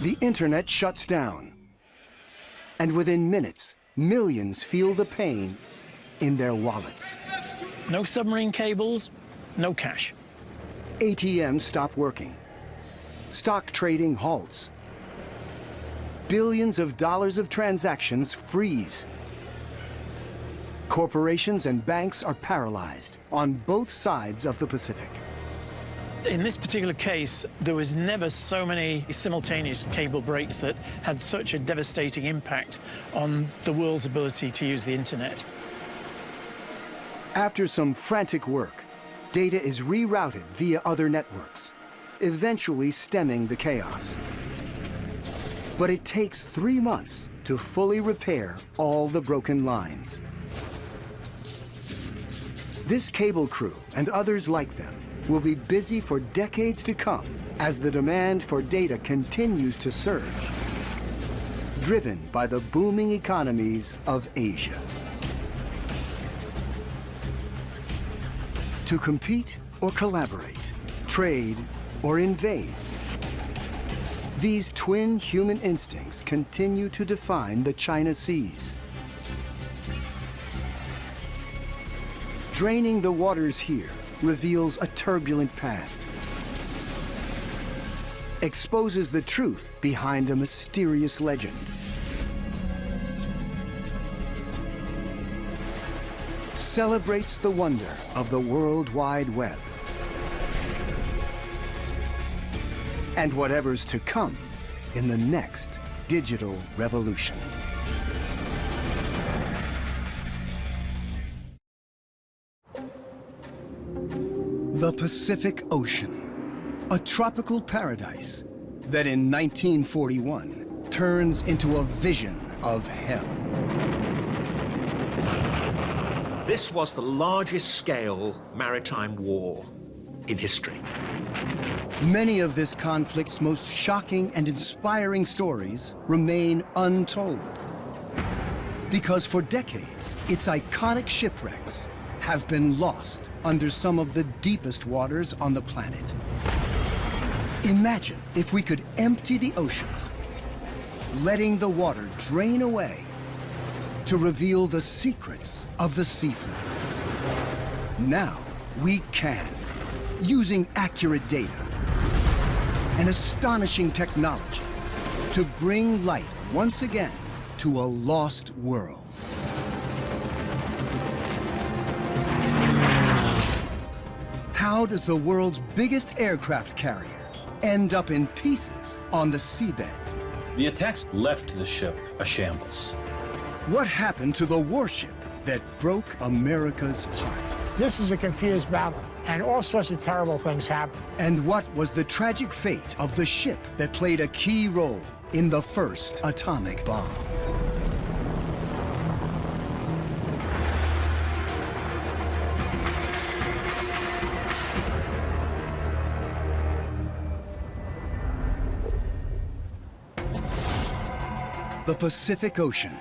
The internet shuts down. And within minutes, millions feel the pain in their wallets. No submarine cables, no cash. ATMs stop working. Stock trading halts. Billions of dollars of transactions freeze. Corporations and banks are paralyzed on both sides of the Pacific. In this particular case, there was never so many simultaneous cable breaks that had such a devastating impact on the world's ability to use the internet. After some frantic work, data is rerouted via other networks, eventually stemming the chaos. But it takes 3 months to fully repair all the broken lines. This cable crew and others like them will be busy for decades to come as the demand for data continues to surge, driven by the booming economies of Asia. To compete or collaborate, trade or invade, these twin human instincts continue to define the China Seas. Draining the waters here reveals a turbulent past, exposes the truth behind a mysterious legend. Celebrates the wonder of the World Wide Web. And whatever's to come in the next digital revolution. The Pacific Ocean, a tropical paradise that in 1941 turns into a vision of hell. This was the largest scale maritime war in history. Many of this conflict's most shocking and inspiring stories remain untold. Because for decades, its iconic shipwrecks have been lost under some of the deepest waters on the planet. Imagine if we could empty the oceans, letting the water drain away to reveal the secrets of the seafloor. Now we can, using accurate data and astonishing technology, to bring light once again to a lost world. How does the world's biggest aircraft carrier end up in pieces on the seabed? The attacks left the ship a shambles. What happened to the warship that broke America's heart? This is a confused battle, and all sorts of terrible things happen. And what was the tragic fate of the ship that played a key role in the first atomic bomb? The Pacific Ocean.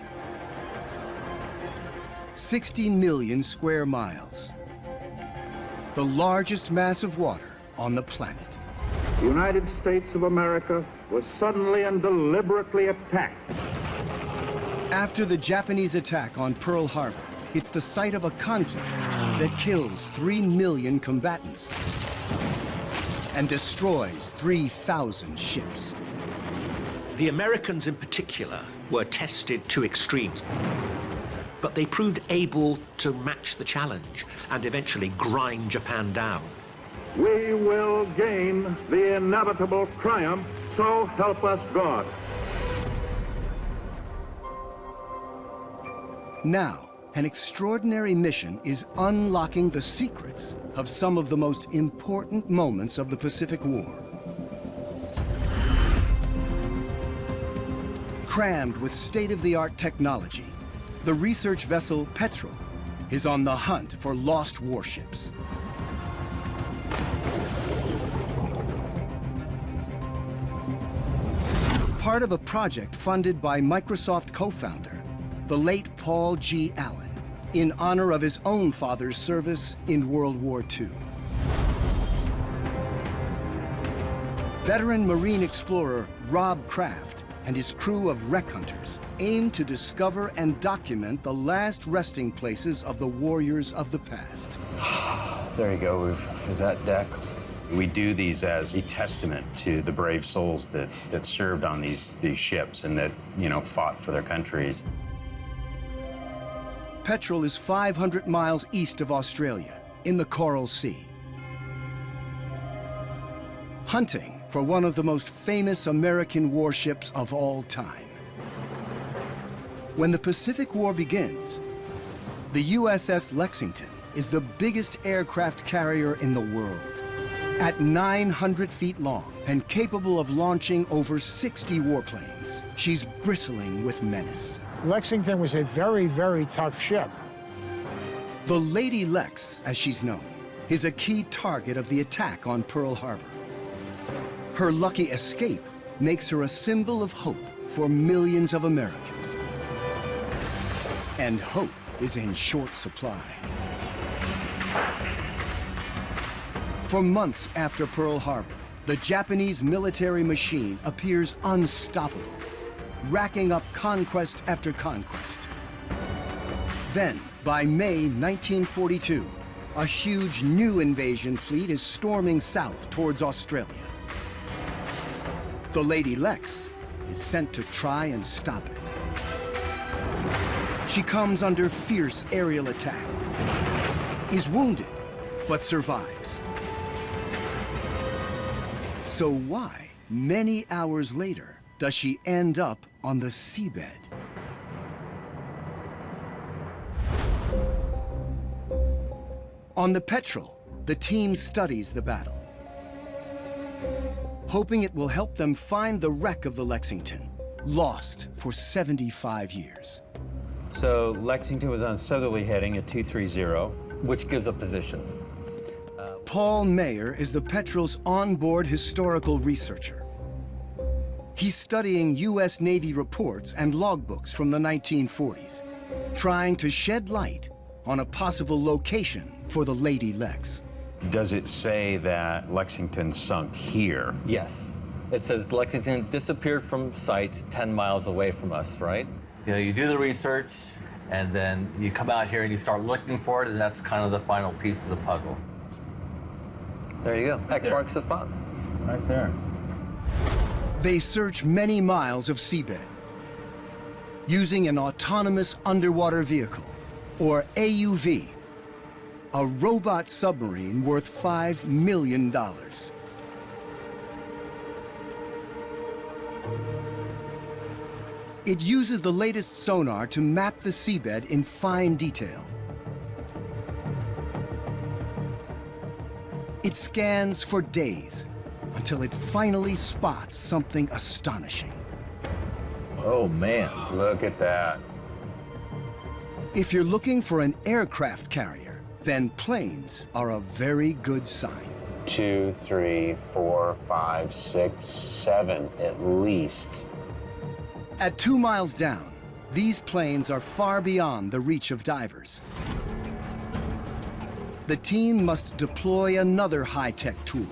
60 million square miles. The largest mass of water on the planet. The United States of America was suddenly and deliberately attacked. After the Japanese attack on Pearl Harbor, it's the site of a conflict that kills 3 million combatants and destroys 3,000 ships. The Americans in particular were tested to extremes, but they proved able to match the challenge and eventually grind Japan down. We will gain the inevitable triumph, so help us God. Now, an extraordinary mission is unlocking the secrets of some of the most important moments of the Pacific War. Crammed with state-of-the-art technology, the research vessel Petrel is on the hunt for lost warships. Part of a project funded by Microsoft co-founder, the late Paul G. Allen, in honor of his own father's service in World War II. Veteran Marine explorer Rob Kraft and his crew of wreck hunters aim to discover and document the last resting places of the warriors of the past. There you go, is that deck? We do these as a testament to the brave souls that served on these ships and that, you know, fought for their countries. Petrel is 500 miles east of Australia, in the Coral Sea. Hunting for one of the most famous American warships of all time. When the Pacific War begins, the USS Lexington is the biggest aircraft carrier in the world. At 900 feet long and capable of launching over 60 warplanes, she's bristling with menace. Lexington was a very, very tough ship. The Lady Lex, as she's known, is a key target of the attack on Pearl Harbor. Her lucky escape makes her a symbol of hope for millions of Americans. And hope is in short supply. For months after Pearl Harbor, the Japanese military machine appears unstoppable, racking up conquest after conquest. Then, by May 1942, a huge new invasion fleet is storming south towards Australia. The Lady Lex is sent to try and stop it. She comes under fierce aerial attack, is wounded, but survives. So why, many hours later, does she end up on the seabed? On the Petrel, the team studies the battle, hoping it will help them find the wreck of the Lexington, lost for 75 years. So Lexington was on southerly heading at 230, which gives a position. Paul Mayer is the Petrel's onboard historical researcher. He's studying U.S. Navy reports and logbooks from the 1940s, trying to shed light on a possible location for the Lady Lex. Does it say that Lexington sunk here? Yes. It says Lexington disappeared from sight 10 miles away from us, right? You know, you do the research, and then you come out here and you start looking for it, and that's kind of the final piece of the puzzle. There you go. X marks the spot. Right there. They search many miles of seabed using an autonomous underwater vehicle, or AUV, a robot submarine worth $5 million. It uses the latest sonar to map the seabed in fine detail. It scans for days until it finally spots something astonishing. Oh man, look at that. If you're looking for an aircraft carrier, then planes are a very good sign. 2, 3, 4, 5, 6, 7 at least. At 2 miles down, these planes are far beyond the reach of divers. The team must deploy another high-tech tool,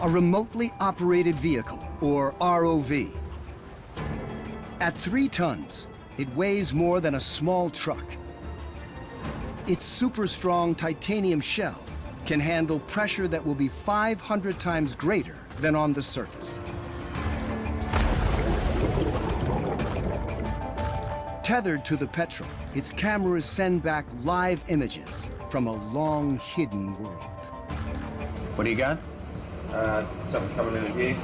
a remotely operated vehicle, or ROV. At 3 tons, it weighs more than a small truck. Its super-strong titanium shell can handle pressure that will be 500 times greater than on the surface. Tethered to the Petrel, its cameras send back live images from a long-hidden world. What do you got? Something coming in the gate.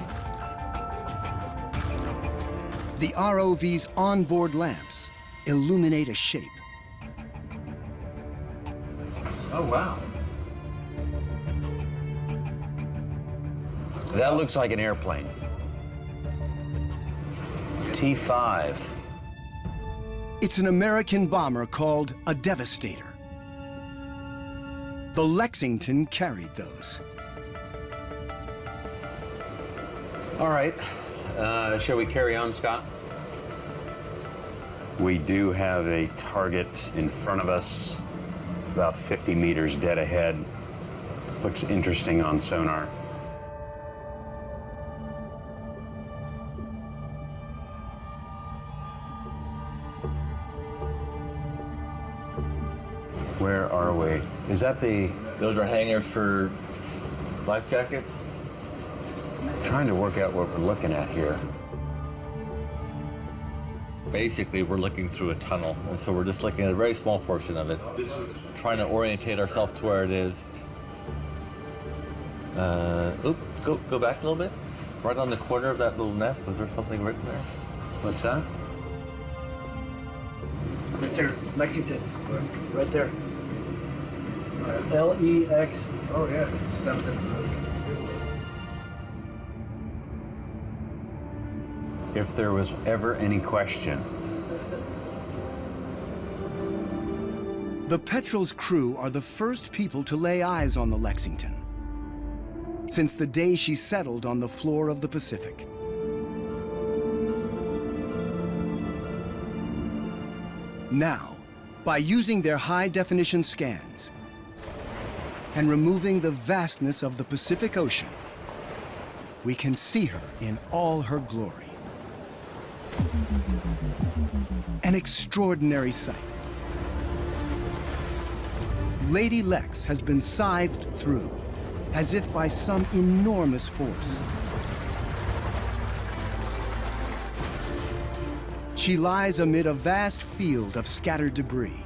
The ROV's onboard lamps illuminate a shape. Oh, wow. That looks like an airplane. T-5. It's an American bomber called a Devastator. The Lexington carried those. All right. Shall we carry on, Scott? We do have a target in front of us, about 50 meters dead ahead. Looks interesting on sonar. Where are we? Is that the... Those are hangars for life jackets? Trying to work out what we're looking at here. Basically, we're looking through a tunnel, and so we're just looking at a very small portion of it, trying to orientate ourselves to where it is. Oops, go back a little bit. Right on the corner of that little nest, was there something written there? What's that? Right there, Lexington, right there. L-E-X, oh yeah, that's it. If there was ever any question. The Petrel's crew are the first people to lay eyes on the Lexington since the day she settled on the floor of the Pacific. Now, by using their high-definition scans and removing the vastness of the Pacific Ocean, we can see her in all her glory. An extraordinary sight. Lady Lex has been scythed through, as if by some enormous force. She lies amid a vast field of scattered debris.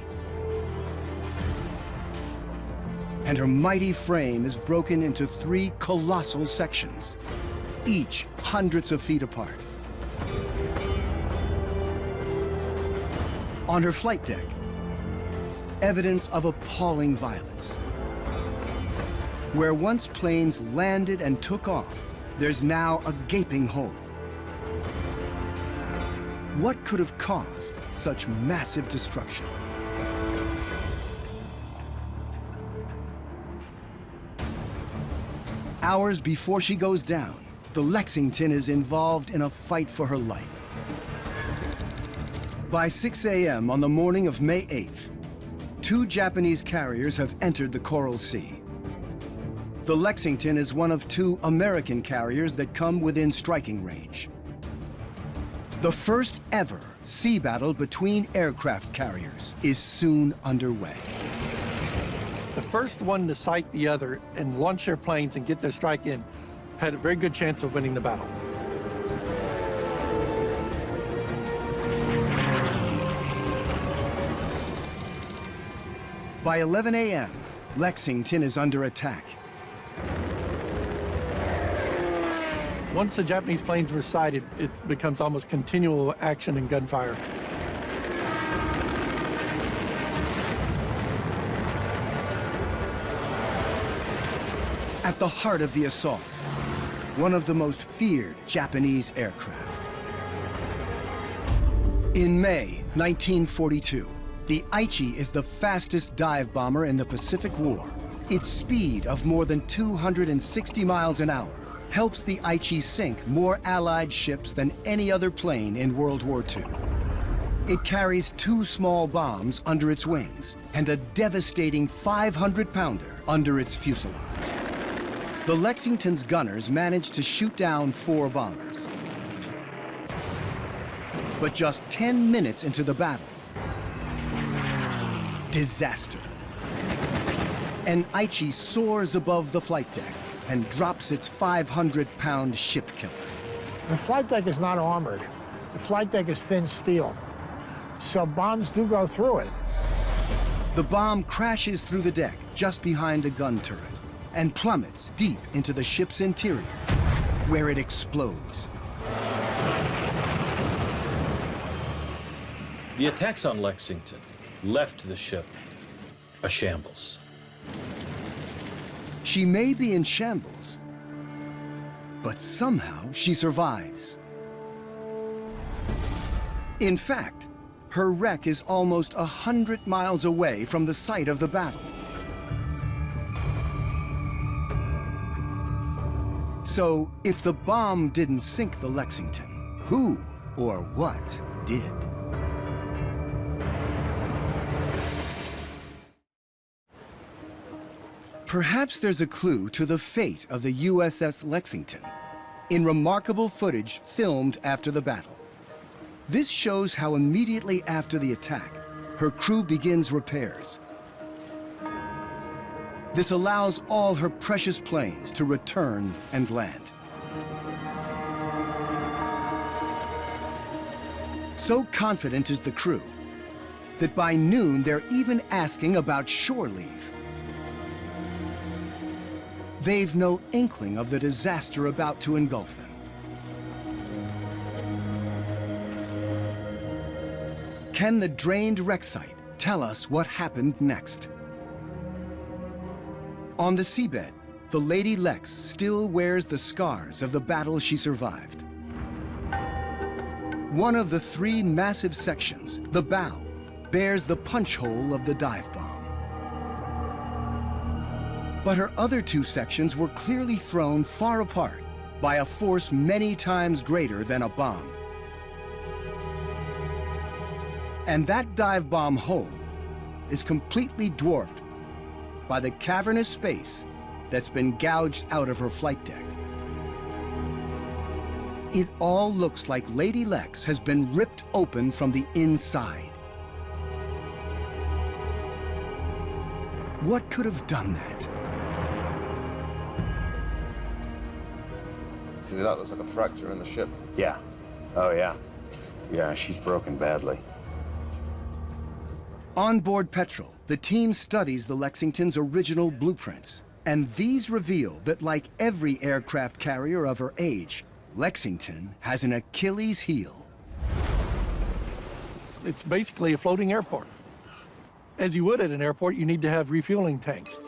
And her mighty frame is broken into 3 colossal sections, each hundreds of feet apart. On her flight deck, evidence of appalling violence. Where once planes landed and took off, there's now a gaping hole. What could have caused such massive destruction? Hours before she goes down, the Lexington is involved in a fight for her life. By 6 a.m. on the morning of May 8th, 2 Japanese carriers have entered the Coral Sea. The Lexington is one of 2 American carriers that come within striking range. The first ever sea battle between aircraft carriers is soon underway. The first one to sight the other and launch their planes and get their strike in had a very good chance of winning the battle. By 11 a.m., Lexington is under attack. Once the Japanese planes were sighted, it becomes almost continual action and gunfire. At the heart of the assault, one of the most feared Japanese aircraft. In May 1942, the Aichi is the fastest dive bomber in the Pacific War. Its speed of more than 260 miles an hour helps the Aichi sink more Allied ships than any other plane in World War II. It carries 2 small bombs under its wings and a devastating 500-pounder under its fuselage. The Lexington's gunners managed to shoot down 4 bombers. But just 10 minutes into the battle, disaster. An Aichi soars above the flight deck and drops its 500-pound ship killer. The flight deck is not armored. The flight deck is thin steel, so bombs do go through it. The bomb crashes through the deck just behind a gun turret and plummets deep into the ship's interior, where it explodes. The attacks on Lexington left the ship a shambles. She may be in shambles, but somehow she survives. In fact, her wreck is almost 100 miles away from the site of the battle. So, if the bomb didn't sink the Lexington, who or what did? Perhaps there's a clue to the fate of the USS Lexington in remarkable footage filmed after the battle. This shows how immediately after the attack, her crew begins repairs. This allows all her precious planes to return and land. So confident is the crew that by noon they're even asking about shore leave. They've no inkling of the disaster about to engulf them. Can the drained wreck site tell us what happened next? On the seabed, the Lady Lex still wears the scars of the battle she survived. One of the 3 massive sections, the bow, bears the punch hole of the dive bomb. But her other 2 sections were clearly thrown far apart by a force many times greater than a bomb. And that dive bomb hole is completely dwarfed by the cavernous space that's been gouged out of her flight deck. It all looks like Lady Lex has been ripped open from the inside. What could have done that? See, that looks like a fracture in the ship. Yeah. Oh, yeah. Yeah, she's broken badly. On board Petrel, the team studies the Lexington's original blueprints, and these reveal that, like every aircraft carrier of her age, Lexington has an Achilles heel. It's basically a floating airport. As you would at an airport, you need to have refueling tanks.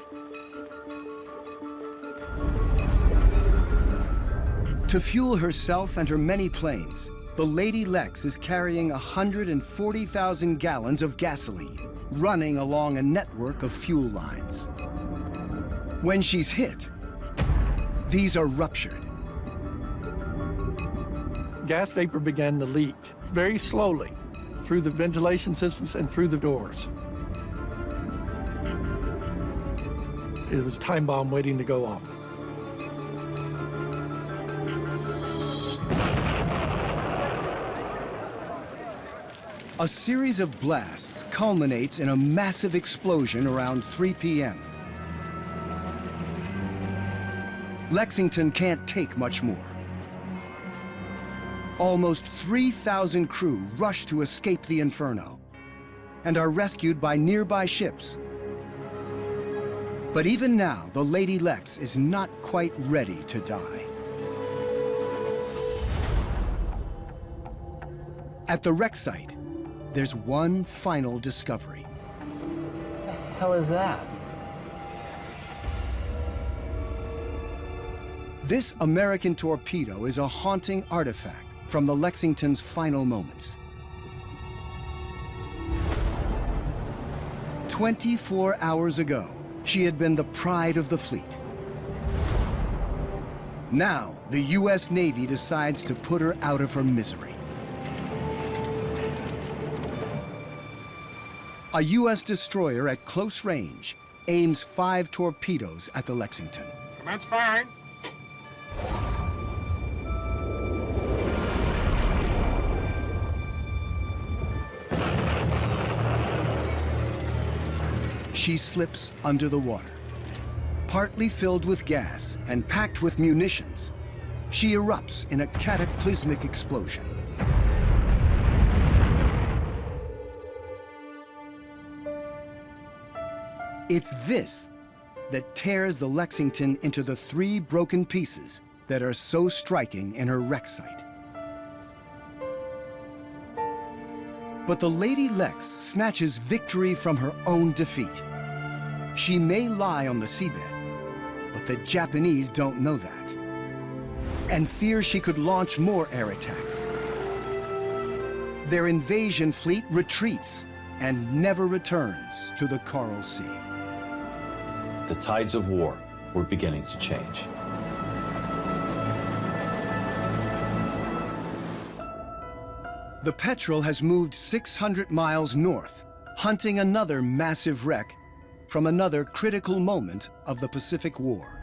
To fuel herself and her many planes, the Lady Lex is carrying 140,000 gallons of gasoline, running along a network of fuel lines. When she's hit, these are ruptured. Gas vapor began to leak very slowly through the ventilation systems and through the doors. It was a time bomb waiting to go off. A series of blasts culminates in a massive explosion around 3 p.m. Lexington can't take much more. Almost 3,000 crew rush to escape the inferno and are rescued by nearby ships. But even now, the Lady Lex is not quite ready to die. At the wreck site, there's one final discovery. What the hell is that? This American torpedo is a haunting artifact from the Lexington's final moments. 24 hours ago, she had been the pride of the fleet. Now, the U.S. Navy decides to put her out of her misery. A U.S. destroyer at close range aims 5 torpedoes at the Lexington. Commence firing. She slips under the water. Partly filled with gas and packed with munitions, she erupts in a cataclysmic explosion. It's this that tears the Lexington into the 3 broken pieces that are so striking in her wreck site. But the Lady Lex snatches victory from her own defeat. She may lie on the seabed, but the Japanese don't know that, and fear she could launch more air attacks. Their invasion fleet retreats and never returns to the Coral Sea. The tides of war were beginning to change. The Petrel has moved 600 miles north, hunting another massive wreck from another critical moment of the Pacific War.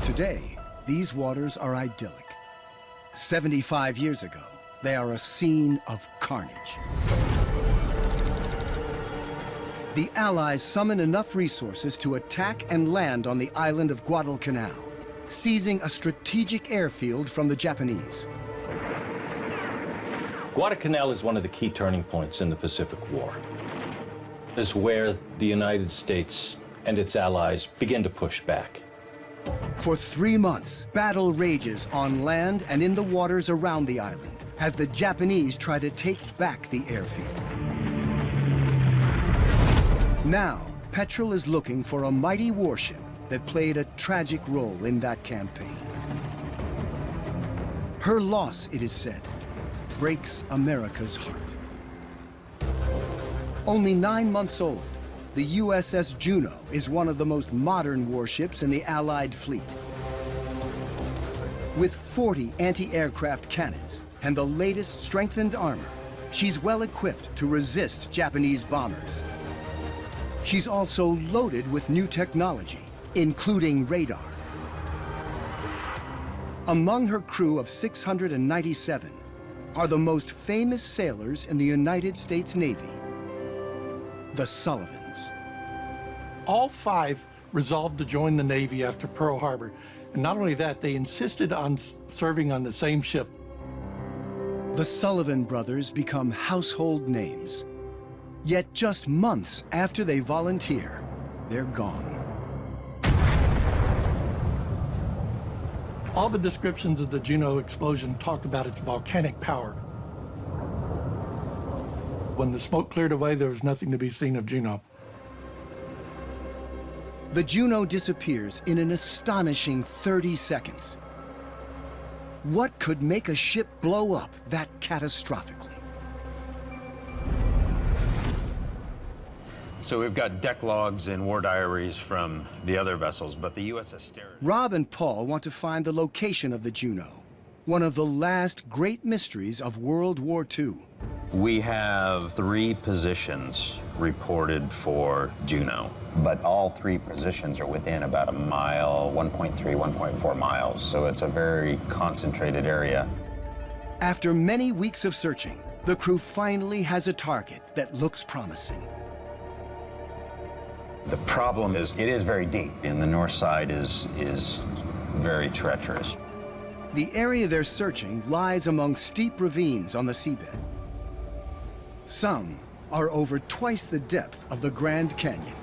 Today, these waters are idyllic. 75 years ago, they are a scene of carnage. The Allies summon enough resources to attack and land on the island of Guadalcanal, seizing a strategic airfield from the Japanese. Guadalcanal is one of the key turning points in the Pacific War. It's where the United States and its allies begin to push back. For 3 months, battle rages on land and in the waters around the island as the Japanese try to take back the airfield. Now, Petrel is looking for a mighty warship that played a tragic role in that campaign. Her loss, it is said, breaks America's heart. Only 9 months old, the USS Juno is one of the most modern warships in the Allied fleet. With 40 anti-aircraft cannons and the latest strengthened armor, she's well equipped to resist Japanese bombers. She's also loaded with new technology, including radar. Among her crew of 697 are the most famous sailors in the United States Navy, the Sullivans. All 5 resolved to join the Navy after Pearl Harbor. And not only that, they insisted on serving on the same ship. The Sullivan brothers become household names. Yet just months after they volunteer, they're gone. All the descriptions of the Juno explosion talk about its volcanic power. When the smoke cleared away, there was nothing to be seen of Juno. The Juno disappears in an astonishing 30 seconds. What could make a ship blow up that catastrophically? So we've got deck logs and war diaries from the other vessels, but the USS Sterling. Rob and Paul want to find the location of the Juno, one of the last great mysteries of World War II. We have 3 positions reported for Juno, but all 3 positions are within about a mile, 1.3, 1.4 miles, so it's a very concentrated area. After many weeks of searching, the crew finally has a target that looks promising. The problem is it is very deep, and the north side is very treacherous. The area they're searching lies among steep ravines on the seabed. Some are over twice the depth of the Grand Canyon.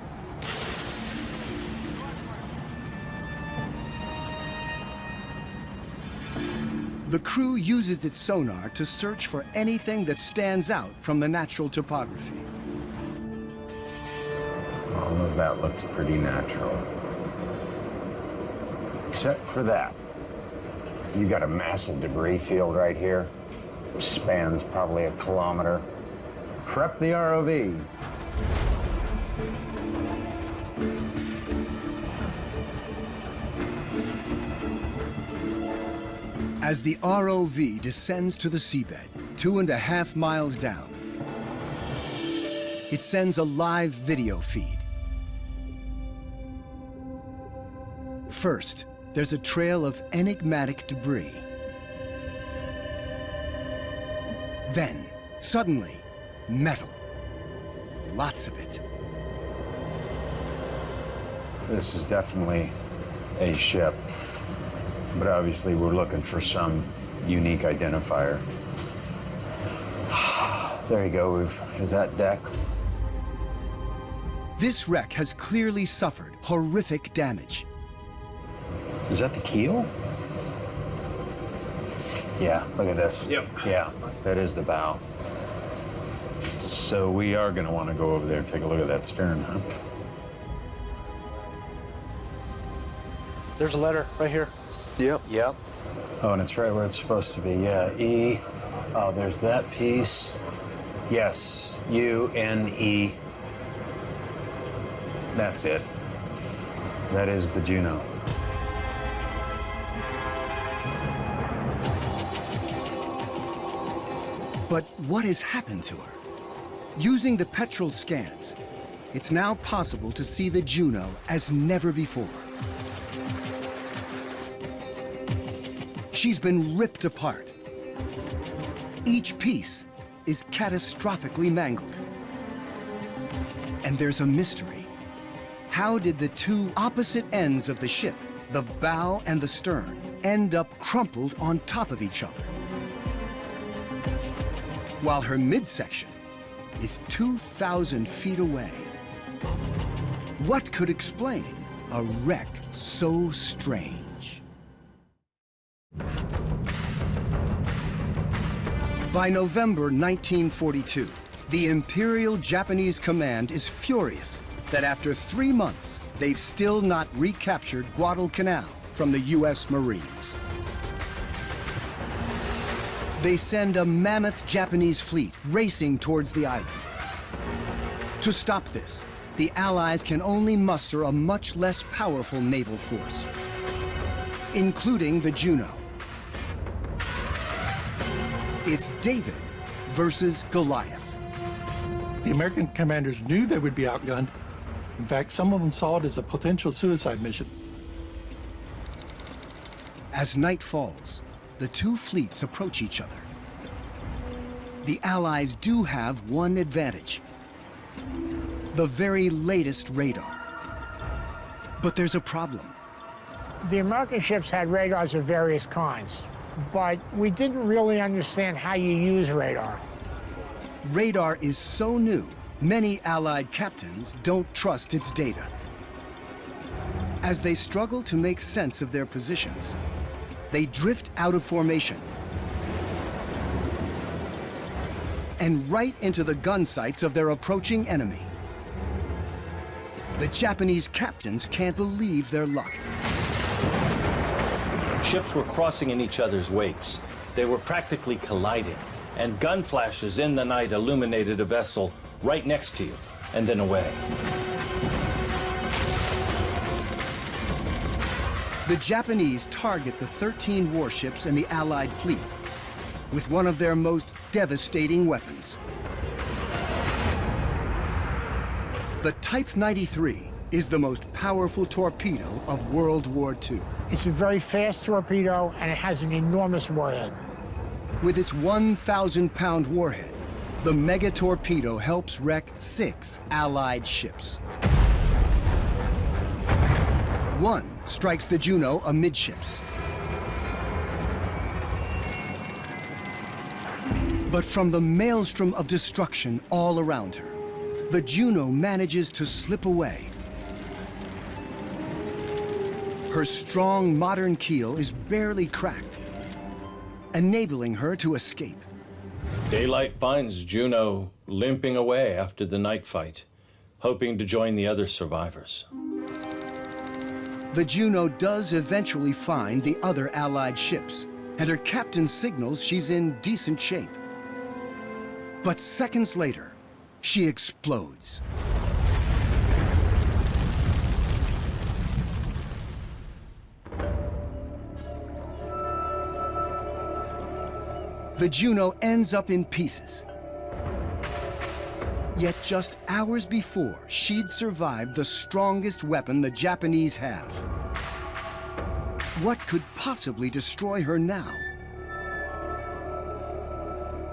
The crew uses its sonar to search for anything that stands out from the natural topography. All of that looks pretty natural. Except for that. You got a massive debris field right here. Spans probably 1 kilometer. Prep the ROV. As the ROV descends to the seabed 2.5 miles down. It sends a live video feed. First, there's a trail of enigmatic debris. Then, suddenly, metal. Lots of it. This is definitely a ship, but obviously we're looking for some unique identifier. There you go, is that deck? This wreck has clearly suffered horrific damage. Is that the keel? Yeah, look at this. Yep. Yeah, that is the bow. So we are going to want to go over there and take a look at that stern, huh? There's a letter right here. Yep. Yep. Oh, and it's right where it's supposed to be. Yeah, E. Oh, there's that piece. Yes, U-N-E. That's it. That is the Juno. But what has happened to her? Using the Petrel scans, it's now possible to see the Juno as never before. She's been ripped apart. Each piece is catastrophically mangled. And there's a mystery. How did the two opposite ends of the ship, the bow and the stern, end up crumpled on top of each other? While her midsection is 2,000 feet away. What could explain a wreck so strange? By November 1942, the Imperial Japanese Command is furious that after 3 months, they've still not recaptured Guadalcanal from the U.S. Marines. They send a mammoth Japanese fleet racing towards the island. To stop this, the Allies can only muster a much less powerful naval force, including the Juno. It's David versus Goliath. The American commanders knew they would be outgunned. In fact, some of them saw it as a potential suicide mission. As night falls, the two fleets approach each other. The Allies do have one advantage: the very latest radar. But there's a problem. The American ships had radars of various kinds, but we didn't really understand how you use radar. Radar is so new, many Allied captains don't trust its data. As they struggle to make sense of their positions, they drift out of formation and right into the gun sights of their approaching enemy. The Japanese captains can't believe their luck. Ships were crossing in each other's wakes. They were practically colliding, and gun flashes in the night illuminated a vessel right next to you, and then away. The Japanese target the 13 warships in the Allied fleet with one of their most devastating weapons. The Type 93 is the most powerful torpedo of World War II. It's a very fast torpedo, and it has an enormous warhead. With its 1,000-pound warhead, the mega torpedo helps wreck 6 Allied ships. One strikes the Juno amidships. But from the maelstrom of destruction all around her, the Juno manages to slip away. Her strong modern keel is barely cracked, enabling her to escape. Daylight finds Juno limping away after the night fight, hoping to join the other survivors. The Juno does eventually find the other Allied ships, and her captain signals she's in decent shape. But seconds later, she explodes. the Juno ends up in pieces. Yet just hours before, she'd survived the strongest weapon the Japanese have. What could possibly destroy her now?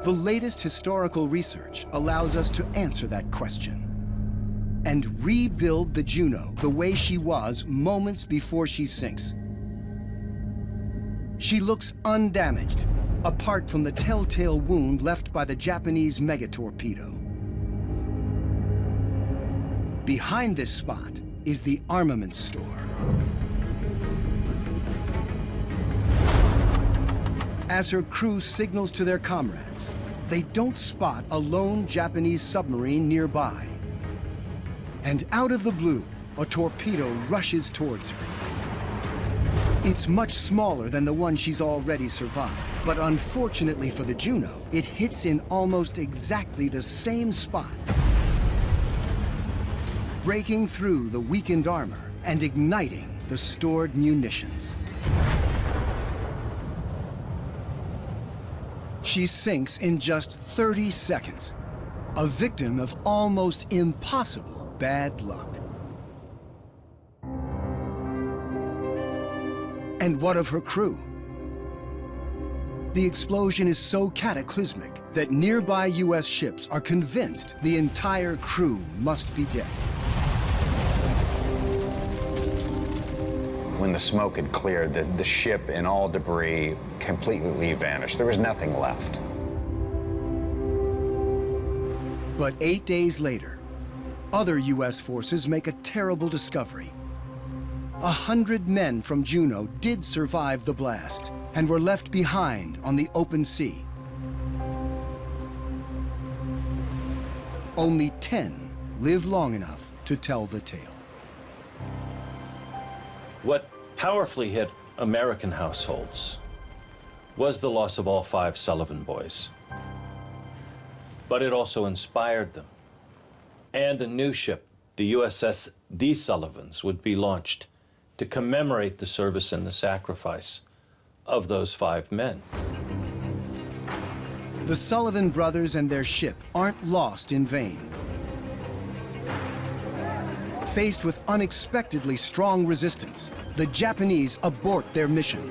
The latest historical research allows us to answer that question and rebuild the Juno the way she was moments before she sinks. She looks undamaged, apart from the telltale wound left by the Japanese megatorpedo. Behind this spot is the armaments store. As her crew signals to their comrades, they don't spot a lone Japanese submarine nearby. And out of the blue, a torpedo rushes towards her. It's much smaller than the one she's already survived, but unfortunately for the Juno, it hits in almost exactly the same spot, breaking through the weakened armor and igniting the stored munitions. She sinks in just 30 seconds, a victim of almost impossible bad luck. And what of her crew? The explosion is so cataclysmic that nearby US ships are convinced the entire crew must be dead. When the smoke had cleared, the ship and all debris completely vanished. There was nothing left. But 8 days later, other US forces make a terrible discovery. 100 men from Juno did survive the blast and were left behind on the open sea. Only 10 live long enough to tell the tale. What powerfully hit American households was the loss of all 5 Sullivan boys. But it also inspired them. And a new ship, the USS The Sullivans, would be launched to commemorate the service and the sacrifice of those 5 men. The Sullivan brothers and their ship aren't lost in vain. Faced with unexpectedly strong resistance, the Japanese abort their mission.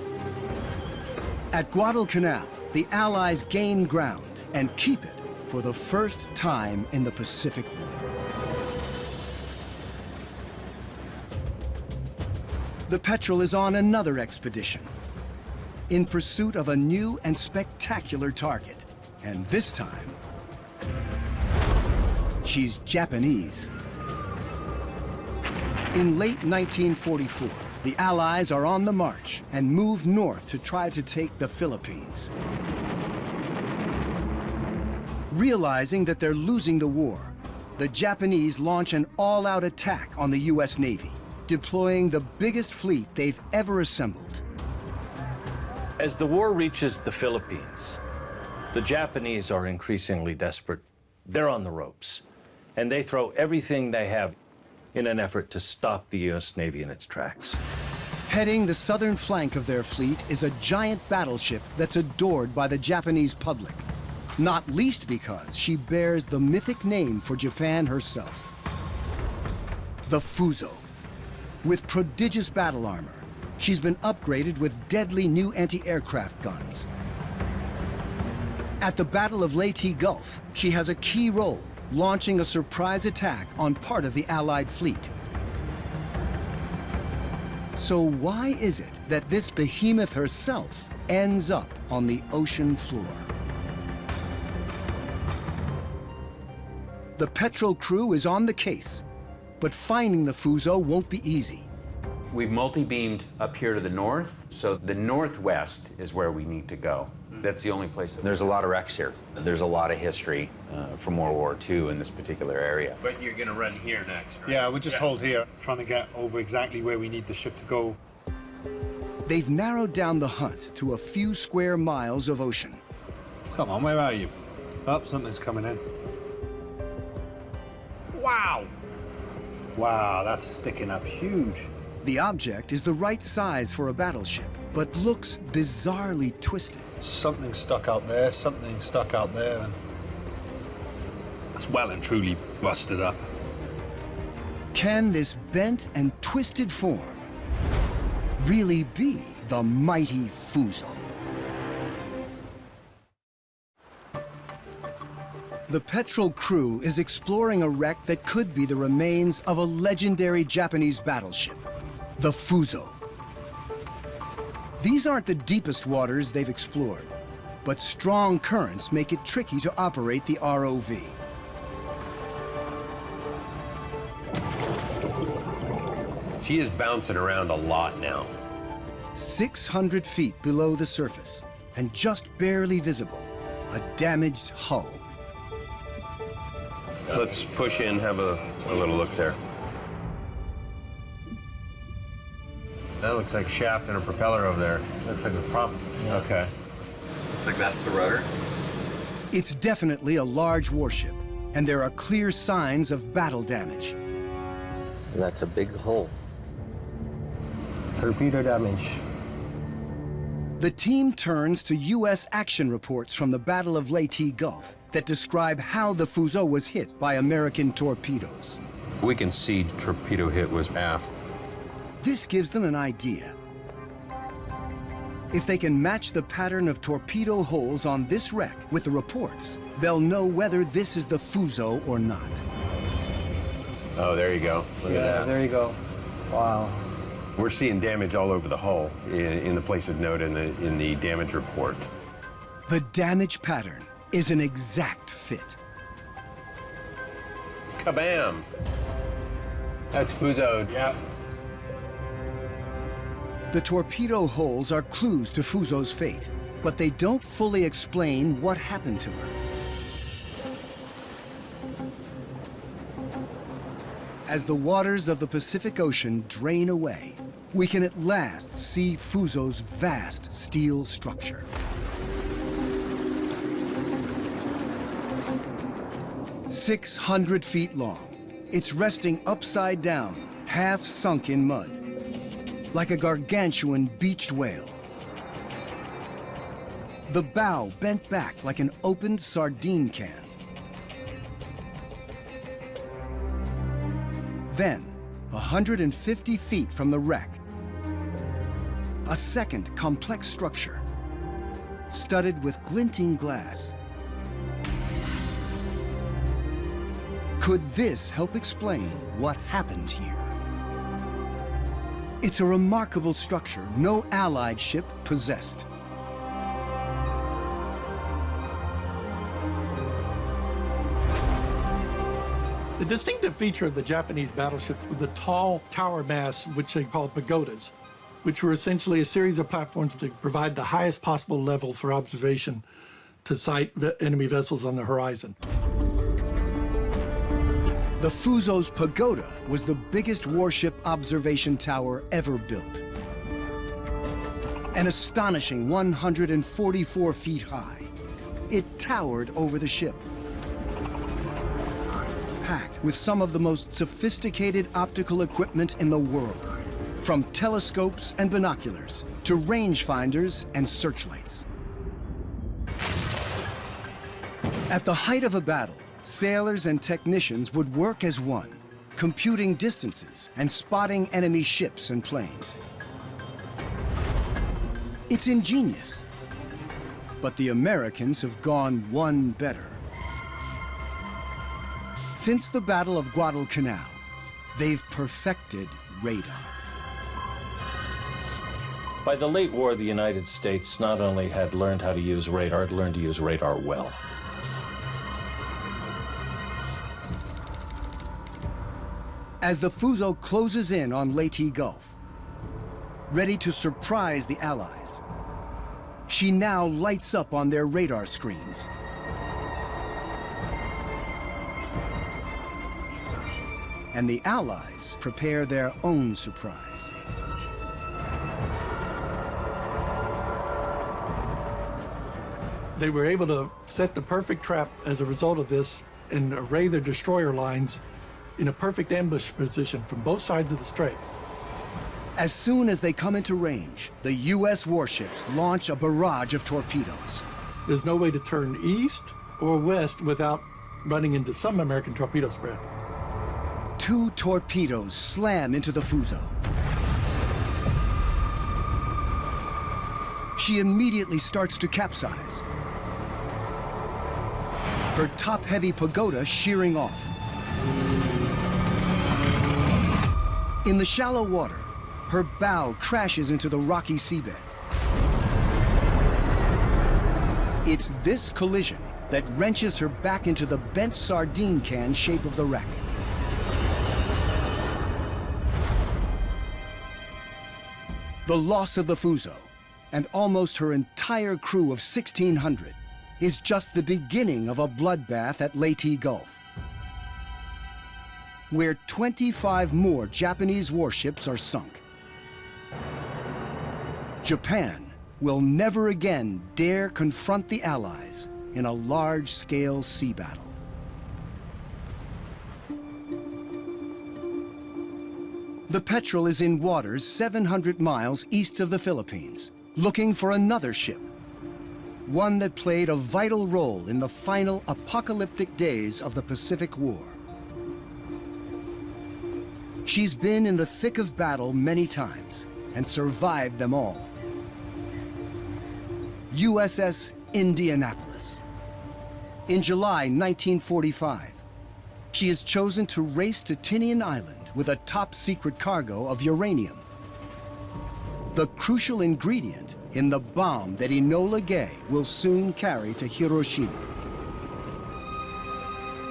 At Guadalcanal, the Allies gain ground and keep it for the first time in the Pacific War. The Petrel is on another expedition in pursuit of a new and spectacular target. And this time, she's Japanese. In late 1944, the Allies are on the march and move north to try to take the Philippines. Realizing that they're losing the war, the Japanese launch an all-out attack on the US Navy, deploying the biggest fleet they've ever assembled. As the war reaches the Philippines, the Japanese are increasingly desperate. They're on the ropes, and they throw everything they have in an effort to stop the US Navy in its tracks. Heading the southern flank of their fleet is a giant battleship that's adored by the Japanese public, not least because she bears the mythic name for Japan herself, the Fuso. With prodigious battle armor, she's been upgraded with deadly new anti-aircraft guns. At the Battle of Leyte Gulf, she has a key role, launching a surprise attack on part of the Allied fleet. So why is it that this behemoth herself ends up on the ocean floor? The Petrel crew is on the case, but finding the Fuso won't be easy. We've multi-beamed up here to the north, so the northwest is where we need to go. That's the only place. There's a lot of wrecks here. There's a lot of history from World War II in this particular area. But you're going to run here next, right? Yeah, we'll just hold here, trying to get over exactly where we need the ship to go. They've narrowed down the hunt to a few square miles of ocean. Come on, where are you? Oh, something's coming in. Wow! Wow, that's sticking up huge. The object is the right size for a battleship, but looks bizarrely twisted. Something stuck out there, something stuck out there, and it's well and truly busted up. Can this bent and twisted form really be the mighty Fuso? The Petrel crew is exploring a wreck that could be the remains of a legendary Japanese battleship, the Fuso. These aren't the deepest waters they've explored, but strong currents make it tricky to operate the ROV. She is bouncing around a lot now. 600 feet below the surface and just barely visible, a damaged hull. Let's push in, have a little look there. That looks like shaft and a propeller over there. Looks like a prop. Okay. Looks like that's the rudder. It's definitely a large warship, and there are clear signs of battle damage. That's a big hole. Torpedo damage. The team turns to U.S. action reports from the Battle of Leyte Gulf that describe how the Fuso was hit by American torpedoes. We can see torpedo hit was aft. This gives them an idea. If they can match the pattern of torpedo holes on this wreck with the reports, they'll know whether this is the Fuso or not. Oh, there you go. Look at that. There you go. Wow. We're seeing damage all over the hull in the places noted in the damage report. The damage pattern is an exact fit. Kabam! That's Fuso. Yeah. The torpedo holes are clues to Fuso's fate, but they don't fully explain what happened to her. As the waters of the Pacific Ocean drain away, we can at last see Fuso's vast steel structure. "600 feet long, it's resting upside down, half sunk in mud, like a gargantuan beached whale. The bow bent back like an opened sardine can. Then, 150 feet from the wreck, a second complex structure, studded with glinting glass. Could this help explain what happened here? It's a remarkable structure no Allied ship possessed. The distinctive feature of the Japanese battleships was the tall tower masts, which they call pagodas, which were essentially a series of platforms to provide the highest possible level for observation to sight enemy vessels on the horizon. The Fuso's pagoda was the biggest warship observation tower ever built. An astonishing 144 feet high, it towered over the ship, packed with some of the most sophisticated optical equipment in the world, from telescopes and binoculars to rangefinders and searchlights. At the height of a battle, sailors and technicians would work as one, computing distances and spotting enemy ships and planes. It's ingenious, but the Americans have gone one better. Since the Battle of Guadalcanal, they've perfected radar. By the late war, the United States not only had learned how to use radar, it learned to use radar well. As the Fuso closes in on Leyte Gulf, ready to surprise the Allies, she now lights up on their radar screens. And the Allies prepare their own surprise. They were able to set the perfect trap as a result of this and array their destroyer lines in a perfect ambush position from both sides of the strait. As soon as they come into range, the U.S. warships launch a barrage of torpedoes. There's no way to turn east or west without running into some American torpedo spread. 2 torpedoes slam into the Fuso. She immediately starts to capsize, her top-heavy pagoda shearing off. In the shallow water, her bow crashes into the rocky seabed. It's this collision that wrenches her back into the bent sardine can shape of the wreck. The loss of the Fuso, and almost her entire crew of 1,600, is just the beginning of a bloodbath at Leyte Gulf, where 25 more Japanese warships are sunk. Japan will never again dare confront the Allies in a large-scale sea battle. The Petrel is in waters 700 miles east of the Philippines, looking for another ship, one that played a vital role in the final apocalyptic days of the Pacific War. She's been in the thick of battle many times and survived them all. USS Indianapolis. In July 1945, she is chosen to race to Tinian Island with a top-secret cargo of uranium, the crucial ingredient in the bomb that Enola Gay will soon carry to Hiroshima.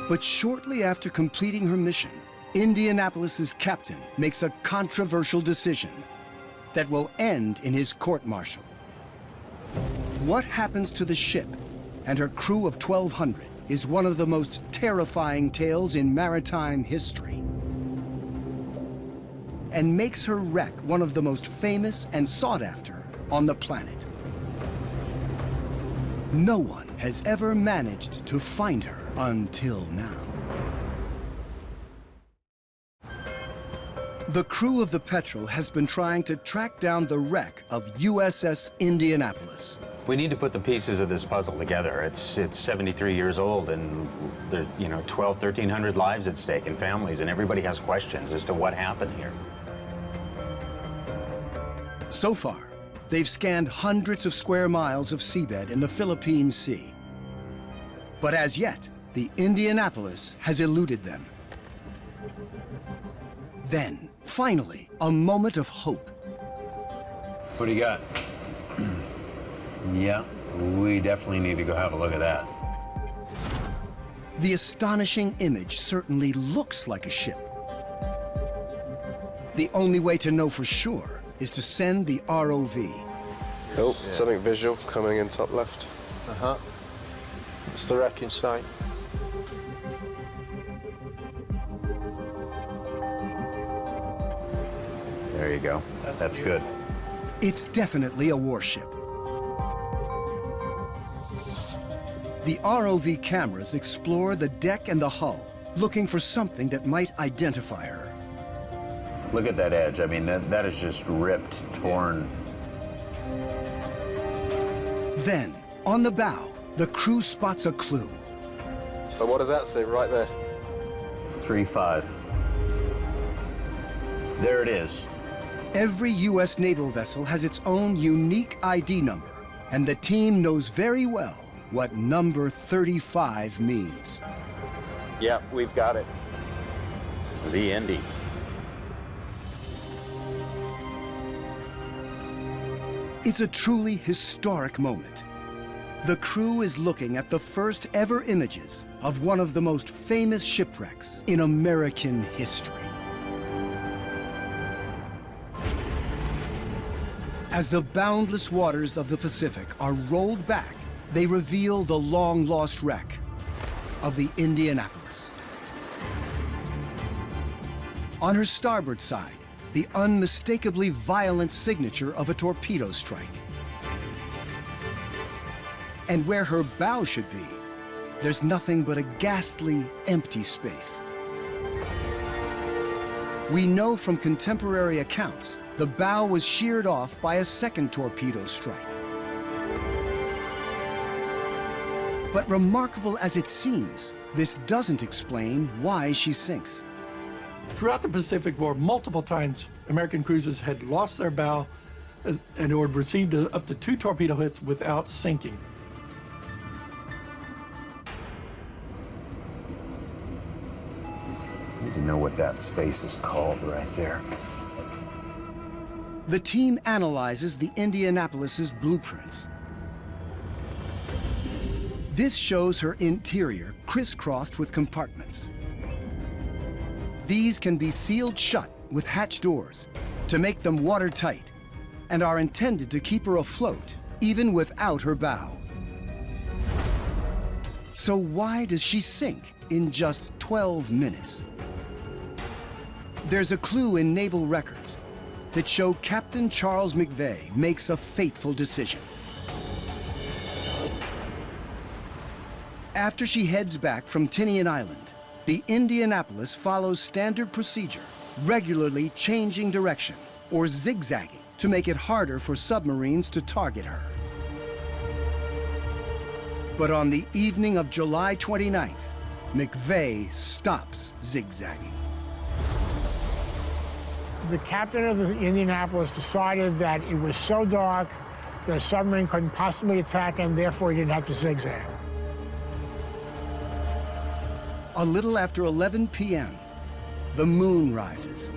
But shortly after completing her mission, Indianapolis's captain makes a controversial decision that will end in his court-martial. What happens to the ship and her crew of 1,200 is one of the most terrifying tales in maritime history, and makes her wreck one of the most famous and sought after on the planet. No one has ever managed to find her until now. The crew of the Petrel has been trying to track down the wreck of USS Indianapolis. We need to put the pieces of this puzzle together. It's 73 years old, and there, 1,300 lives at stake and families, and everybody has questions as to what happened here. So far, they've scanned hundreds of square miles of seabed in the Philippine Sea. But as yet, the Indianapolis has eluded them. Then, finally, a moment of hope. What do you got? Yeah, we definitely need to go have a look at that. The astonishing image certainly looks like a ship. The only way to know for sure is to send the ROV. Oh, something visual coming in top left. Uh-huh. It's the wreck in sight. There you go. That's good. It's definitely a warship. The ROV cameras explore the deck and the hull, looking for something that might identify her. Look at that edge. I mean, that is just ripped, torn. Then, on the bow, the crew spots a clue. So what does that say right there? 3-5. There it is. Every U.S. naval vessel has its own unique ID number, and the team knows very well what number 35 means. Yeah, we've got it. The Indy. It's a truly historic moment. The crew is looking at the first ever images of one of the most famous shipwrecks in American history. As the boundless waters of the Pacific are rolled back, they reveal the long-lost wreck of the Indianapolis. On her starboard side, the unmistakably violent signature of a torpedo strike. And where her bow should be, there's nothing but a ghastly, empty space. We know from contemporary accounts the bow was sheared off by a second torpedo strike. But remarkable as it seems, this doesn't explain why she sinks. Throughout the Pacific War, multiple times American cruisers had lost their bow and or received up to 2 torpedo hits without sinking. I need to know what that space is called right there. The team analyzes the Indianapolis's blueprints. This shows her interior crisscrossed with compartments. These can be sealed shut with hatch doors to make them watertight and are intended to keep her afloat even without her bow. So why does she sink in just 12 minutes? There's a clue in naval records that show Captain Charles McVeigh makes a fateful decision. After she heads back from Tinian Island, the Indianapolis follows standard procedure, regularly changing direction or zigzagging to make it harder for submarines to target her. But on the evening of July 29th, McVeigh stops zigzagging. The captain of the Indianapolis decided that it was so dark the submarine couldn't possibly attack, and therefore he didn't have to zigzag. A little after 11 p.m., the moon rises.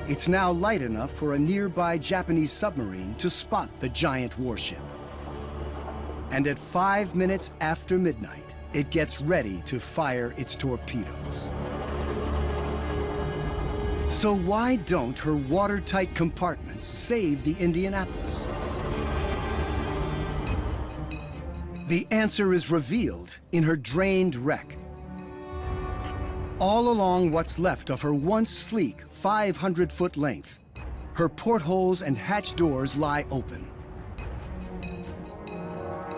It's now light enough for a nearby Japanese submarine to spot the giant warship. And at 5 minutes after midnight, it gets ready to fire its torpedoes. So why don't her watertight compartments save the Indianapolis? The answer is revealed in her drained wreck. All along what's left of her once sleek 500-foot length, her portholes and hatch doors lie open.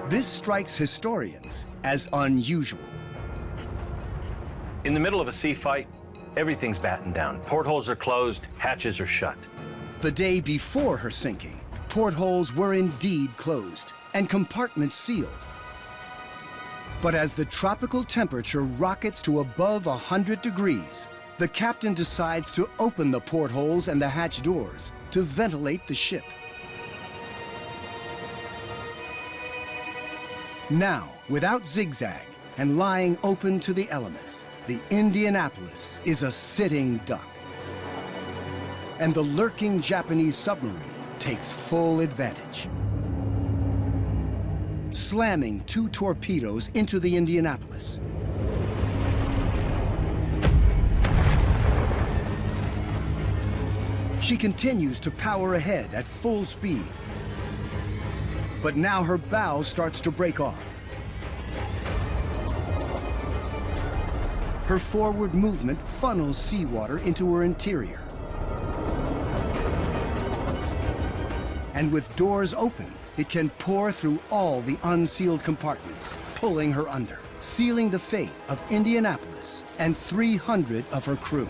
This strikes historians as unusual. In the middle of a sea fight, everything's battened down. Portholes are closed, hatches are shut. The day before her sinking, portholes were indeed closed and compartments sealed. But as the tropical temperature rockets to above 100 degrees, the captain decides to open the portholes and the hatch doors to ventilate the ship. Now, without zigzag and lying open to the elements, the Indianapolis is a sitting duck. And the lurking Japanese submarine takes full advantage, slamming 2 torpedoes into the Indianapolis. She continues to power ahead at full speed. But now her bow starts to break off. Her forward movement funnels seawater into her interior. And with doors open, it can pour through all the unsealed compartments, pulling her under, sealing the fate of Indianapolis and 300 of her crew.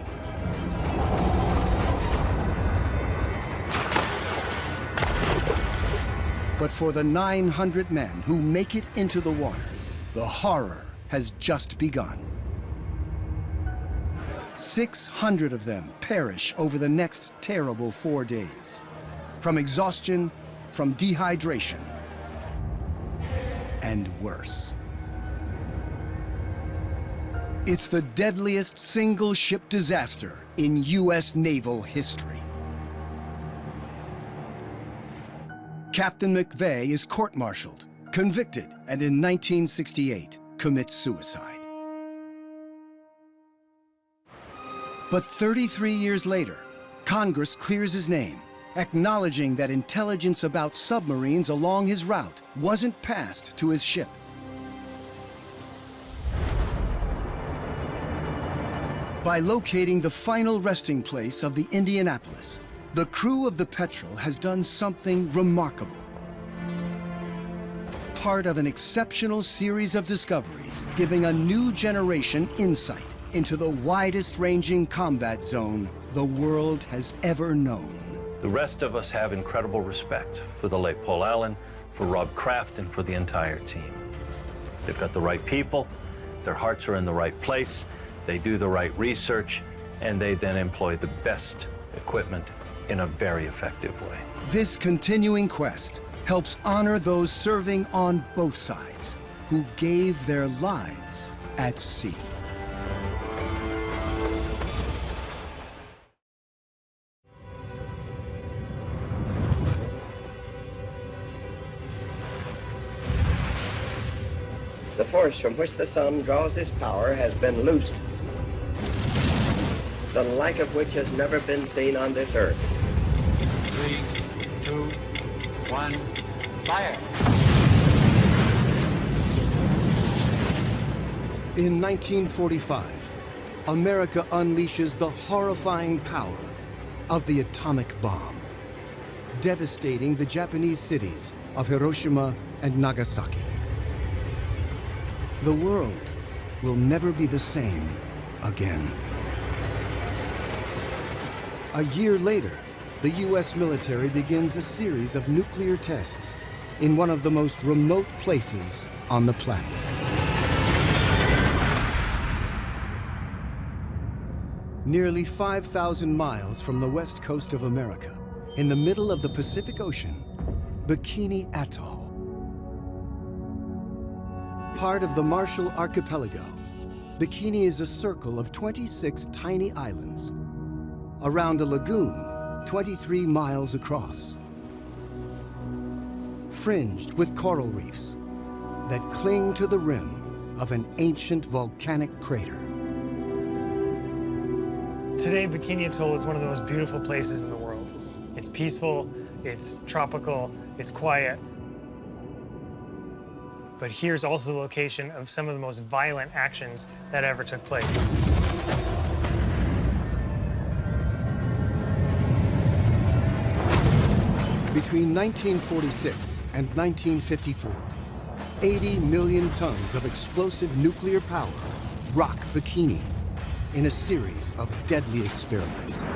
But for the 900 men who make it into the water, the horror has just begun. 600 of them perish over the next terrible 4 days. From exhaustion, from dehydration, and worse. It's the deadliest single-ship disaster in U.S. naval history. Captain McVeigh is court-martialed, convicted, and in 1968 commits suicide. But 33 years later, Congress clears his name, acknowledging that intelligence about submarines along his route wasn't passed to his ship. By locating the final resting place of the Indianapolis, the crew of the Petrel has done something remarkable. Part of an exceptional series of discoveries, giving a new generation insight into the widest-ranging combat zone the world has ever known. The rest of us have incredible respect for the late Paul Allen, for Rob Kraft, and for the entire team. They've got the right people, their hearts are in the right place, they do the right research, and they then employ the best equipment in a very effective way. This continuing quest helps honor those serving on both sides who gave their lives at sea. The force from which the sun draws its power has been loosed, the like of which has never been seen on this earth. 3, 2, 1, fire! In 1945, America unleashes the horrifying power of the atomic bomb, devastating the Japanese cities of Hiroshima and Nagasaki. The world will never be the same again. A year later, the US military begins a series of nuclear tests in one of the most remote places on the planet. Nearly 5,000 miles from the west coast of America, in the middle of the Pacific Ocean, Bikini Atoll. Part of the Marshall Archipelago, Bikini is a circle of 26 tiny islands around a lagoon 23 miles across, fringed with coral reefs that cling to the rim of an ancient volcanic crater. Today, Bikini Atoll is one of the most beautiful places in the world. It's peaceful, it's tropical, it's quiet. But here's also the location of some of the most violent actions that ever took place. Between 1946 and 1954, 80 million tons of explosive nuclear power rock Bikini in a series of deadly experiments.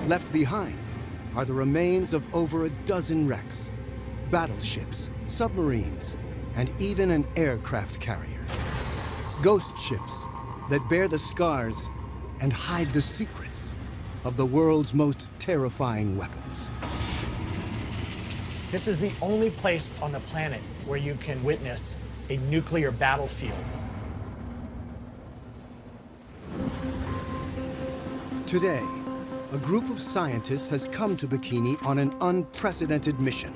Left behind are the remains of over a dozen wrecks, battleships, submarines, and even an aircraft carrier. Ghost ships that bear the scars and hide the secrets of the world's most terrifying weapons. This is the only place on the planet where you can witness a nuclear battlefield. Today, a group of scientists has come to Bikini on an unprecedented mission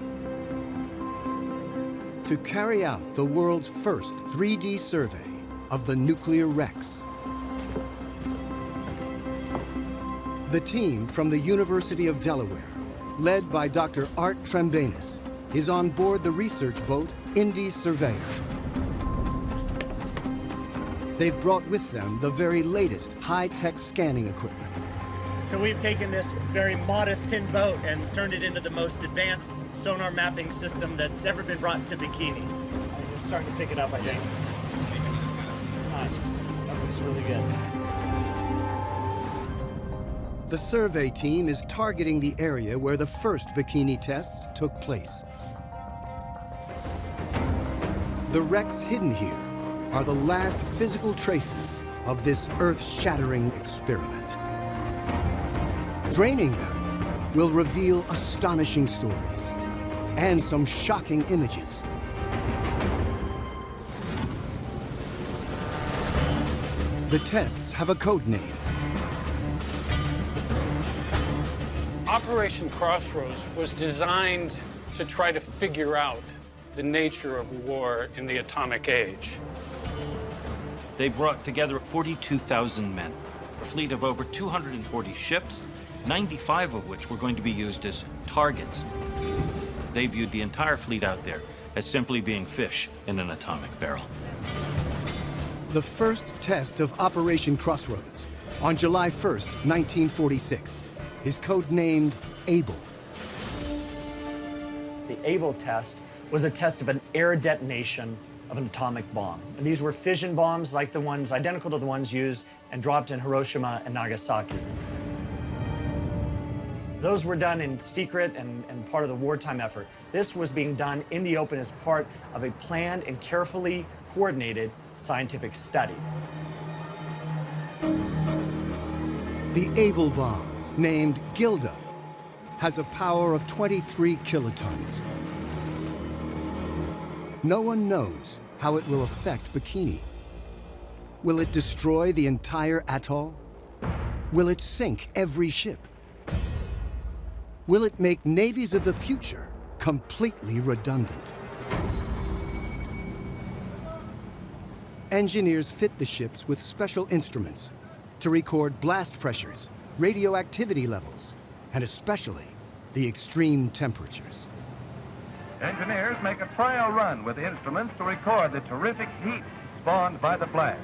to carry out the world's first 3D survey of the nuclear wrecks. The team from the University of Delaware, led by Dr. Art Trembanis, is on board the research boat Indy Surveyor. They've brought with them the very latest high-tech scanning equipment. So we've taken this very modest tin boat and turned it into the most advanced sonar mapping system that's ever been brought to Bikini. It's starting to pick it up, I think. Nice. That looks really good. The survey team is targeting the area where the first Bikini tests took place. The wrecks hidden here are the last physical traces of this earth-shattering experiment. Draining them will reveal astonishing stories and some shocking images. The tests have a code name. Operation Crossroads was designed to try to figure out the nature of war in the atomic age. They brought together 42,000 men, a fleet of over 240 ships, 95 of which were going to be used as targets. They viewed the entire fleet out there as simply being fish in an atomic barrel. The first test of Operation Crossroads on July 1st, 1946, is codenamed Able. The Able test was a test of an air detonation of an atomic bomb. And these were fission bombs like the ones, identical to the ones used and dropped in Hiroshima and Nagasaki. Those were done in secret and part of the wartime effort. This was being done in the open as part of a planned and carefully coordinated scientific study. The Able bomb, named Gilda, has a power of 23 kilotons. No one knows how it will affect Bikini. Will it destroy the entire atoll? Will it sink every ship? Will it make navies of the future completely redundant? Engineers fit the ships with special instruments to record blast pressures, radioactivity levels, and especially the extreme temperatures. Engineers make a trial run with the instruments to record the terrific heat spawned by the blast.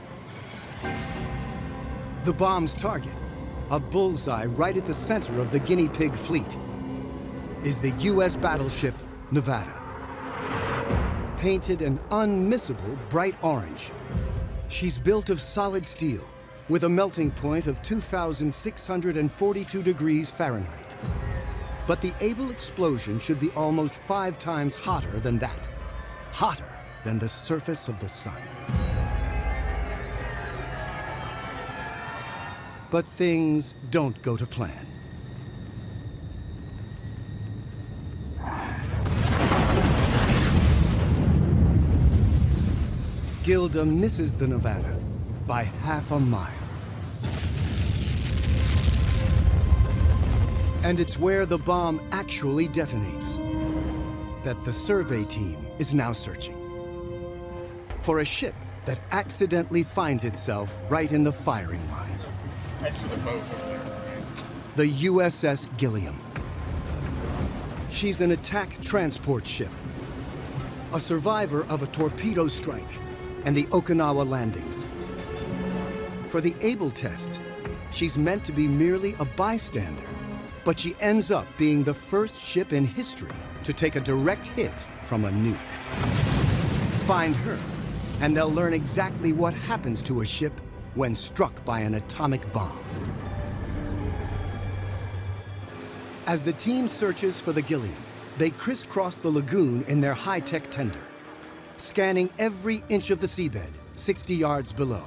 The bomb's target, a bullseye right at the center of the guinea pig fleet, is the U.S. battleship Nevada. Painted an unmissable bright orange, she's built of solid steel with a melting point of 2,642 degrees Fahrenheit. But the Able explosion should be almost 5 times hotter than that. Hotter than the surface of the sun. But things don't go to plan. Gilda misses the Nevada by half a mile. And it's where the bomb actually detonates that the survey team is now searching. For a ship that accidentally finds itself right in the firing line. Head to the boat over there. The USS Gilliam. She's an attack transport ship, a survivor of a torpedo strike and the Okinawa landings. For the Able test, she's meant to be merely a bystander, but she ends up being the first ship in history to take a direct hit from a nuke. Find her, and they'll learn exactly what happens to a ship when struck by an atomic bomb. As the team searches for the Gilliam, they crisscross the lagoon in their high-tech tender, scanning every inch of the seabed 60 yards below.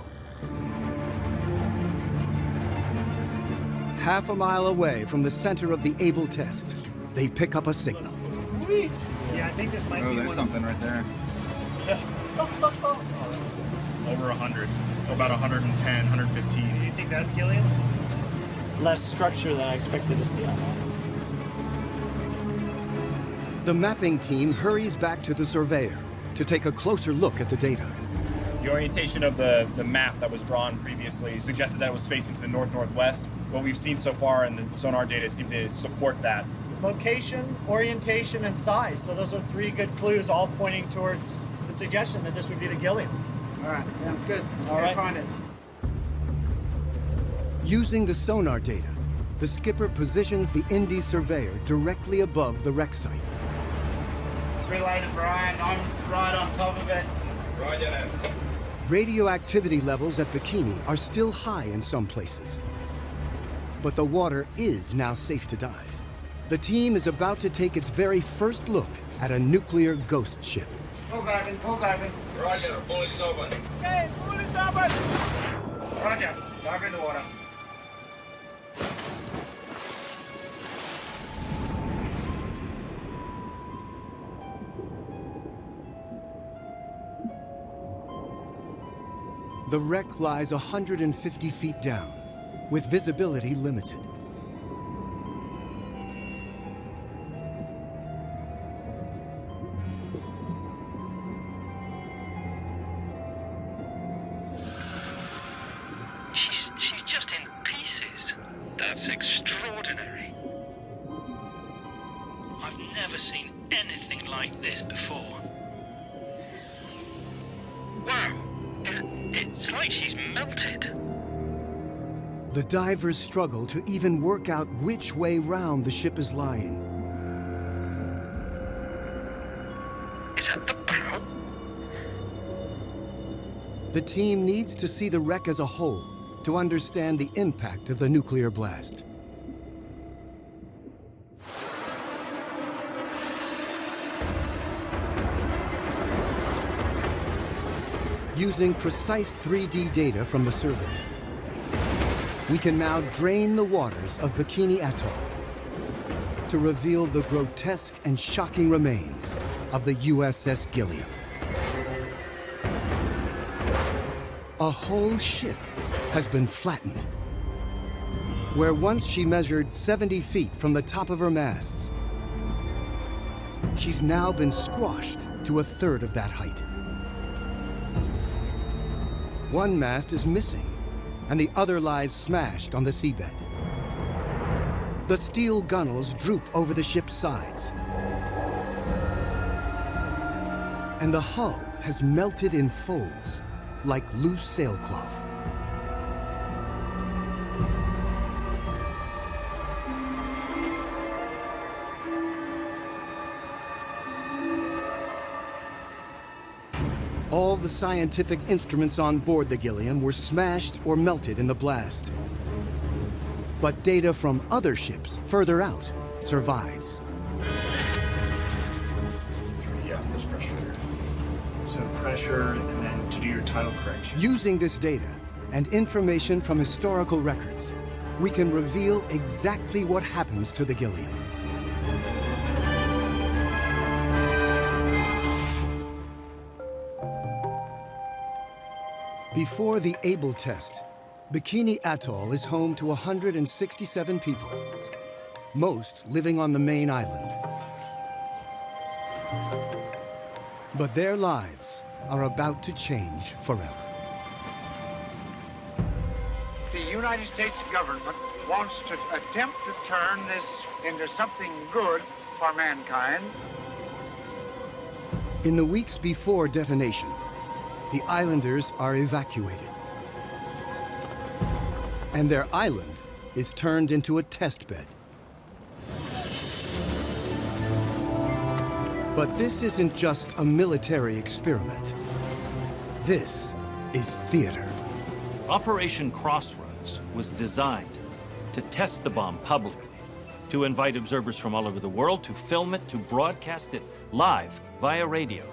Half a mile away from the center of the Able test, they pick up a signal. Sweet! Yeah, I think this might be there's one something right there. Over 100. About 110, 115. Do you think that's Gilliam? Less structure than I expected to see on that. The mapping team hurries back to the surveyor to take a closer look at the data. The orientation of the map that was drawn previously suggested that it was facing to the north-northwest. What we've seen so far in the sonar data seems to support that. Location, orientation, and size. So those are 3 good clues, all pointing towards the suggestion that this would be the Gilliam. All right, sounds good. Let's All go right. find it. Using the sonar data, the skipper positions the Indy surveyor directly above the wreck site. Related, Brian. I'm right on top of it. Roger that. Radioactivity levels at Bikini are still high in some places. But the water is now safe to dive. The team is about to take its very first look at a nuclear ghost ship. Pulls open, pulls open. Roger, pull is open. Okay, pull is open. Roger, dive in the water. The wreck lies 150 feet down, with visibility limited. She's just in pieces. That's extraordinary. I've never seen anything like this before. Wow. It's like she's melted. The divers struggle to even work out which way round the ship is lying. Is that the bow? The team needs to see the wreck as a whole to understand the impact of the nuclear blast. Using precise 3D data from the survey, we can now drain the waters of Bikini Atoll to reveal the grotesque and shocking remains of the USS Gilliam. A whole ship has been flattened. Where once she measured 70 feet from the top of her masts, she's now been squashed to a third of that height. One mast is missing, and the other lies smashed on the seabed. The steel gunnels droop over the ship's sides, and the hull has melted in folds like loose sailcloth. All the scientific instruments on board the Gilliam were smashed or melted in the blast. But data from other ships further out survives. Yeah, there's pressure there. So pressure, and then to do your tidal correction. Using this data and information from historical records, we can reveal exactly what happens to the Gilliam. Before the Able test, Bikini Atoll is home to 167 people, most living on the main island. But their lives are about to change forever. The United States government wants to attempt to turn this into something good for mankind. In the weeks before detonation, the islanders are evacuated. And their island is turned into a test bed. But this isn't just a military experiment. This is theater. Operation Crossroads was designed to test the bomb publicly, to invite observers from all over the world, to film it, to broadcast it live via radio,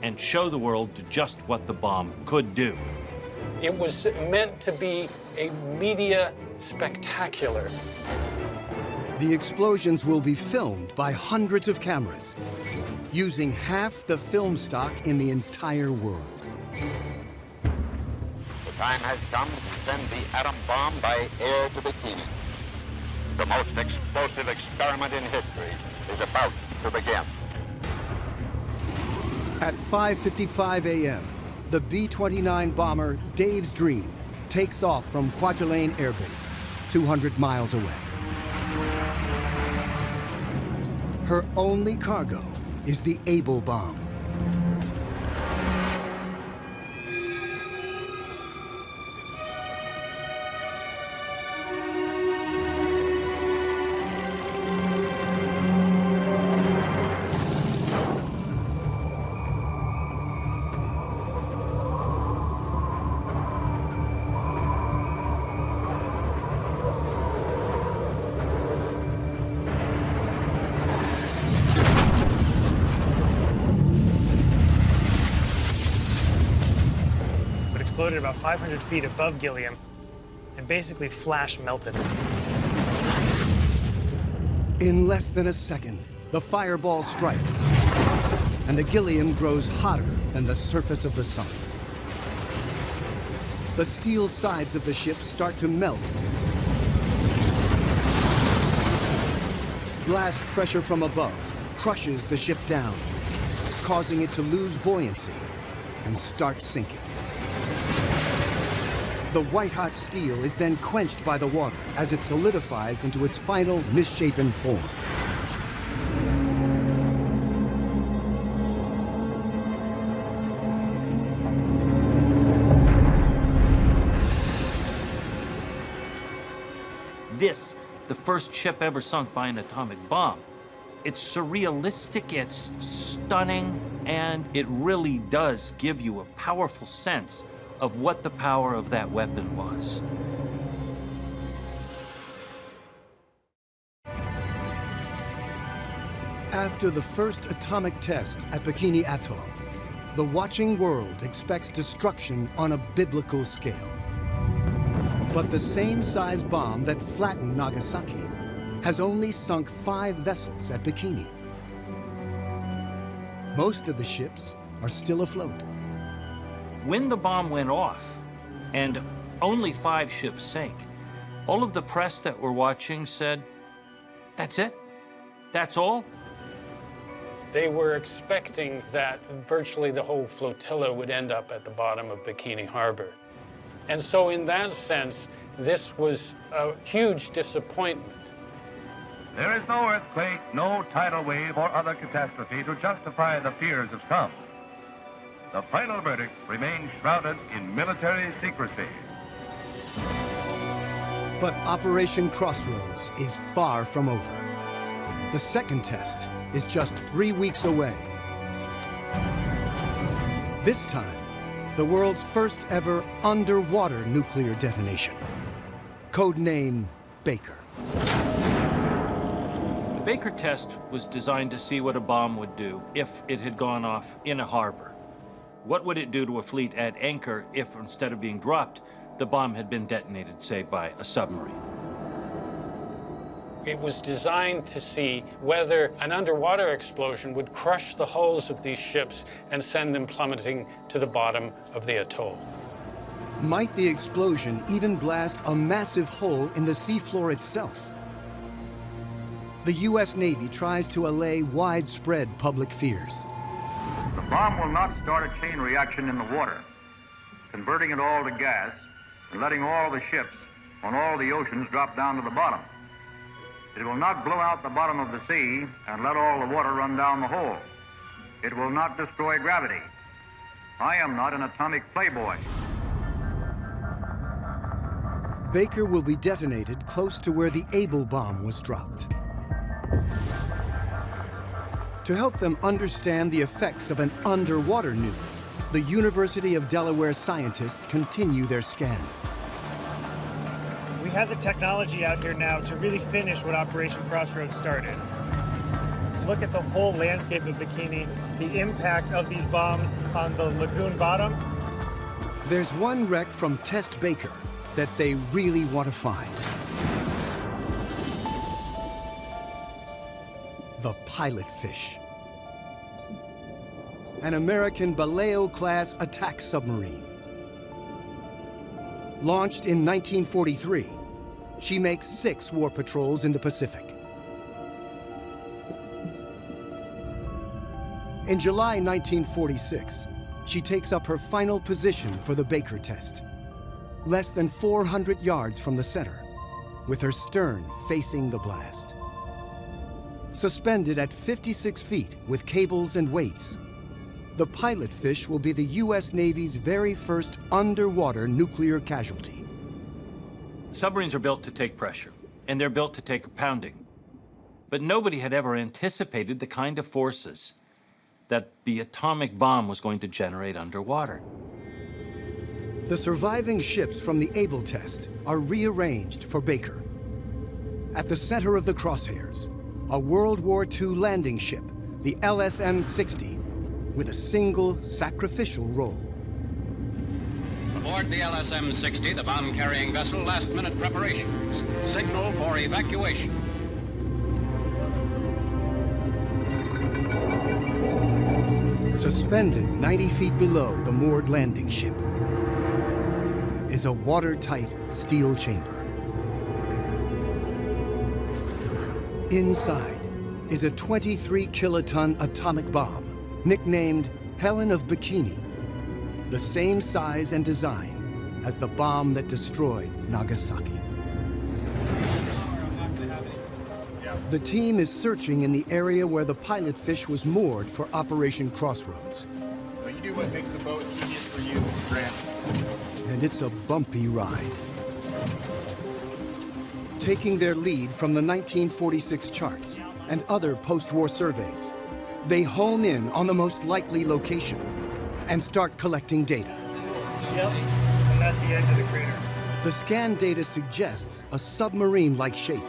and show the world just what the bomb could do. It was meant to be a media spectacular. The explosions will be filmed by hundreds of cameras, using half the film stock in the entire world. The time has come to send the atom bomb by air to Bikini. The most explosive experiment in history is about to begin. At 5:55 a.m., the B-29 bomber Dave's Dream takes off from Kwajalein Air Base, 200 miles away. Her only cargo is the Able bomb. Exploded about 500 feet above Gilliam and basically flash melted it. In less than a second, the fireball strikes, and the Gilliam grows hotter than the surface of the sun. The steel sides of the ship start to melt. Blast pressure from above crushes the ship down, causing it to lose buoyancy and start sinking. The white-hot steel is then quenched by the water as it solidifies into its final misshapen form. This, the first ship ever sunk by an atomic bomb. It's surrealistic, it's stunning, and it really does give you a powerful sense of what the power of that weapon was. After the first atomic test at Bikini Atoll, the watching world expects destruction on a biblical scale. But the same size bomb that flattened Nagasaki has only sunk 5 vessels at Bikini. Most of the ships are still afloat. When the bomb went off and only 5 ships sank, all of the press that were watching said, "That's it? That's all?" They were expecting that virtually the whole flotilla would end up at the bottom of Bikini Harbor. And so in that sense, this was a huge disappointment. There is no earthquake, no tidal wave or other catastrophe to justify the fears of some. The final verdict remains shrouded in military secrecy. But Operation Crossroads is far from over. The second test is just 3 weeks away. This time, the world's first ever underwater nuclear detonation. Codename Baker. The Baker test was designed to see what a bomb would do if it had gone off in a harbor. What would it do to a fleet at anchor if, instead of being dropped, the bomb had been detonated, say, by a submarine? It was designed to see whether an underwater explosion would crush the hulls of these ships and send them plummeting to the bottom of the atoll. Might the explosion even blast a massive hole in the seafloor itself? The U.S. Navy tries to allay widespread public fears. The bomb will not start a chain reaction in the water, converting it all to gas and letting all the ships on all the oceans drop down to the bottom. It will not blow out the bottom of the sea and let all the water run down the hole. It will not destroy gravity. I am not an atomic playboy. Baker will be detonated close to where the Able bomb was dropped. To help them understand the effects of an underwater nuke, the University of Delaware scientists continue their scan. We have the technology out here now to really finish what Operation Crossroads started. To look at the whole landscape of Bikini, the impact of these bombs on the lagoon bottom. There's one wreck from Test Baker that they really want to find. The Pilot Fish. An American Baleo-class attack submarine. Launched in 1943, she makes 6 war patrols in the Pacific. In July 1946, she takes up her final position for the Baker test, less than 400 yards from the center, with her stern facing the blast. Suspended at 56 feet with cables and weights, the Pilot Fish will be the U.S. Navy's very first underwater nuclear casualty. Submarines are built to take pressure, and they're built to take a pounding. But nobody had ever anticipated the kind of forces that the atomic bomb was going to generate underwater. The surviving ships from the Able test are rearranged for Baker. At the center of the crosshairs, a World War II landing ship, the LSM-60, with a single sacrificial role. Aboard the LSM-60, the bomb-carrying vessel, last-minute preparations. Signal for evacuation. Suspended 90 feet below the moored landing ship is a watertight steel chamber. Inside is a 23-kiloton atomic bomb, nicknamed Helen of Bikini, the same size and design as the bomb that destroyed Nagasaki. The team is searching in the area where the Pilot Fish was moored for Operation Crossroads. But you do what makes the boat easiest for you, Grant. And it's a bumpy ride. Taking their lead from the 1946 charts and other post-war surveys, they home in on the most likely location and start collecting data. Yep, and that's the edge of the crater. The scan data suggests a submarine-like shape.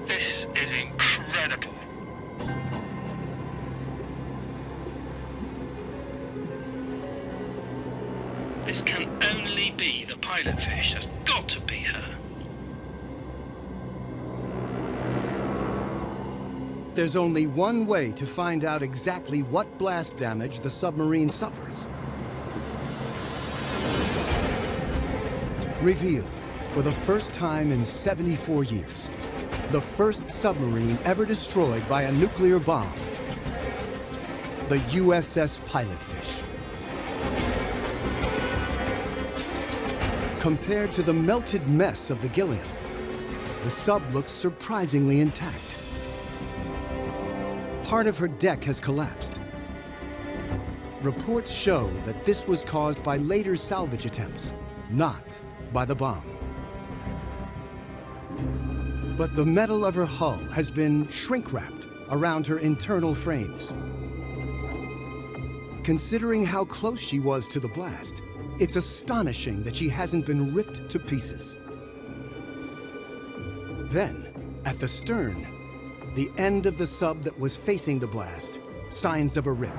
This is incredible. This can only be the pilot fish. That's got to be her. There's only one way to find out exactly what blast damage the submarine suffers. Revealed for the first time in 74 years. The first submarine ever destroyed by a nuclear bomb. The USS Pilotfish. Compared to the melted mess of the Gilliam, the sub looks surprisingly intact. Part of her deck has collapsed. Reports show that this was caused by later salvage attempts, not by the bomb. But the metal of her hull has been shrink-wrapped around her internal frames. Considering how close she was to the blast, it's astonishing that she hasn't been ripped to pieces. Then, at the stern, the end of the sub that was facing the blast, signs of a rip.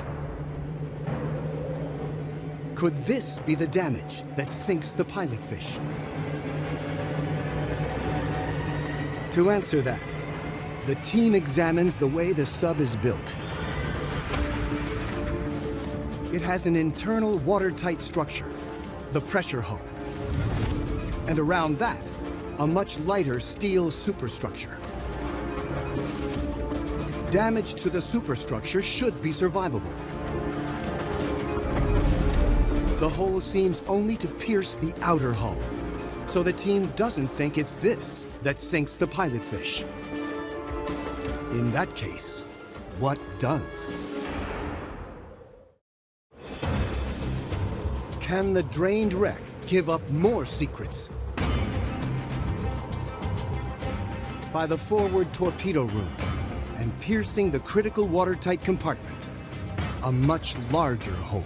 Could this be the damage that sinks the Pilotfish? To answer that, the team examines the way the sub is built. It has an internal watertight structure, the pressure hull. And around that, a much lighter steel superstructure. Damage to the superstructure should be survivable. The hole seems only to pierce the outer hull, so the team doesn't think it's this that sinks the Pilotfish. In that case, what does? Can the drained wreck give up more secrets? By the forward torpedo room and piercing the critical watertight compartment, a much larger hole.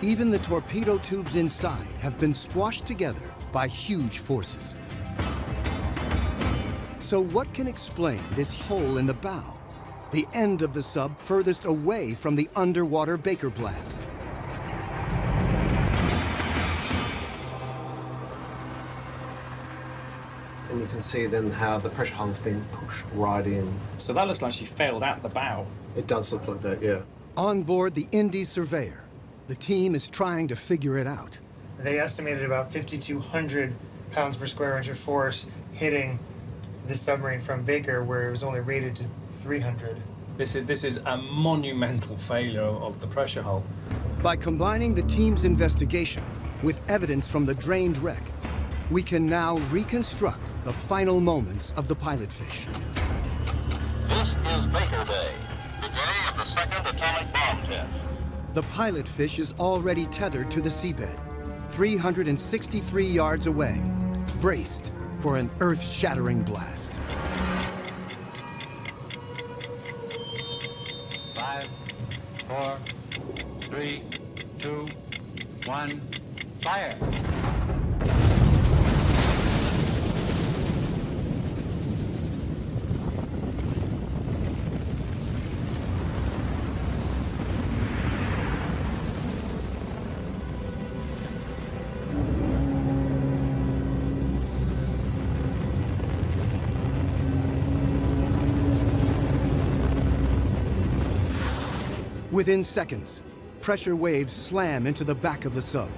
Even the torpedo tubes inside have been squashed together by huge forces. So what can explain this hole in the bow, the end of the sub furthest away from the underwater Baker blast? And you can see then how the pressure hull has been pushed right in. So that looks like she failed at the bow. It does look like that, yeah. On board the Indy Surveyor, the team is trying to figure it out. They estimated about 5,200 pounds per square inch of force hitting this submarine from Baker, where it was only rated to 300. This is a monumental failure of the pressure hull. By combining the team's investigation with evidence from the drained wreck, we can now reconstruct the final moments of the Pilotfish. This is Baker Day, the day of the second atomic bomb test. The Pilotfish is already tethered to the seabed, 363 yards away, braced for an earth-shattering blast. 5, 4, 3, 2, 1, fire! Within seconds, pressure waves slam into the back of the sub.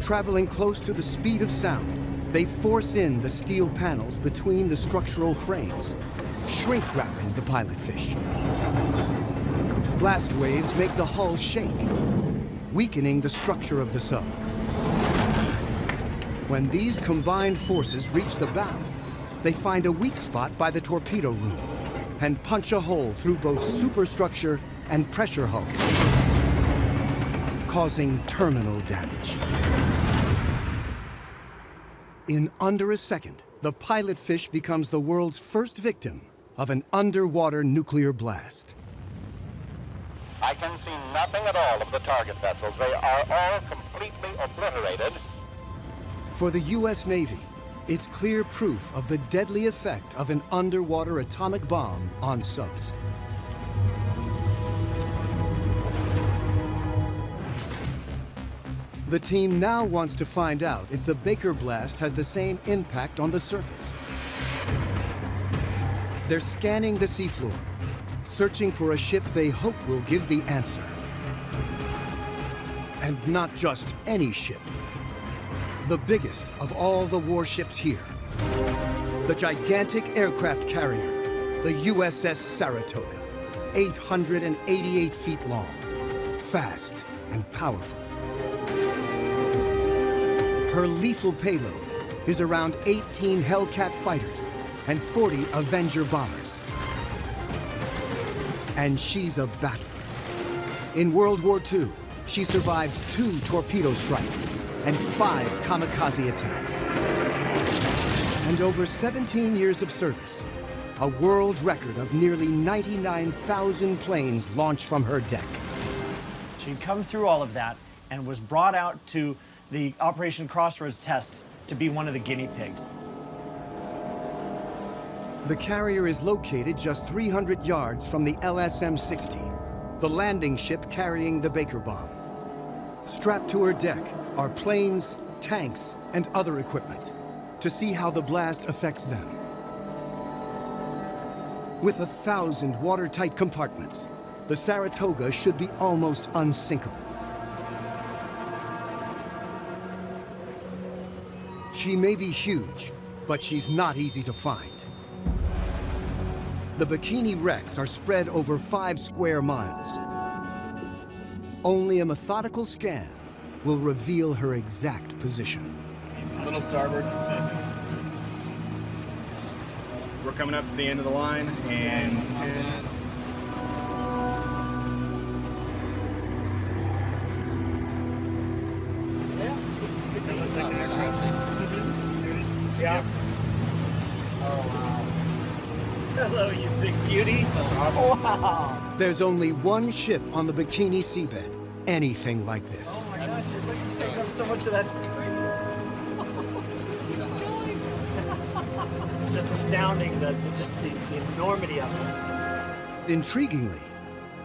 Traveling close to the speed of sound, they force in the steel panels between the structural frames, shrink-wrapping the Pilotfish. Blast waves make the hull shake, weakening the structure of the sub. When these combined forces reach the bow, they find a weak spot by the torpedo room and punch a hole through both superstructure and pressure hull. causing terminal damage. In under a second, the pilot fish becomes the world's first victim of an underwater nuclear blast. I can see nothing at all of the target vessels. They are all completely obliterated. For the U.S. Navy, it's clear proof of the deadly effect of an underwater atomic bomb on subs. The team now wants to find out if the Baker blast has the same impact on the surface. They're scanning the seafloor, searching for a ship they hope will give the answer. And not just any ship. The biggest of all the warships here. The gigantic aircraft carrier, the USS Saratoga, 888 feet long, fast and powerful. Her lethal payload is around 18 Hellcat fighters and 40 Avenger bombers. And she's a battler. In World War II, she survives 2 torpedo strikes and 5 kamikaze attacks. And over 17 years of service, a world record of nearly 99,000 planes launched from her deck. She'd come through all of that and was brought out to the Operation Crossroads test to be one of the guinea pigs. The carrier is located just 300 yards from the LSM-60, the landing ship carrying the Baker bomb. Strapped to her deck are planes, tanks, and other equipment to see how the blast affects them. With 1,000 watertight compartments, the Saratoga should be almost unsinkable. She may be huge, but she's not easy to find. The bikini wrecks are spread over 5 square miles. Only a methodical scan will reveal her exact position. A little starboard. We're coming up to the end of the line, and 10. Yeah. Oh, wow. Hello, you big beauty. Awesome. Wow. There's only one ship on the Bikini seabed anything like this. Oh my gosh, it's like it's taking up so much of that screen. It's just astounding, the enormity of it. Intriguingly,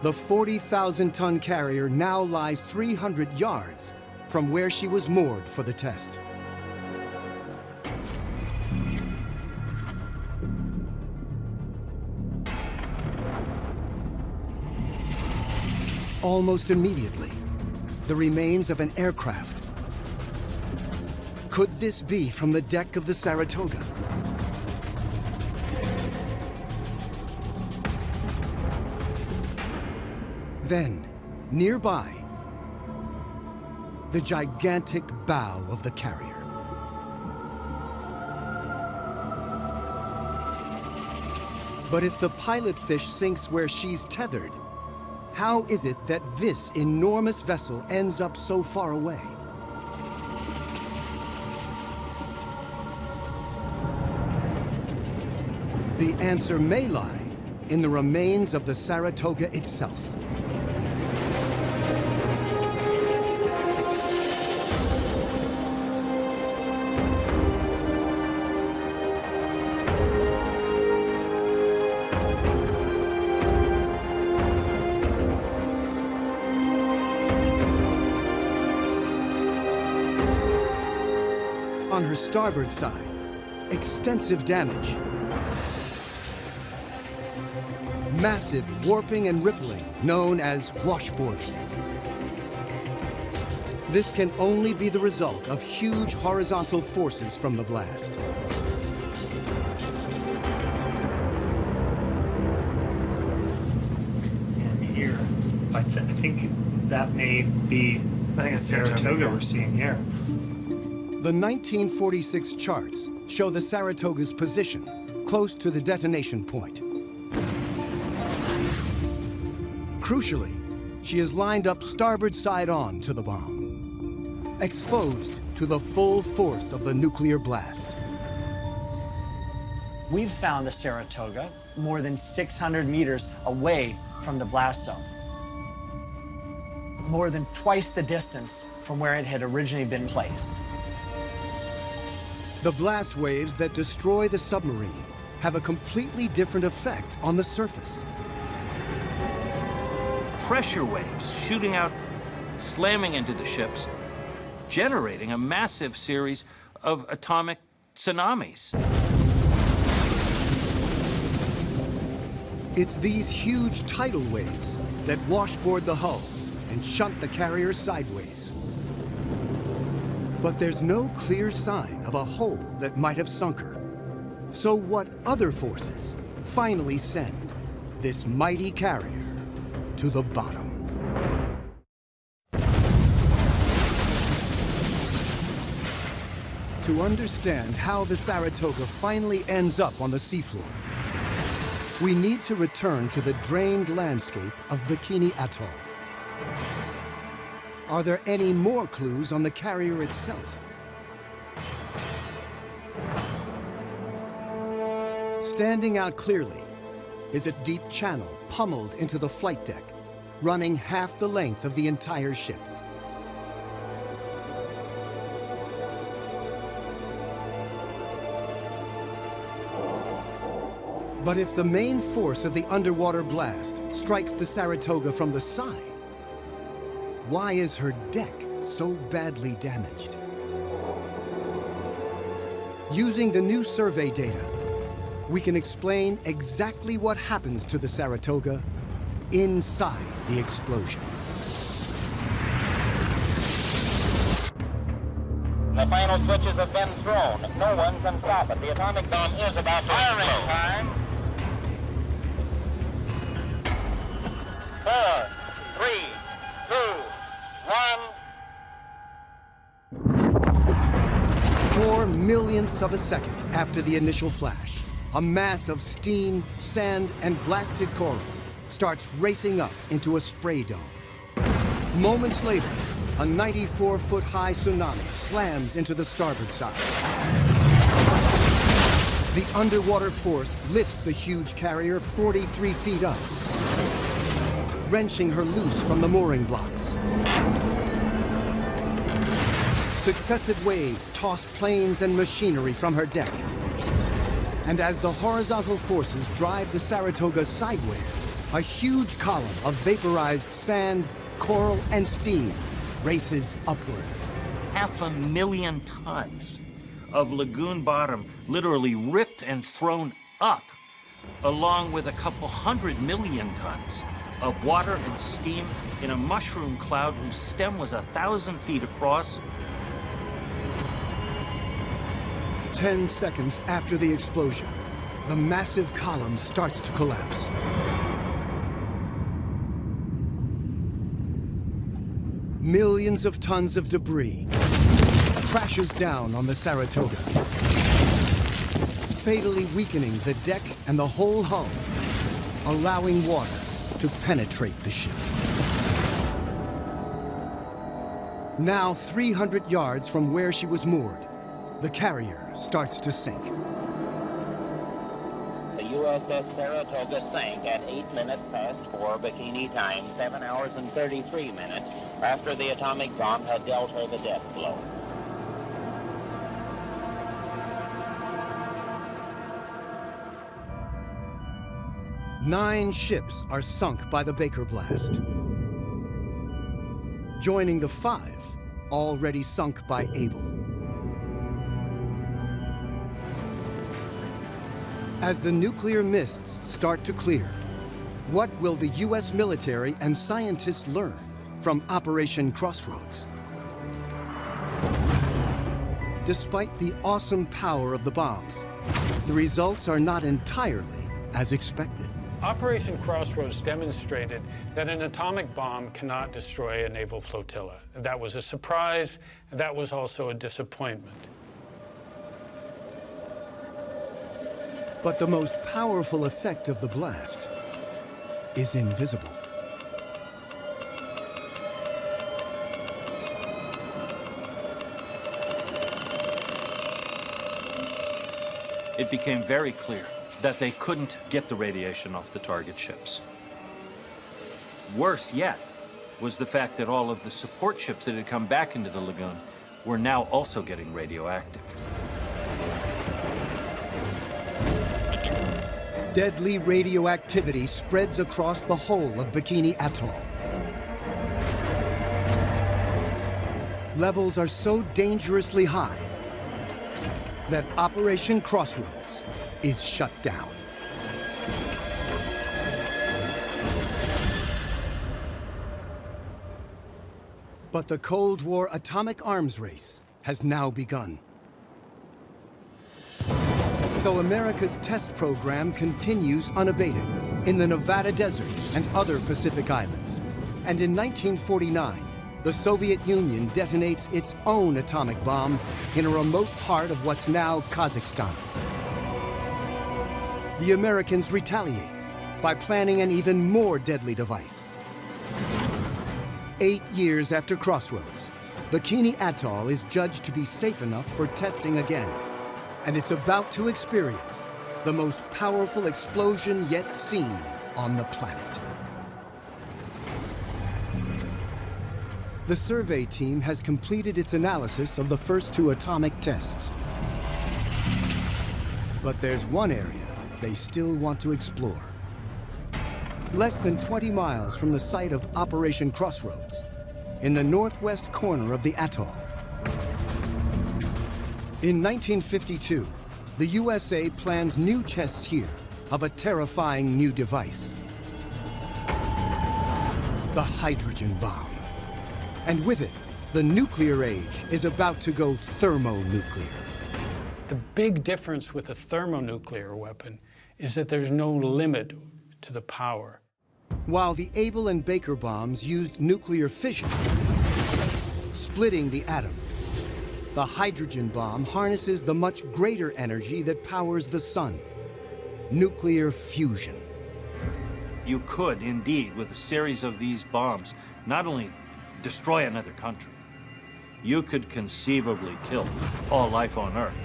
the 40,000-ton carrier now lies 300 yards from where she was moored for the test. Almost immediately, the remains of an aircraft. Could this be from the deck of the Saratoga? Then, nearby, the gigantic bow of the carrier. But if the pilot fish sinks where she's tethered, how is it that this enormous vessel ends up so far away? The answer may lie in the remains of the Saratoga itself. On her starboard side, extensive damage. Massive warping and rippling, known as washboarding. This can only be the result of huge horizontal forces from the blast. And here, I think that may be the Saratoga we're seeing here. The 1946 charts show the Saratoga's position close to the detonation point. Crucially, She is lined up starboard side on to the bomb, exposed to the full force of the nuclear blast. We've found the Saratoga more than 600 meters away from the blast zone, more than twice the distance from where it had originally been placed. The blast waves that destroy the submarine have a completely different effect on the surface. Pressure waves shooting out, slamming into the ships, generating a massive series of atomic tsunamis. It's these huge tidal waves that washboard the hull and shunt the carrier sideways. But there's no clear sign of a hole that might have sunk her. So what other forces finally send this mighty carrier to the bottom? To understand how the Saratoga finally ends up on the seafloor, we need to return to the drained landscape of Bikini Atoll. Are there any more clues on the carrier itself? Standing out clearly is a deep channel pummeled into the flight deck, running half the length of the entire ship. But if the main force of the underwater blast strikes the Saratoga from the side, why is her deck so badly damaged? Using the new survey data, we can explain exactly what happens to the Saratoga inside the explosion. The final switches have been thrown. No one can stop it. The atomic bomb is about to Firing explode. time. 4, 3, 2, 1. 4 millionths of a second after the initial flash, a mass of steam, sand, and blasted coral starts racing up into a spray dome. Moments later, a 94-foot-high tsunami slams into the starboard side. The underwater force lifts the huge carrier 43 feet up, wrenching her loose from the mooring blocks. Successive waves toss planes and machinery from her deck. And as the horizontal forces drive the Saratoga sideways, a huge column of vaporized sand, coral, and steam races upwards. 500,000 tons of lagoon bottom literally ripped and thrown up, along with a couple 100 million tons of water and steam in a mushroom cloud whose stem was 1,000 feet across. 10 seconds after the explosion, the massive column starts to collapse. Millions of tons of debris crashes down on the Saratoga, fatally weakening the deck and the whole hull, allowing water to penetrate the ship. Now 300 yards from where she was moored, the carrier starts to sink. The USS Saratoga sank at 8 minutes past 4 Bikini time, 7 hours and 33 minutes after the atomic bomb had dealt her the death blow. Nine ships are sunk by the Baker blast, joining the 5 already sunk by Able. As the nuclear mists start to clear, what will the U.S. military and scientists learn from Operation Crossroads? Despite the awesome power of the bombs, the results are not entirely as expected. Operation Crossroads demonstrated that an atomic bomb cannot destroy a naval flotilla. That was a surprise. That was also a disappointment. But the most powerful effect of the blast is invisible. it became very clear that they couldn't get the radiation off the target ships. Worse yet was the fact that all of the support ships that had come back into the lagoon were now also getting radioactive. Deadly radioactivity spreads across the whole of Bikini Atoll. Levels are so dangerously high that Operation Crossroads is shut down. But the Cold War atomic arms race has now begun. So America's test program continues unabated in the Nevada desert and other Pacific islands. And in 1949, the Soviet Union detonates its own atomic bomb in a remote part of what's now Kazakhstan. The Americans retaliate by planning an even more deadly device. 8 years after Crossroads, Bikini Atoll is judged to be safe enough for testing again, and it's about to experience the most powerful explosion yet seen on the planet. The survey team has completed its analysis of the first 2 atomic tests. But there's one area they still want to explore. Less than 20 miles from the site of Operation Crossroads, in the northwest corner of the atoll. In 1952, the USA plans new tests here of a terrifying new device. The hydrogen bomb. And with it, the nuclear age is about to go thermonuclear. The big difference with a thermonuclear weapon is that there's no limit to the power. While the Able and Baker bombs used nuclear fission, splitting the atom, the hydrogen bomb harnesses the much greater energy that powers the sun, nuclear fusion. You could, indeed, with a series of these bombs, not only destroy another country, you could conceivably kill all life on Earth.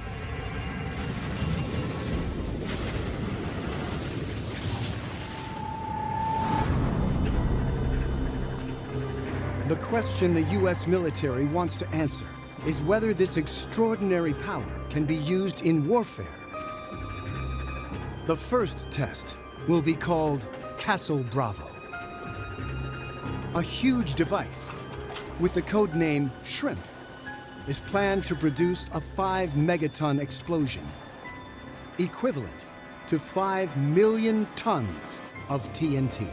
The question the U.S. military wants to answer is whether this extraordinary power can be used in warfare. The first test will be called Castle Bravo. A huge device with the code name Shrimp is planned to produce a 5-megaton explosion, equivalent to 5 million tons of TNT,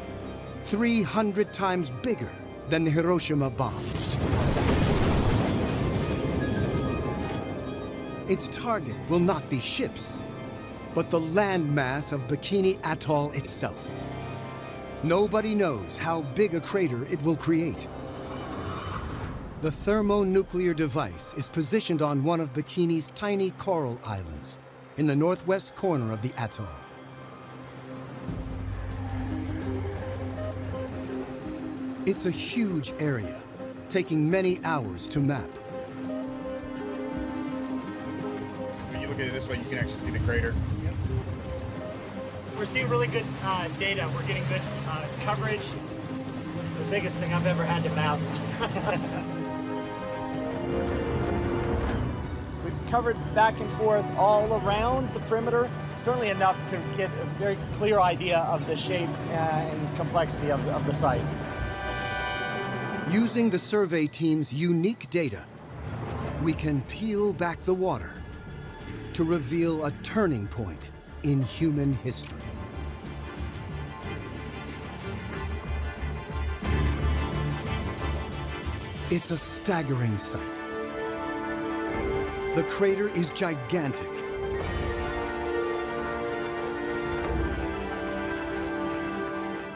300 times bigger than the Hiroshima bomb. Its target will not be ships, but the landmass of Bikini Atoll itself. Nobody knows how big a crater it will create. The thermonuclear device is positioned on one of Bikini's tiny coral islands in the northwest corner of the atoll. It's a huge area, taking many hours to map. When you look at it this way, you can actually see the crater. We're seeing really good data. We're getting good coverage. It's the biggest thing I've ever had to map. We've covered back and forth all around the perimeter, certainly enough to get a very clear idea of the shape and complexity of the site. Using the survey team's unique data, we can peel back the water to reveal a turning point in human history. It's a staggering sight. The crater is gigantic.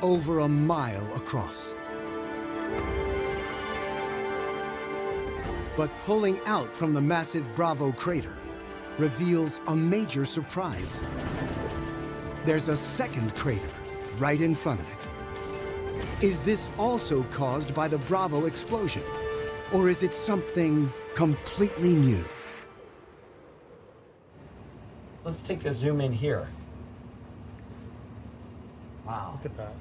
Over a mile across. But pulling out from the massive Bravo crater reveals a major surprise. There's a second crater right in front of it. Is this also caused by the Bravo explosion? Or is it something completely new? Let's take a zoom in here. Wow. Look at that.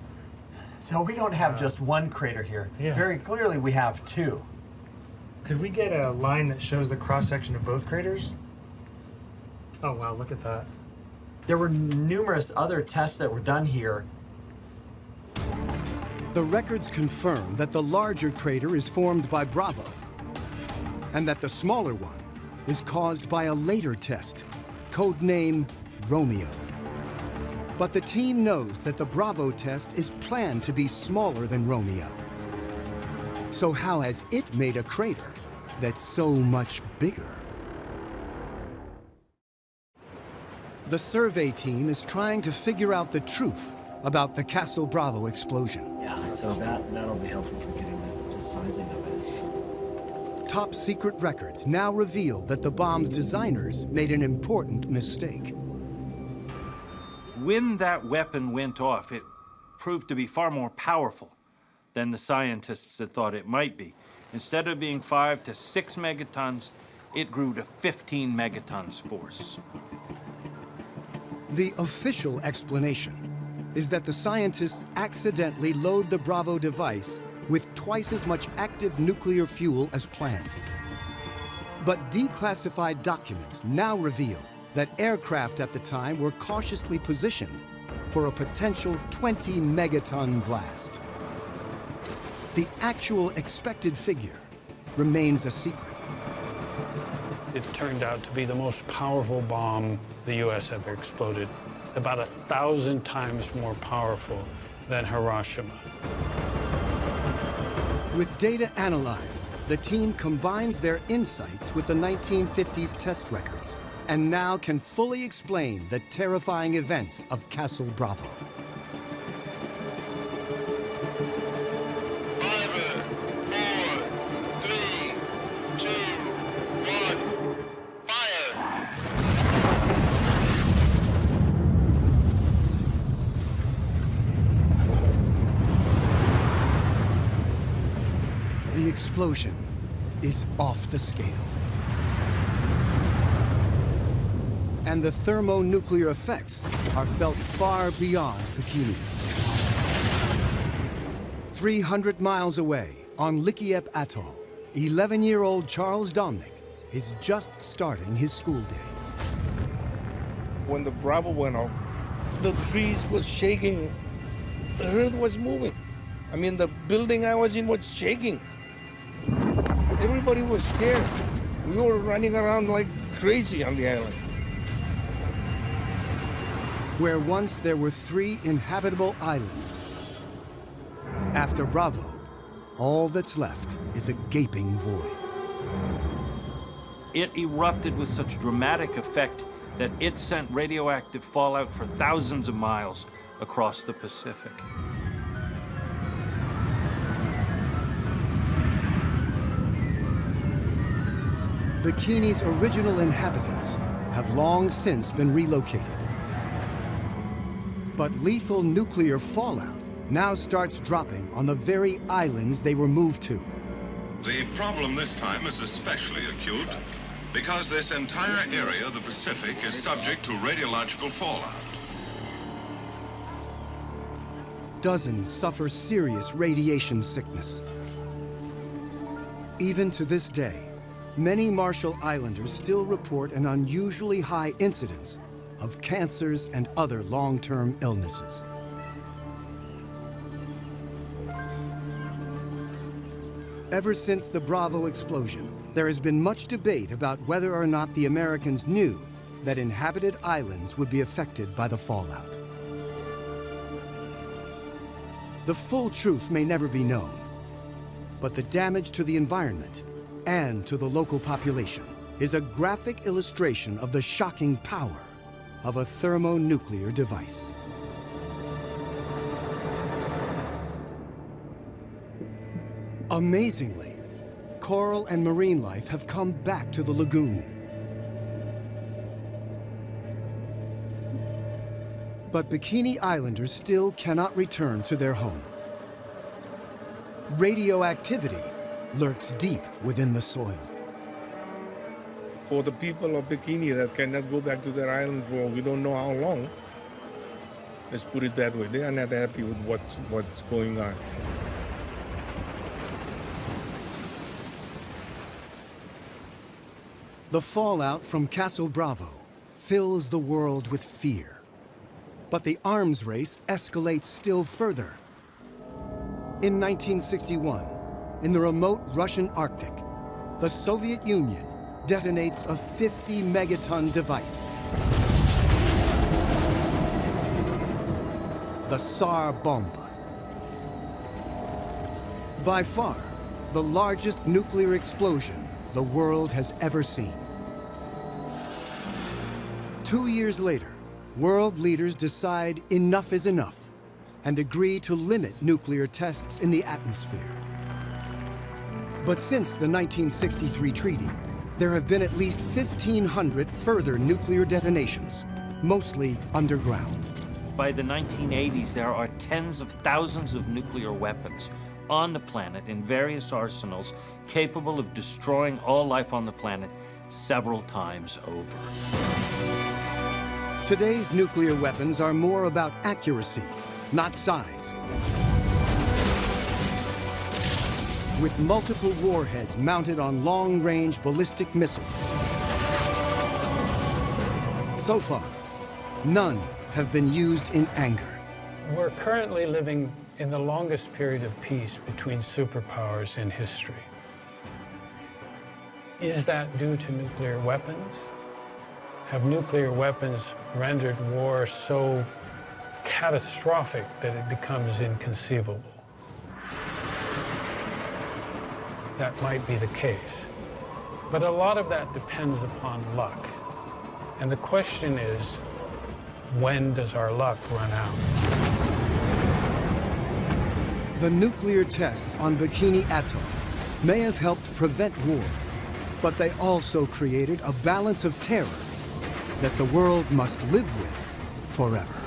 So we don't have just one crater here. Yeah. Very clearly we have two. Could we get a line that shows the cross-section of both craters? Oh, wow, look at that. There were numerous other tests that were done here. The records confirm that the larger crater is formed by Bravo, and that the smaller one is caused by a later test, codename Romeo. But the team knows that the Bravo test is planned to be smaller than Romeo. So how has it made a crater that's so much bigger? The survey team is trying to figure out the truth about the Castle Bravo explosion. Yeah, so that'll be helpful for getting the sizing of it. Top secret records now reveal that the bomb's designers made an important mistake. When that weapon went off, it proved to be far more powerful than the scientists had thought it might be. Instead of being 5 to 6 megatons, it grew to 15 megatons force. The official explanation is that the scientists accidentally load the Bravo device with twice as much active nuclear fuel as planned. But declassified documents now reveal that aircraft at the time were cautiously positioned for a potential 20 megaton blast. The actual expected figure remains a secret. It turned out to be the most powerful bomb the U.S. ever exploded, about 1,000 times more powerful than Hiroshima. With data analyzed, the team combines their insights with the 1950s test records and now can fully explain the terrifying events of Castle Bravo. The explosion is off the scale. And the thermonuclear effects are felt far beyond Bikini. 300 miles away on Likiep Atoll, 11-year-old Charles Dominic is just starting his school day. When the Bravo went off, the trees was shaking, the earth was moving. I mean, the building I was in was shaking. Everybody was scared. We were running around like crazy on the island. Where once there were 3 inhabitable islands. After Bravo, all that's left is a gaping void. It erupted with such dramatic effect that it sent radioactive fallout for thousands of miles across the Pacific. Bikini's original inhabitants have long since been relocated. But lethal nuclear fallout now starts dropping on the very islands they were moved to. The problem this time is especially acute because this entire area of the Pacific is subject to radiological fallout. Dozens suffer serious radiation sickness. Even to this day, many Marshall Islanders still report an unusually high incidence of cancers and other long-term illnesses. Ever since the Bravo explosion, there has been much debate about whether or not the Americans knew that inhabited islands would be affected by the fallout. The full truth may never be known, but the damage to the environment and to the local population is a graphic illustration of the shocking power of a thermonuclear device. Amazingly, coral and marine life have come back to the lagoon. But Bikini Islanders still cannot return to their home. Radioactivity lurks deep within the soil. for the people of Bikini that cannot go back to their island for we don't know how long. Let's put it that way. They are not happy with what's going on. The fallout from Castle Bravo fills the world with fear. But the arms race escalates still further. In 1961, in the remote Russian Arctic, the Soviet Union detonates a 50-megaton device. The Tsar Bomba. By far, the largest nuclear explosion the world has ever seen. 2 years later, world leaders decide enough is enough and agree to limit nuclear tests in the atmosphere. But since the 1963 treaty, there have been at least 1,500 further nuclear detonations, mostly underground. By the 1980s, there are tens of thousands of nuclear weapons on the planet in various arsenals capable of destroying all life on the planet several times over. Today's nuclear weapons are more about accuracy, not size. With multiple warheads mounted on long-range ballistic missiles. So far, none have been used in anger. We're currently living in the longest period of peace between superpowers in history. Is that due to nuclear weapons? Have nuclear weapons rendered war so catastrophic that it becomes inconceivable? That might be the case. But a lot of that depends upon luck. And the question is, when does our luck run out? The nuclear tests on Bikini Atoll may have helped prevent war, but they also created a balance of terror that the world must live with forever.